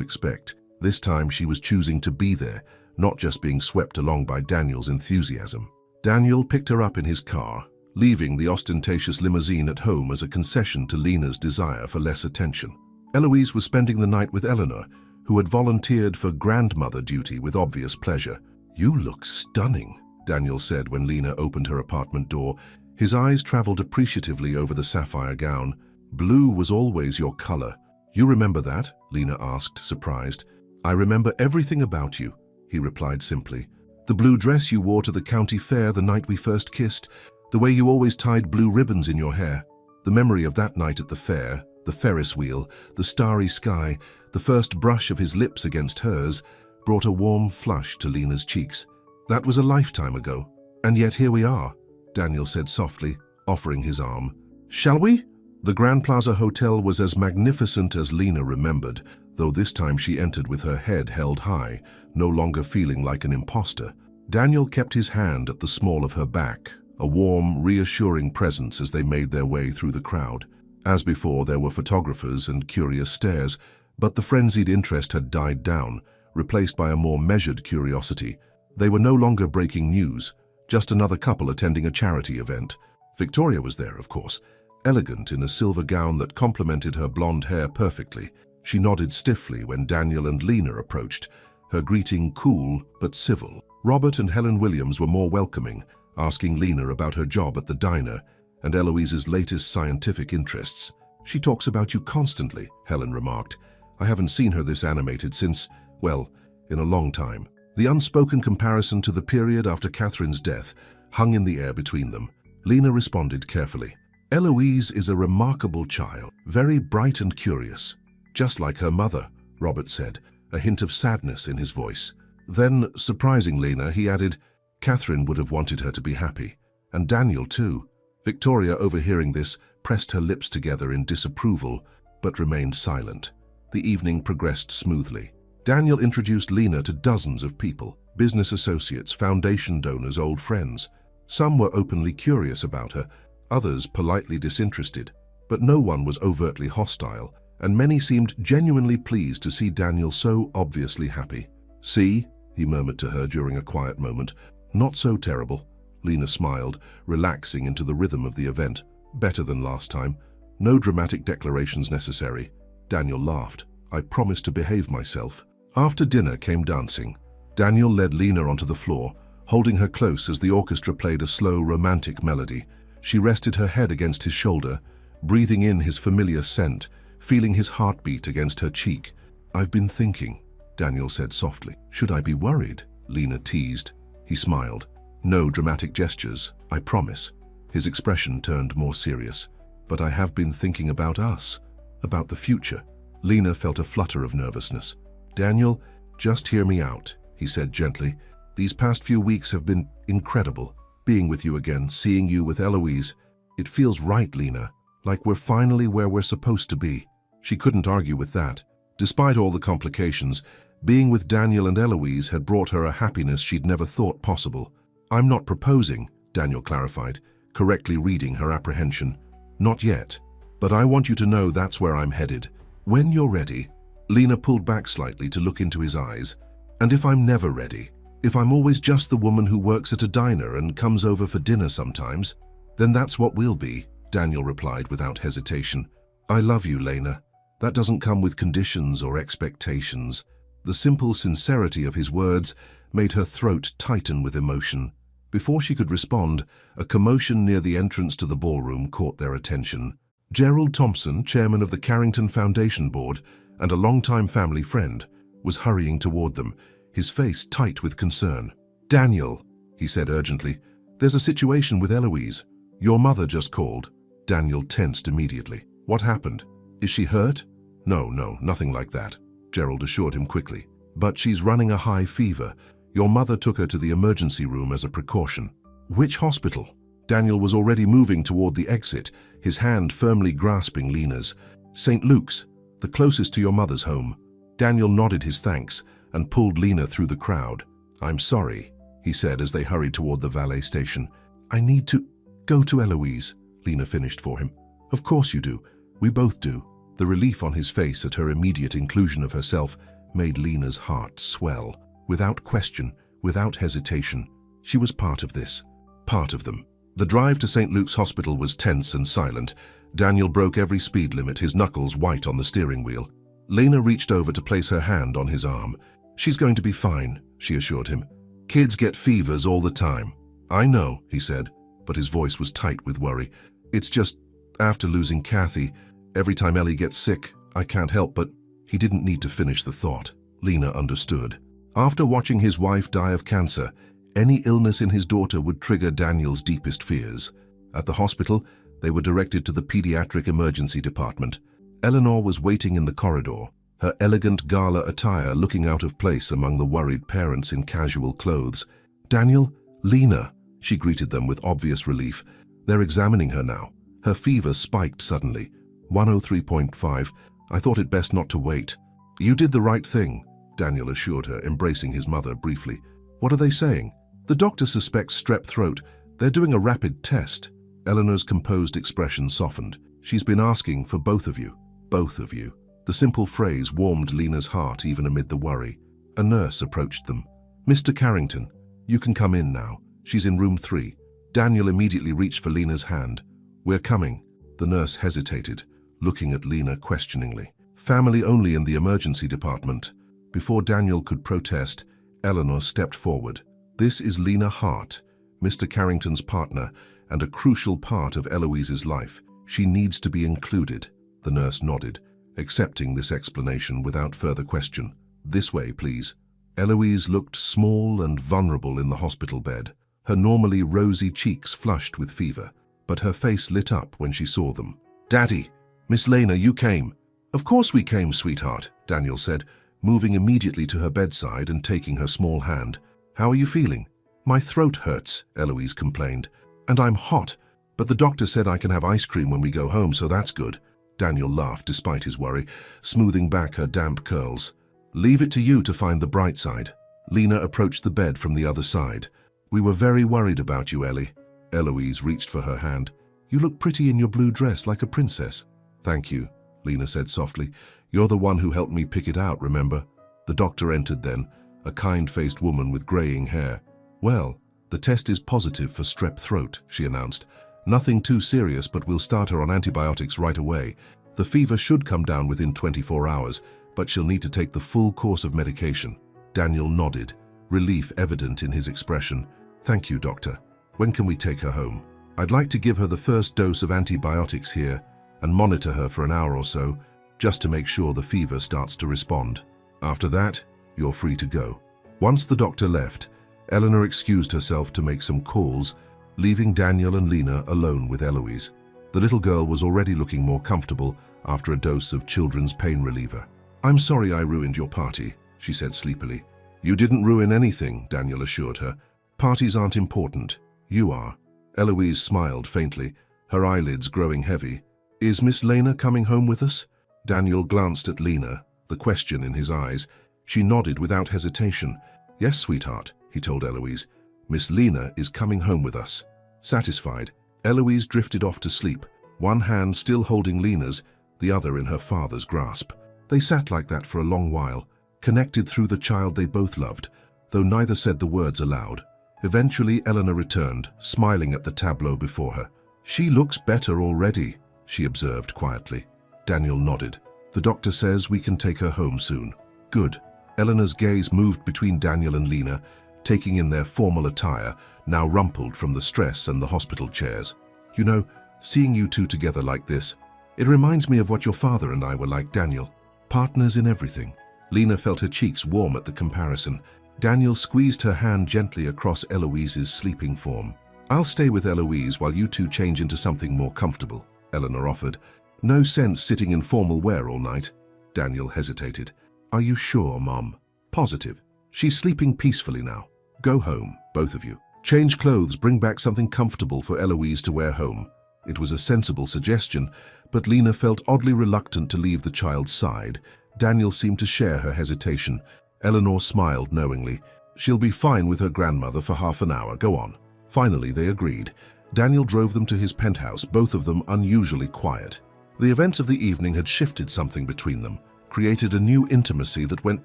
expect. This time she was choosing to be there, not just being swept along by Daniel's enthusiasm. Daniel picked her up in his car, leaving the ostentatious limousine at home as a concession to Lena's desire for less attention. Eloise was spending the night with Eleanor, who had volunteered for grandmother duty with obvious pleasure. "You look stunning," Daniel said when Lena opened her apartment door. His eyes traveled appreciatively over the sapphire gown. "Blue was always your color." "You remember that?" Lena asked, surprised. "I remember everything about you," he replied simply. "The blue dress you wore to the county fair the night we first kissed, the way you always tied blue ribbons in your hair. The memory of that night at the fair, the Ferris wheel, the starry sky, the first brush of his lips against hers, brought a warm flush to Lena's cheeks. That was a lifetime ago, and yet here we are," Daniel said softly, offering his arm. "Shall we?" The Grand Plaza Hotel was as magnificent as Lena remembered, though this time she entered with her head held high, no longer feeling like an imposter. Daniel kept his hand at the small of her back, a warm, reassuring presence as they made their way through the crowd. As before, there were photographers and curious stares, but the frenzied interest had died down, replaced by a more measured curiosity. They were no longer breaking news, just another couple attending a charity event. Victoria was there, of course, elegant in a silver gown that complemented her blonde hair perfectly. She nodded stiffly when Daniel and Lena approached, her greeting cool but civil. Robert and Helen Williams were more welcoming, asking Lena about her job at the diner and Eloise's latest scientific interests. "She talks about you constantly," Helen remarked. "I haven't seen her this animated since, well, in a long time." The unspoken comparison to the period after Catherine's death hung in the air between them. Lena responded carefully. Eloise is a remarkable child, very bright and curious. Just like her mother, Robert said, a hint of sadness in his voice. Then, surprising Lena, he added, Catherine would have wanted her to be happy. And Daniel too. Victoria, overhearing this, pressed her lips together in disapproval, but remained silent. The evening progressed smoothly. Daniel introduced Lena to dozens of people, business associates, foundation donors, old friends. Some were openly curious about her, others politely disinterested, but no one was overtly hostile, and many seemed genuinely pleased to see Daniel so obviously happy. See, he murmured to her during a quiet moment, not so terrible. Lena smiled, relaxing into the rhythm of the event. Better than last time. No dramatic declarations necessary. Daniel laughed. I promised to behave myself. After dinner came dancing. Daniel led Lena onto the floor, holding her close as the orchestra played a slow, romantic melody. She rested her head against his shoulder, breathing in his familiar scent, feeling his heartbeat against her cheek. I've been thinking, Daniel said softly. Should I be worried? Lena teased. He smiled. No dramatic gestures, I promise. His expression turned more serious. But I have been thinking about us, about the future. Lena felt a flutter of nervousness. Daniel, just hear me out, he said gently. These past few weeks have been incredible. Being with you again, seeing you with Eloise. It feels right, Lena, like we're finally where we're supposed to be. She couldn't argue with that. Despite all the complications, being with Daniel and Eloise had brought her a happiness she'd never thought possible. I'm not proposing, Daniel clarified, correctly reading her apprehension. Not yet, but I want you to know that's where I'm headed. When you're ready. Lena pulled back slightly to look into his eyes. And if I'm never ready, if I'm always just the woman who works at a diner and comes over for dinner sometimes, then that's what we'll be, Daniel replied without hesitation. I love you, Lena. That doesn't come with conditions or expectations. The simple sincerity of his words made her throat tighten with emotion. Before she could respond, a commotion near the entrance to the ballroom caught their attention. Gerald Thompson, chairman of the Carrington Foundation Board and a longtime family friend, was hurrying toward them, his face tight with concern. Daniel, he said urgently, there's a situation with Eloise. Your mother just called. Daniel tensed immediately. What happened? Is she hurt? No, nothing like that, Gerald assured him quickly. But she's running a high fever. Your mother took her to the emergency room as a precaution. Which hospital? Daniel was already moving toward the exit, his hand firmly grasping Lena's. St. Luke's, the closest to your mother's home. Daniel nodded his thanks and pulled Lena through the crowd. I'm sorry, he said as they hurried toward the valet station. I need to go to Eloise, Lena finished for him. Of course you do. We both do. The relief on his face at her immediate inclusion of herself made Lena's heart swell. Without question, without hesitation, she was part of this, part of them. The drive to St. Luke's Hospital was tense and silent. Daniel broke every speed limit, his knuckles white on the steering wheel. Lena reached over to place her hand on his arm. She's going to be fine, she assured him. Kids get fevers all the time. I know, he said, but his voice was tight with worry. It's just, after losing Kathy, every time Ellie gets sick, I can't help but... He didn't need to finish the thought. Lena understood. After watching his wife die of cancer, any illness in his daughter would trigger Daniel's deepest fears. At the hospital, they were directed to the pediatric emergency department. Eleanor was waiting in the corridor, her elegant gala attire looking out of place among the worried parents in casual clothes. Daniel, Lena, she greeted them with obvious relief. They're examining her now. Her fever spiked suddenly. 103.5. I thought it best not to wait. You did the right thing, Daniel assured her, embracing his mother briefly. What are they saying? The doctor suspects strep throat. They're doing a rapid test. Eleanor's composed expression softened. She's been asking for both of you. Both of you. The simple phrase warmed Lena's heart even amid the worry. A nurse approached them. Mr. Carrington, you can come in now. She's in room 3. Daniel immediately reached for Lena's hand. We're coming. The nurse hesitated, looking at Lena questioningly. Family only in the emergency department. Before Daniel could protest, Eleanor stepped forward. This is Lena Hart, Mr. Carrington's partner, and a crucial part of Eloise's life. She needs to be included. The nurse nodded, accepting this explanation without further question. This way, please. Eloise looked small and vulnerable in the hospital bed, her normally rosy cheeks flushed with fever, but her face lit up when she saw them. "Daddy, Miss Lena, you came." "Of course we came, sweetheart," Daniel said, moving immediately to her bedside and taking her small hand. "How are you feeling?" "My throat hurts," Eloise complained. "And I'm hot, but the doctor said I can have ice cream when we go home, so that's good." Daniel laughed despite his worry, smoothing back her damp curls. "Leave it to you to find the bright side." Lena approached the bed from the other side. "We were very worried about you, Ellie." Eloise reached for her hand. "You look pretty in your blue dress, like a princess." "Thank you," Lena said softly. "You're the one who helped me pick it out, remember?" The doctor entered then, a kind-faced woman with graying hair. "Well, the test is positive for strep throat," she announced. "Nothing too serious, but we'll start her on antibiotics right away. The fever should come down within 24 hours, but she'll need to take the full course of medication." Daniel nodded, relief evident in his expression. "Thank you, doctor. When can we take her home?" "I'd like to give her the first dose of antibiotics here and monitor her for an hour or so, just to make sure the fever starts to respond. After that, you're free to go." Once the doctor left, Eleanor excused herself to make some calls, leaving Daniel and Lena alone with Eloise. The little girl was already looking more comfortable after a dose of children's pain reliever. "I'm sorry I ruined your party," she said sleepily. "You didn't ruin anything," Daniel assured her. "Parties aren't important. You are." Eloise smiled faintly, her eyelids growing heavy. "Is Miss Lena coming home with us?" Daniel glanced at Lena, the question in his eyes. She nodded without hesitation. "Yes, sweetheart," he told Eloise. "Miss Lena is coming home with us." Satisfied, Eloise drifted off to sleep, one hand still holding Lena's, the other in her father's grasp. They sat like that for a long while, connected through the child they both loved, though neither said the words aloud. Eventually, Eleanor returned, smiling at the tableau before her. "She looks better already," she observed quietly. Daniel nodded. "The doctor says we can take her home soon." "Good." Eleanor's gaze moved between Daniel and Lena, taking in their formal attire, now rumpled from the stress and the hospital chairs. "You know, seeing you two together like this, it reminds me of what your father and I were like, Daniel. Partners in everything." Lena felt her cheeks warm at the comparison. Daniel squeezed her hand gently across Eloise's sleeping form. "I'll stay with Eloise while you two change into something more comfortable," Eleanor offered. "No sense sitting in formal wear all night." Daniel hesitated. "Are you sure, Mom?" "Positive. She's sleeping peacefully now. Go home, both of you. Change clothes, bring back something comfortable for Eloise to wear home." It was a sensible suggestion, but Lena felt oddly reluctant to leave the child's side. Daniel seemed to share her hesitation. Eleanor smiled knowingly. "She'll be fine with her grandmother for half an hour. Go on." Finally, they agreed. Daniel drove them to his penthouse, both of them unusually quiet. The events of the evening had shifted something between them, created a new intimacy that went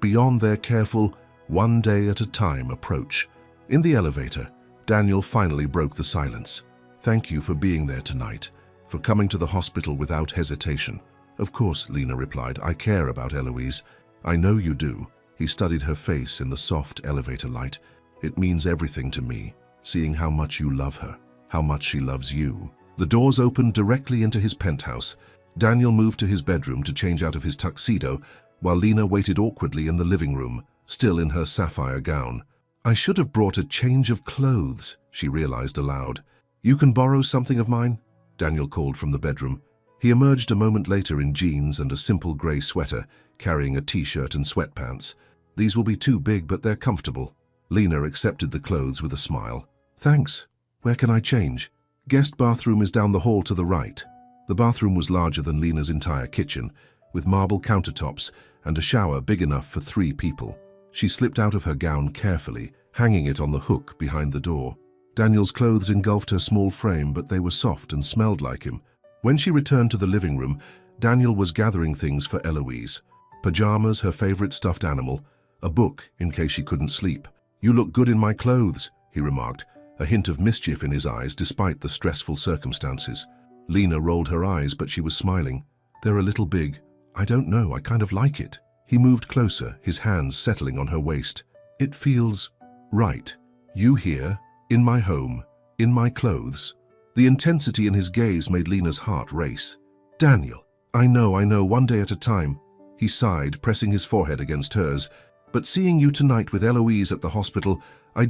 beyond their careful, one-day-at-a-time approach. In the elevator, Daniel finally broke the silence. "Thank you for being there tonight, for coming to the hospital without hesitation." "Of course," Lena replied. "I care about Eloise." "I know you do." He studied her face in the soft elevator light. "It means everything to me, seeing how much you love her, how much she loves you." The doors opened directly into his penthouse. Daniel moved to his bedroom to change out of his tuxedo, while Lena waited awkwardly in the living room, still in her sapphire gown. "I should have brought a change of clothes," she realized aloud. "You can borrow something of mine?" Daniel called from the bedroom. He emerged a moment later in jeans and a simple grey sweater, carrying a t-shirt and sweatpants. "These will be too big, but they're comfortable." Lena accepted the clothes with a smile. "Thanks. Where can I change?" "Guest bathroom is down the hall to the right." The bathroom was larger than Lena's entire kitchen, with marble countertops and a shower big enough for 3 people. She slipped out of her gown carefully, hanging it on the hook behind the door. Daniel's clothes engulfed her small frame, but they were soft and smelled like him. When she returned to the living room, Daniel was gathering things for Eloise. Pajamas, her favorite stuffed animal, a book in case she couldn't sleep. "You look good in my clothes," he remarked, a hint of mischief in his eyes despite the stressful circumstances. Lena rolled her eyes, but she was smiling. "They're a little big. I don't know, I kind of like it." He moved closer, his hands settling on her waist. "It feels right. You here, in my home, in my clothes." The intensity in his gaze made Lena's heart race. "Daniel, I know, one day at a time." He sighed, pressing his forehead against hers. But seeing you tonight with Eloise at the hospital, I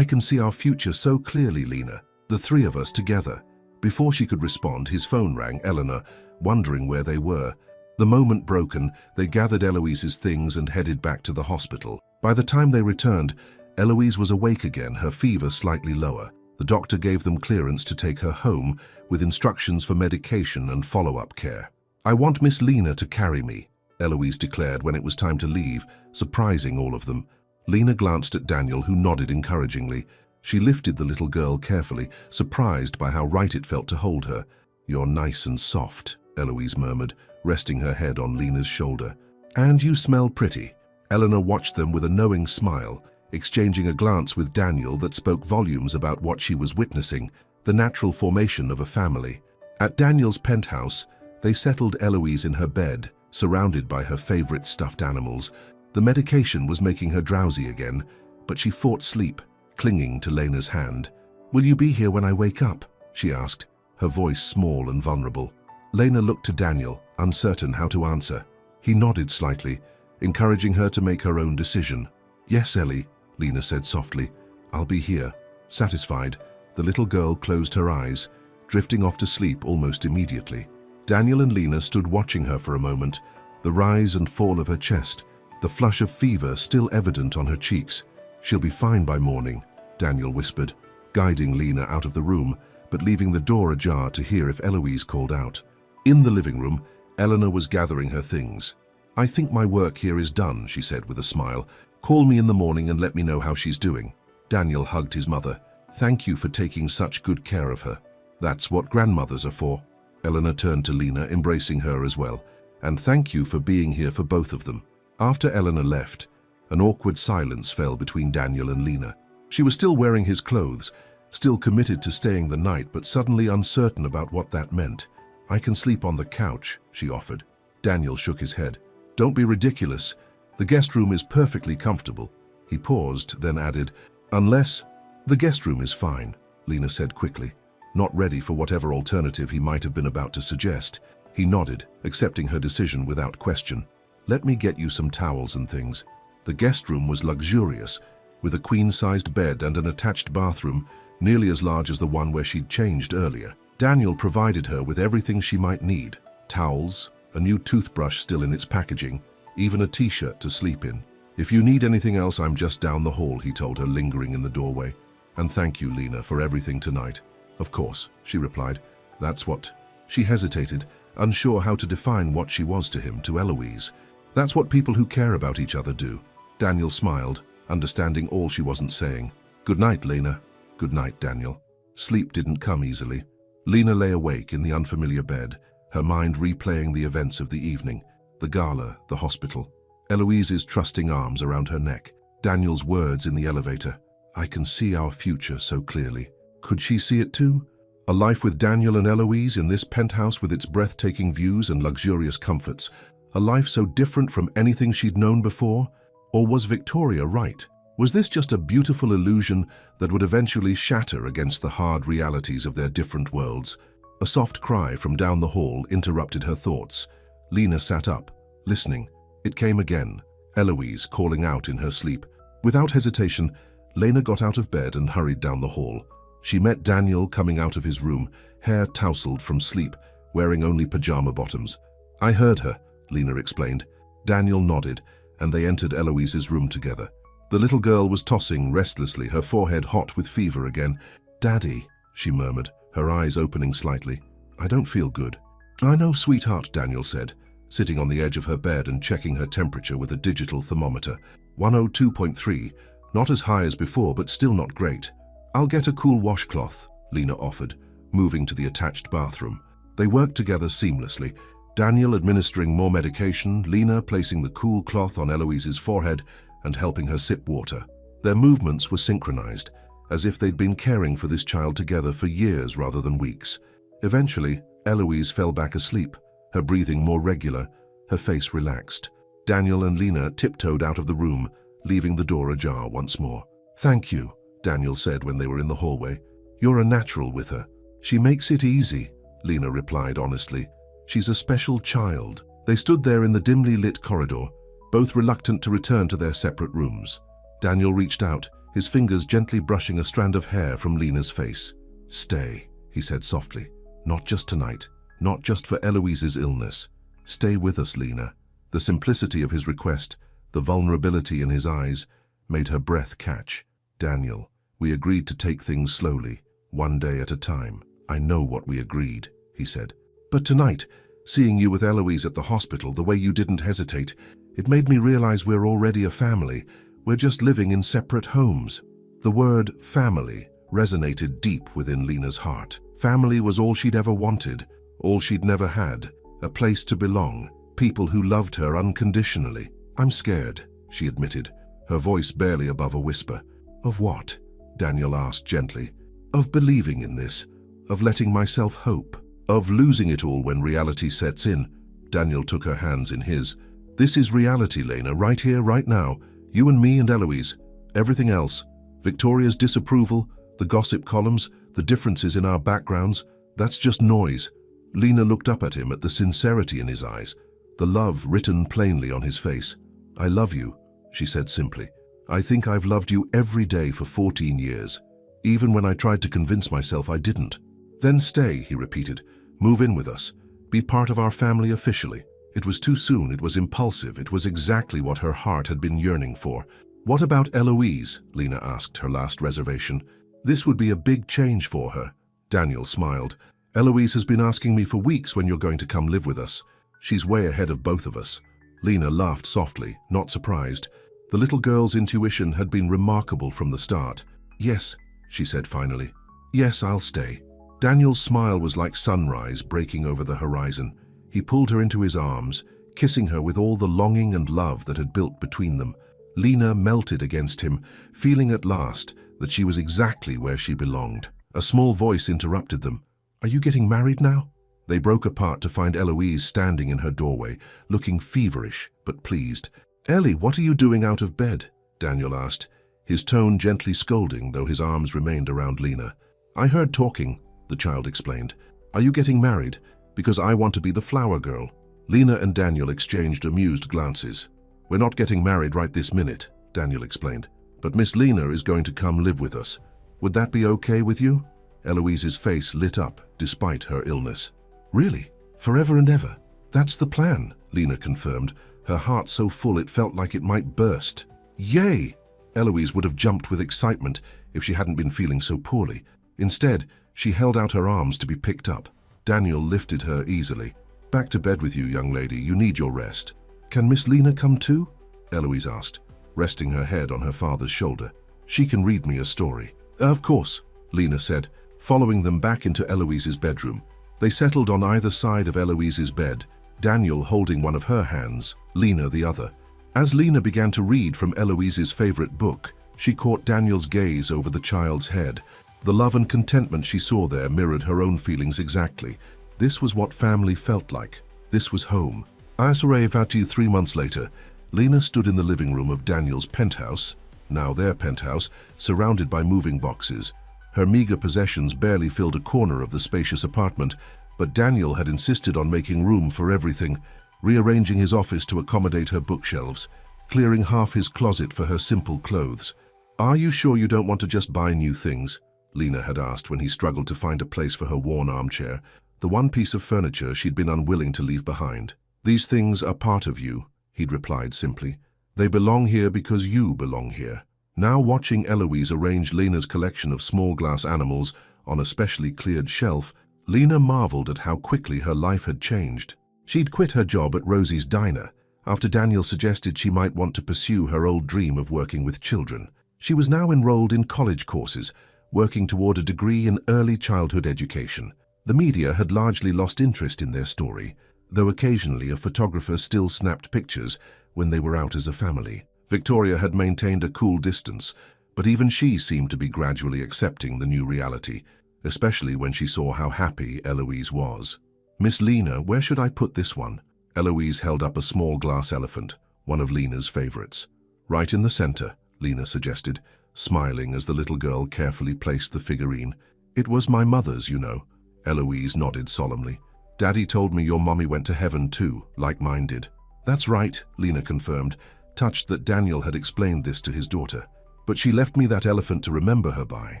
can see our future so clearly, Lena. The three of us together." Before she could respond, his phone rang. Eleanor, wondering where they were. The moment broken, they gathered Eloise's things and headed back to the hospital. By the time they returned, Eloise was awake again, her fever slightly lower. The doctor gave them clearance to take her home with instructions for medication and follow-up care. "I want Miss Lena to carry me," Eloise declared when it was time to leave, surprising all of them. Lena glanced at Daniel, who nodded encouragingly. She lifted the little girl carefully, surprised by how right it felt to hold her. "You're nice and soft," Eloise murmured, resting her head on Lena's shoulder. "And you smell pretty." Eleanor watched them with a knowing smile, exchanging a glance with Daniel that spoke volumes about what she was witnessing, the natural formation of a family. At Daniel's penthouse, they settled Eloise in her bed, surrounded by her favorite stuffed animals. The medication was making her drowsy again, but she fought sleep, clinging to Lena's hand. "Will you be here when I wake up?" she asked, her voice small and vulnerable. Lena looked to Daniel, uncertain how to answer. He nodded slightly, encouraging her to make her own decision. "Yes, Ellie," Lena said softly. "I'll be here." Satisfied, the little girl closed her eyes, drifting off to sleep almost immediately. Daniel and Lena stood watching her for a moment, the rise and fall of her chest, the flush of fever still evident on her cheeks. "She'll be fine by morning," Daniel whispered, guiding Lena out of the room, but leaving the door ajar to hear if Eloise called out. In the living room, Eleanor was gathering her things. "I think my work here is done," she said with a smile. "Call me in the morning and let me know how she's doing." Daniel hugged his mother. "Thank you for taking such good care of her. That's what grandmothers are for." Eleanor turned to Lena, embracing her as well. "And thank you for being here for both of them." After Eleanor left, an awkward silence fell between Daniel and Lena. She was still wearing his clothes, still committed to staying the night, but suddenly uncertain about what that meant. "I can sleep on the couch," she offered. Daniel shook his head. "Don't be ridiculous. The guest room is perfectly comfortable." He paused, then added, "Unless—" "The guest room is fine," Lena said quickly, not ready for whatever alternative he might have been about to suggest. He nodded, accepting her decision without question. "Let me get you some towels and things." The guest room was luxurious, with a queen-sized bed and an attached bathroom, nearly as large as the one where she'd changed earlier. Daniel provided her with everything she might need: towels, a new toothbrush still in its packaging, even a t-shirt to sleep in. "If you need anything else, I'm just down the hall," he told her, lingering in the doorway. "And thank you, Lena, for everything tonight." "Of course," she replied. "That's what—" She hesitated, unsure how to define what she was to him, to Eloise. "That's what people who care about each other do." Daniel smiled, understanding all she wasn't saying. "Good night, Lena." "Good night, Daniel." Sleep didn't come easily. Lena lay awake in the unfamiliar bed, her mind replaying the events of the evening, the gala, the hospital, Eloise's trusting arms around her neck, Daniel's words in the elevator. "I can see our future so clearly." Could she see it too? A life with Daniel and Eloise in this penthouse with its breathtaking views and luxurious comforts, a life so different from anything she'd known before? Or was Victoria right? Was this just a beautiful illusion that would eventually shatter against the hard realities of their different worlds? A soft cry from down the hall interrupted her thoughts. Lena sat up, listening. It came again, Eloise calling out in her sleep. Without hesitation, Lena got out of bed and hurried down the hall. She met Daniel coming out of his room, hair tousled from sleep, wearing only pajama bottoms. "I heard her," Lena explained. Daniel nodded, and they entered Eloise's room together. The little girl was tossing restlessly, her forehead hot with fever again. "Daddy," she murmured, her eyes opening slightly. "I don't feel good." "I know, sweetheart," Daniel said, sitting on the edge of her bed and checking her temperature with a digital thermometer. 102.3, not as high as before, but still not great. "I'll get a cool washcloth," Lena offered, moving to the attached bathroom. They worked together seamlessly, Daniel administering more medication, Lena placing the cool cloth on Eloise's forehead and helping her sip water. Their movements were synchronized, as if they'd been caring for this child together for years rather than weeks. Eventually, Eloise fell back asleep, her breathing more regular, her face relaxed. Daniel and Lena tiptoed out of the room, leaving the door ajar once more. "Thank you," Daniel said when they were in the hallway. "You're a natural with her." "She makes it easy," Lena replied honestly. "She's a special child." They stood there in the dimly lit corridor, both reluctant to return to their separate rooms. Daniel reached out, his fingers gently brushing a strand of hair from Lena's face. "Stay," he said softly. "Not just tonight, not just for Eloise's illness. Stay with us, Lena." The simplicity of his request, the vulnerability in his eyes, made her breath catch. "Daniel, we agreed to take things slowly, one day at a time." "I know what we agreed," he said. "But tonight, seeing you with Eloise at the hospital, the way you didn't hesitate, it made me realize we're already a family. We're just living in separate homes." The word family resonated deep within Lena's heart. Family was all she'd ever wanted, all she'd never had, a place to belong, people who loved her unconditionally. "I'm scared," she admitted, her voice barely above a whisper. "Of what?" Daniel asked gently. "Of believing in this, of letting myself hope, of losing it all when reality sets in." Daniel took her hands in his. "This is reality, Lena, right here, right now. You and me and Eloise. Everything else, Victoria's disapproval, the gossip columns, the differences in our backgrounds, that's just noise." Lena looked up at him at the sincerity in his eyes, the love written plainly on his face. "I love you," she said simply. "I think I've loved you every day for 14 years, even when I tried to convince myself I didn't." "Then stay," he repeated. "Move in with us. Be part of our family officially." It was too soon, it was impulsive, it was exactly what her heart had been yearning for. "What about Eloise?" Lena asked, her last reservation. "This would be a big change for her." Daniel smiled. "Eloise has been asking me for weeks when you're going to come live with us. She's way ahead of both of us." Lena laughed softly, not surprised. The little girl's intuition had been remarkable from the start. "Yes," she said finally. "Yes, I'll stay." Daniel's smile was like sunrise breaking over the horizon. He pulled her into his arms, kissing her with all the longing and love that had built between them. Lena melted against him, feeling at last that she was exactly where she belonged. A small voice interrupted them. "Are you getting married now?" They broke apart to find Eloise standing in her doorway, looking feverish but pleased. "Ellie, what are you doing out of bed?" Daniel asked, his tone gently scolding, though his arms remained around Lena. "I heard talking," the child explained. "Are you getting married? Because I want to be the flower girl." Lena and Daniel exchanged amused glances. "We're not getting married right this minute," Daniel explained. "But Miss Lena is going to come live with us. Would that be okay with you?" Eloise's face lit up despite her illness. "Really? Forever and ever? That's the plan," Lena confirmed, her heart so full it felt like it might burst. "Yay!" Eloise would have jumped with excitement if she hadn't been feeling so poorly. Instead, she held out her arms to be picked up. Daniel lifted her easily. "Back to bed with you, young lady. You need your rest." "Can Miss Lena come too?" Eloise asked, resting her head on her father's shoulder. "She can read me a story." "Of course," Lena said, following them back into Eloise's bedroom. They settled on either side of Eloise's bed, Daniel holding one of her hands, Lena the other. As Lena began to read from Eloise's favorite book, she caught Daniel's gaze over the child's head. The love and contentment she saw there mirrored her own feelings exactly. This was what family felt like. This was home. As about 3 months later, Lena stood in the living room of Daniel's penthouse, now their penthouse, surrounded by moving boxes. Her meager possessions barely filled a corner of the spacious apartment, but Daniel had insisted on making room for everything, rearranging his office to accommodate her bookshelves, clearing half his closet for her simple clothes. "Are you sure you don't want to just buy new things?" Lena had asked when he struggled to find a place for her worn armchair, the one piece of furniture she'd been unwilling to leave behind. "These things are part of you," he'd replied simply. "They belong here because you belong here." Now watching Eloise arrange Lena's collection of small glass animals on a specially cleared shelf, Lena marveled at how quickly her life had changed. She'd quit her job at Rosie's diner after Daniel suggested she might want to pursue her old dream of working with children. She was now enrolled in college courses, working toward a degree in early childhood education. The media had largely lost interest in their story, though occasionally a photographer still snapped pictures when they were out as a family. Victoria had maintained a cool distance, but even she seemed to be gradually accepting the new reality, especially when she saw how happy Eloise was. "Miss Lena, where should I put this one?" Eloise held up a small glass elephant, one of Lena's favorites. "Right in the center," Lena suggested, smiling as the little girl carefully placed the figurine. "It was my mother's, you know." Eloise nodded solemnly. "Daddy told me your mommy went to heaven too, like mine did." That's right, Lena confirmed, touched that Daniel had explained this to his daughter. But she left me that elephant to remember her by.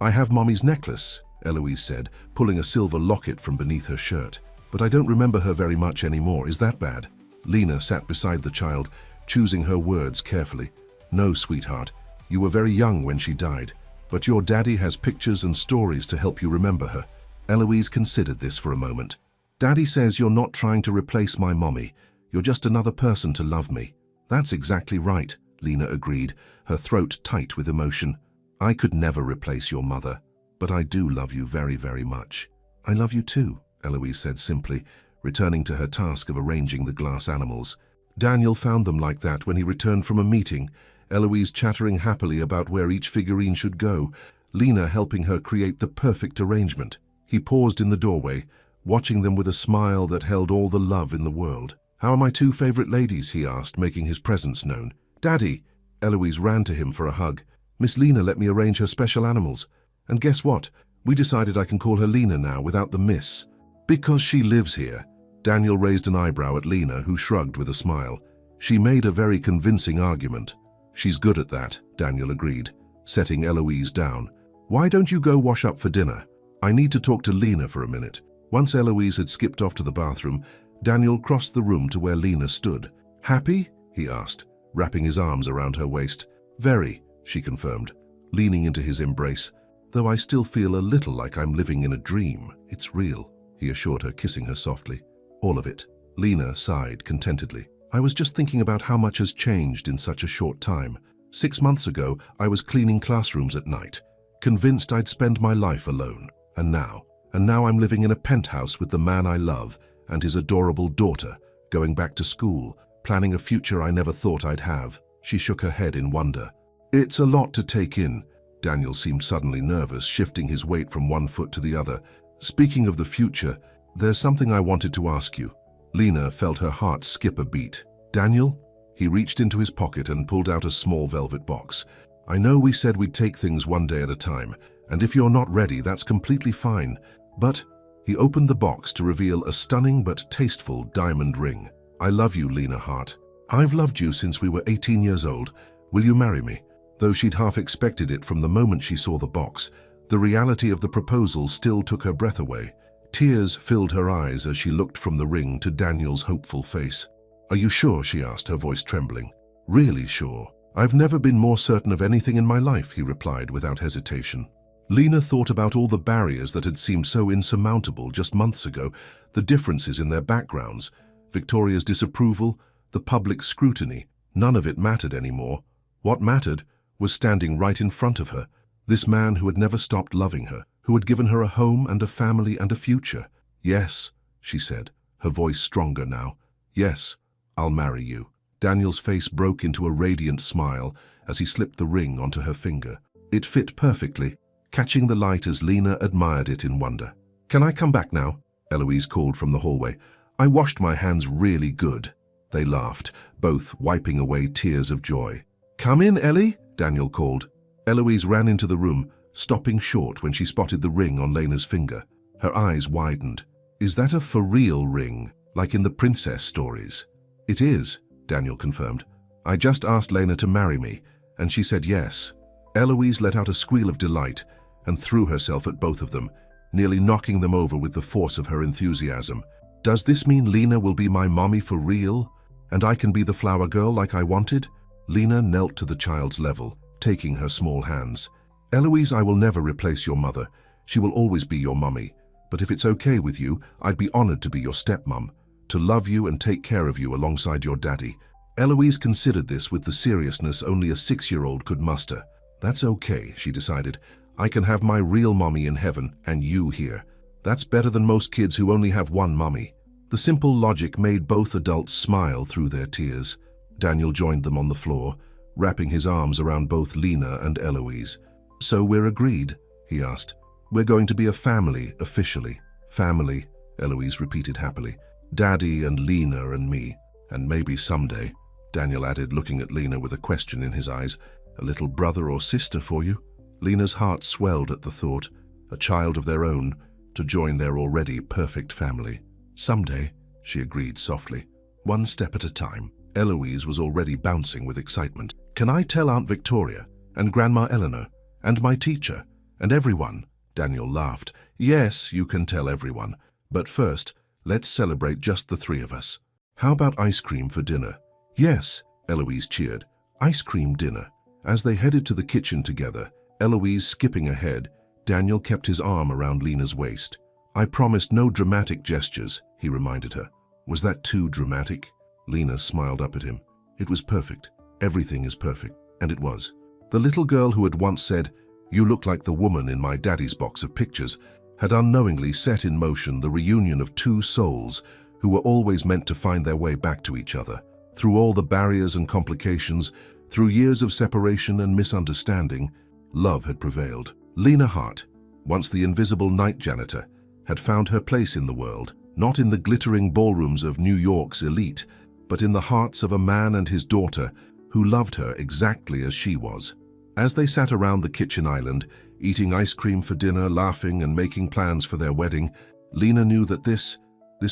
I have Mommy's necklace, Eloise said, pulling a silver locket from beneath her shirt. But I don't remember her very much anymore. Is that bad? Lena sat beside the child, choosing her words carefully. No, sweetheart. You were very young when she died. But your daddy has pictures and stories to help you remember her. Eloise considered this for a moment. Daddy says you're not trying to replace my mommy. You're just another person to love me. That's exactly right, Lena agreed, her throat tight with emotion. I could never replace your mother, but I do love you very, very much. I love you too, Eloise said simply, returning to her task of arranging the glass animals. Daniel found them like that when he returned from a meeting, Eloise chattering happily about where each figurine should go, Lena helping her create the perfect arrangement. He paused in the doorway, watching them with a smile that held all the love in the world. How are my two favorite ladies? He asked, making his presence known. Daddy! Eloise ran to him for a hug. Miss Lena let me arrange her special animals. And guess what? We decided I can call her Lena now without the miss. Because she lives here. Daniel raised an eyebrow at Lena, who shrugged with a smile. She made a very convincing argument. She's good at that, Daniel agreed, setting Eloise down. Why don't you go wash up for dinner? I need to talk to Lena for a minute. Once Eloise had skipped off to the bathroom, Daniel crossed the room to where Lena stood. Happy? He asked, wrapping his arms around her waist. Very, she confirmed, leaning into his embrace. Though I still feel a little like I'm living in a dream. It's real, he assured her, kissing her softly. All of it. Lena sighed contentedly. I was just thinking about how much has changed in such a short time. 6 months ago, I was cleaning classrooms at night, convinced I'd spend my life alone. And now I'm living in a penthouse with the man I love and his adorable daughter, going back to school, planning a future I never thought I'd have. She shook her head in wonder. It's a lot to take in. Daniel seemed suddenly nervous, shifting his weight from one foot to the other. Speaking of the future, there's something I wanted to ask you. Lena felt her heart skip a beat. Daniel? He reached into his pocket and pulled out a small velvet box. I know we said we'd take things one day at a time, and if you're not ready, that's completely fine. But he opened the box to reveal a stunning but tasteful diamond ring. I love you, Lena Hart. I've loved you since we were 18 years old. Will you marry me? Though she'd half expected it from the moment she saw the box, the reality of the proposal still took her breath away. Tears filled her eyes as she looked from the ring to Daniel's hopeful face. Are you sure? She asked, her voice trembling. Really sure. I've never been more certain of anything in my life, he replied without hesitation. Lena thought about all the barriers that had seemed so insurmountable just months ago, the differences in their backgrounds, Victoria's disapproval, the public scrutiny. None of it mattered anymore. What mattered was standing right in front of her, this man who had never stopped loving her, who had given her a home and a family and a future. Yes, she said, her voice stronger now. Yes, I'll marry you. Daniel's face broke into a radiant smile as he slipped the ring onto her finger. It fit perfectly, catching the light as Lena admired it in wonder. Can I come back now? Eloise called from the hallway. I washed my hands really good. They laughed, both wiping away tears of joy. Come in, Ellie, Daniel called. Eloise ran into the room, stopping short when she spotted the ring on Lena's finger. Her eyes widened. Is that a for-real ring, like in the princess stories? It is, Daniel confirmed. I just asked Lena to marry me, and she said yes. Eloise let out a squeal of delight and threw herself at both of them, nearly knocking them over with the force of her enthusiasm. Does this mean Lena will be my mommy for real, and I can be the flower girl like I wanted? Lena knelt to the child's level, taking her small hands. Eloise, I will never replace your mother. She will always be your mommy. But if it's okay with you, I'd be honored to be your stepmom, to love you and take care of you alongside your daddy. Eloise considered this with the seriousness only a 6-year-old could muster. That's okay, she decided. I can have my real mommy in heaven and you here. That's better than most kids who only have one mommy. The simple logic made both adults smile through their tears. Daniel joined them on the floor, wrapping his arms around both Lena and Eloise. So we're agreed? He asked. We're going to be a family, officially. Family, Eloise repeated happily. Daddy and Lena and me. And maybe someday, Daniel added, looking at Lena with a question in his eyes, a little brother or sister for you? Lena's heart swelled at the thought, a child of their own, to join their already perfect family. Someday, she agreed softly. one step at a time. Eloise was already bouncing with excitement. "Can I tell Aunt Victoria, and Grandma Eleanor, and my teacher, and everyone?" Daniel laughed. "Yes, you can tell everyone. But first, let's celebrate just the three of us. How about ice cream for dinner?" "Yes," Eloise cheered. "Ice cream dinner." As they headed to the kitchen together, Eloise skipping ahead, Daniel kept his arm around Lena's waist. "I promised no dramatic gestures," he reminded her. "Was that too dramatic?" Lena smiled up at him. "It was perfect. Everything is perfect." And it was. The little girl who had once said, "You look like the woman in my daddy's box of pictures," had unknowingly set in motion the reunion of two souls who were always meant to find their way back to each other. Through all the barriers and complications, through years of separation and misunderstanding, love had prevailed. Lena Hart, once the invisible night janitor, had found her place in the world, not in the glittering ballrooms of New York's elite, but in the hearts of a man and his daughter who loved her exactly as she was. As they sat around the kitchen island, eating ice cream for dinner, laughing and making plans for their wedding, Lena knew that this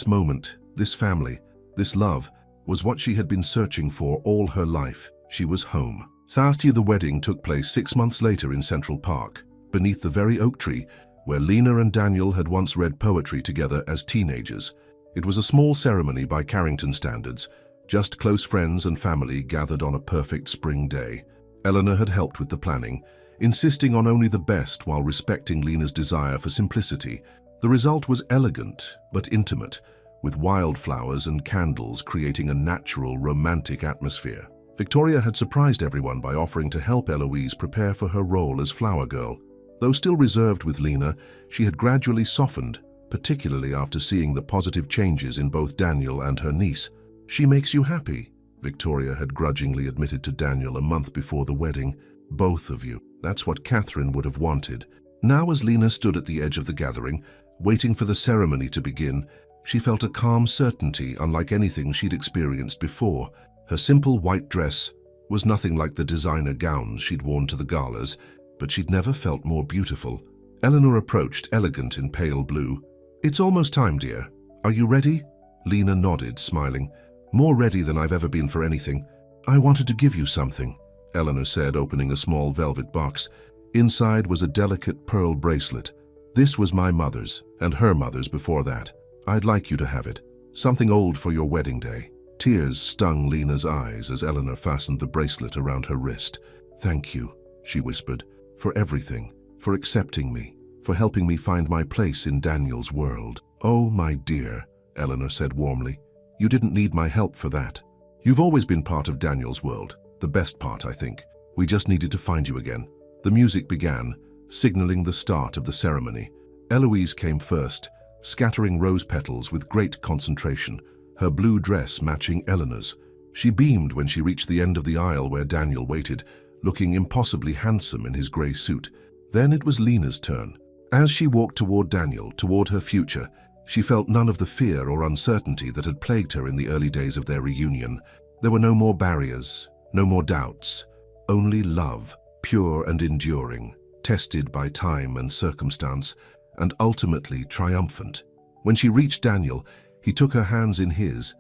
moment, this family, this love, was what she had been searching for all her life. She was home. The wedding took place 6 months later in Central Park, beneath the very oak tree where Lena and Daniel had once read poetry together as teenagers. It was a small ceremony by Carrington standards, just close friends and family gathered on a perfect spring day. Eleanor had helped with the planning, insisting on only the best while respecting Lena's desire for simplicity. The result was elegant but intimate, with wildflowers and candles creating a natural, romantic atmosphere. Victoria had surprised everyone by offering to help Eloise prepare for her role as flower girl. Though still reserved with Lena, she had gradually softened, particularly after seeing the positive changes in both Daniel and her niece. "She makes you happy," Victoria had grudgingly admitted to Daniel a month before the wedding. "Both of you. That's what Catherine would have wanted." Now, as Lena stood at the edge of the gathering, waiting for the ceremony to begin, she felt a calm certainty unlike anything she'd experienced before. Her simple white dress was nothing like the designer gowns she'd worn to the galas, but she'd never felt more beautiful. Eleanor approached, elegant in pale blue. "It's almost time, dear. Are you ready?" Lena nodded, smiling. "More ready than I've ever been for anything." "I wanted to give you something," Eleanor said, opening a small velvet box. Inside was a delicate pearl bracelet. "This was my mother's, and her mother's before that. I'd like you to have it. Something old for your wedding day." Tears stung Lena's eyes as Eleanor fastened the bracelet around her wrist. "Thank you," she whispered, "for everything, for accepting me, for helping me find my place in Daniel's world." "Oh, my dear," Eleanor said warmly. "You didn't need my help for that. You've always been part of Daniel's world, the best part, I think. We just needed to find you again." The music began, signaling the start of the ceremony. Eloise came first, scattering rose petals with great concentration, her blue dress matching Eleanor's. She beamed when she reached the end of the aisle where Daniel waited, looking impossibly handsome in his grey suit. Then it was Lena's turn. As she walked toward Daniel, toward her future, she felt none of the fear or uncertainty that had plagued her in the early days of their reunion. There were no more barriers, no more doubts, only love, pure and enduring, tested by time and circumstance, and ultimately triumphant. When she reached Daniel, he took her hands in his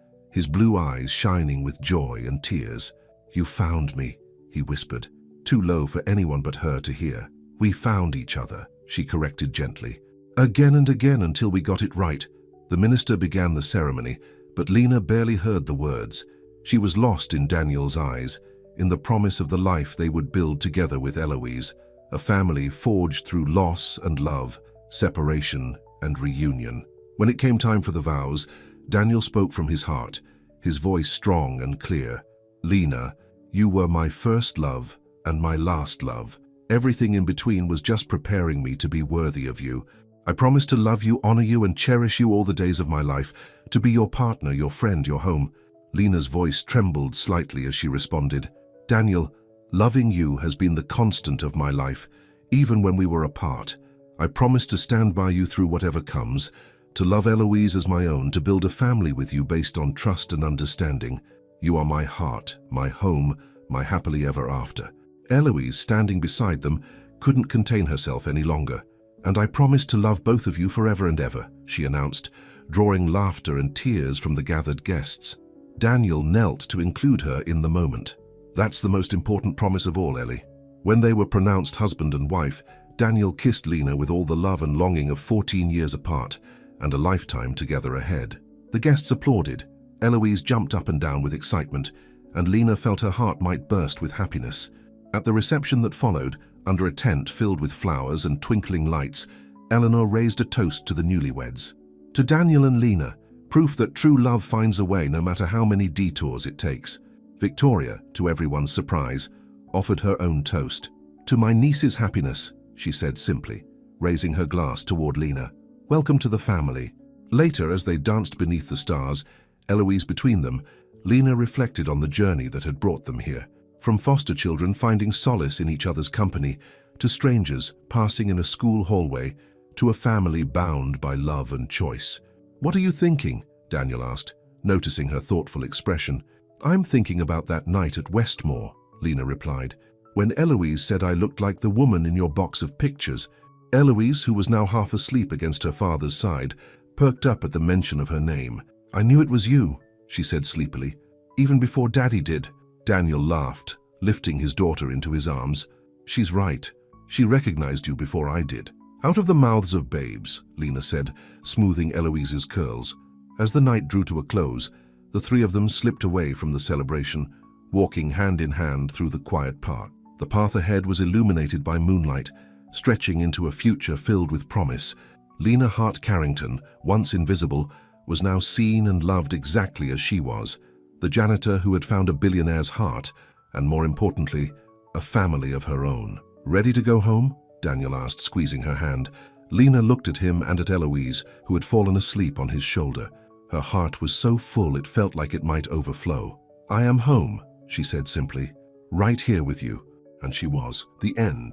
blue eyes shining with joy and tears. "You found me," he whispered, too low for anyone but her to hear. "We found each other," she corrected gently. "Again and again until we got it right." The minister began the ceremony, but Lena barely heard the words. She was lost in Daniel's eyes, in the promise of the life they would build together with Eloise, a family forged through loss and love, separation and reunion. When it came time for the vows, Daniel spoke from his heart, his voice strong and clear. "Lena, you were my first love and my last love. Everything in between was just preparing me to be worthy of you. I promise to love you, honor you, and cherish you all the days of my life, to be your partner, your friend, your home." Lena's voice trembled slightly as she responded. "Daniel, loving you has been the constant of my life, even when we were apart. I promise to stand by you through whatever comes, to love Eloise as my own, to build a family with you based on trust and understanding. You are my heart, my home, my happily ever after." Eloise, standing beside them, couldn't contain herself any longer. "And I promise to love both of you forever and ever," she announced, drawing laughter and tears from the gathered guests. Daniel knelt to include her in the moment. That's the most important promise of all, Ellie. When they were pronounced husband and wife, Daniel kissed Lena with all the love and longing of 14 years apart and a lifetime together ahead. The guests applauded. Eloise jumped up and down with excitement, and Lena felt her heart might burst with happiness. At the reception that followed, under a tent filled with flowers and twinkling lights, Eleanor raised a toast to the newlyweds. To Daniel and Lena, proof that true love finds a way no matter how many detours it takes. Victoria, to everyone's surprise, offered her own toast. To my niece's happiness, she said simply, raising her glass toward Lena. Welcome to the family. Later, as they danced beneath the stars, Eloise between them, Lena reflected on the journey that had brought them here. From foster children finding solace in each other's company, to strangers passing in a school hallway, to a family bound by love and choice. What are you thinking? Daniel asked, noticing her thoughtful expression. I'm thinking about that night at Westmore, Lena replied, when Eloise said I looked like the woman in your box of pictures. Eloise, who was now half asleep against her father's side, perked up at the mention of her name. I knew it was you, she said sleepily. Even before Daddy did. Daniel laughed, lifting his daughter into his arms. She's right. She recognized you before I did. Out of the mouths of babes, Lena said, smoothing Eloise's curls. As the night drew to a close, the three of them slipped away from the celebration, walking hand in hand through the quiet park. The path ahead was illuminated by moonlight, stretching into a future filled with promise. Lena Hart Carrington, once invisible, was now seen and loved exactly as she was, the janitor who had found a billionaire's heart, and more importantly, a family of her own. Ready to go home? Daniel asked, squeezing her hand. Lena looked at him and at Eloise, who had fallen asleep on his shoulder. Her heart was so full it felt like it might overflow. I am home, she said simply. Right here with you. And she was. The end.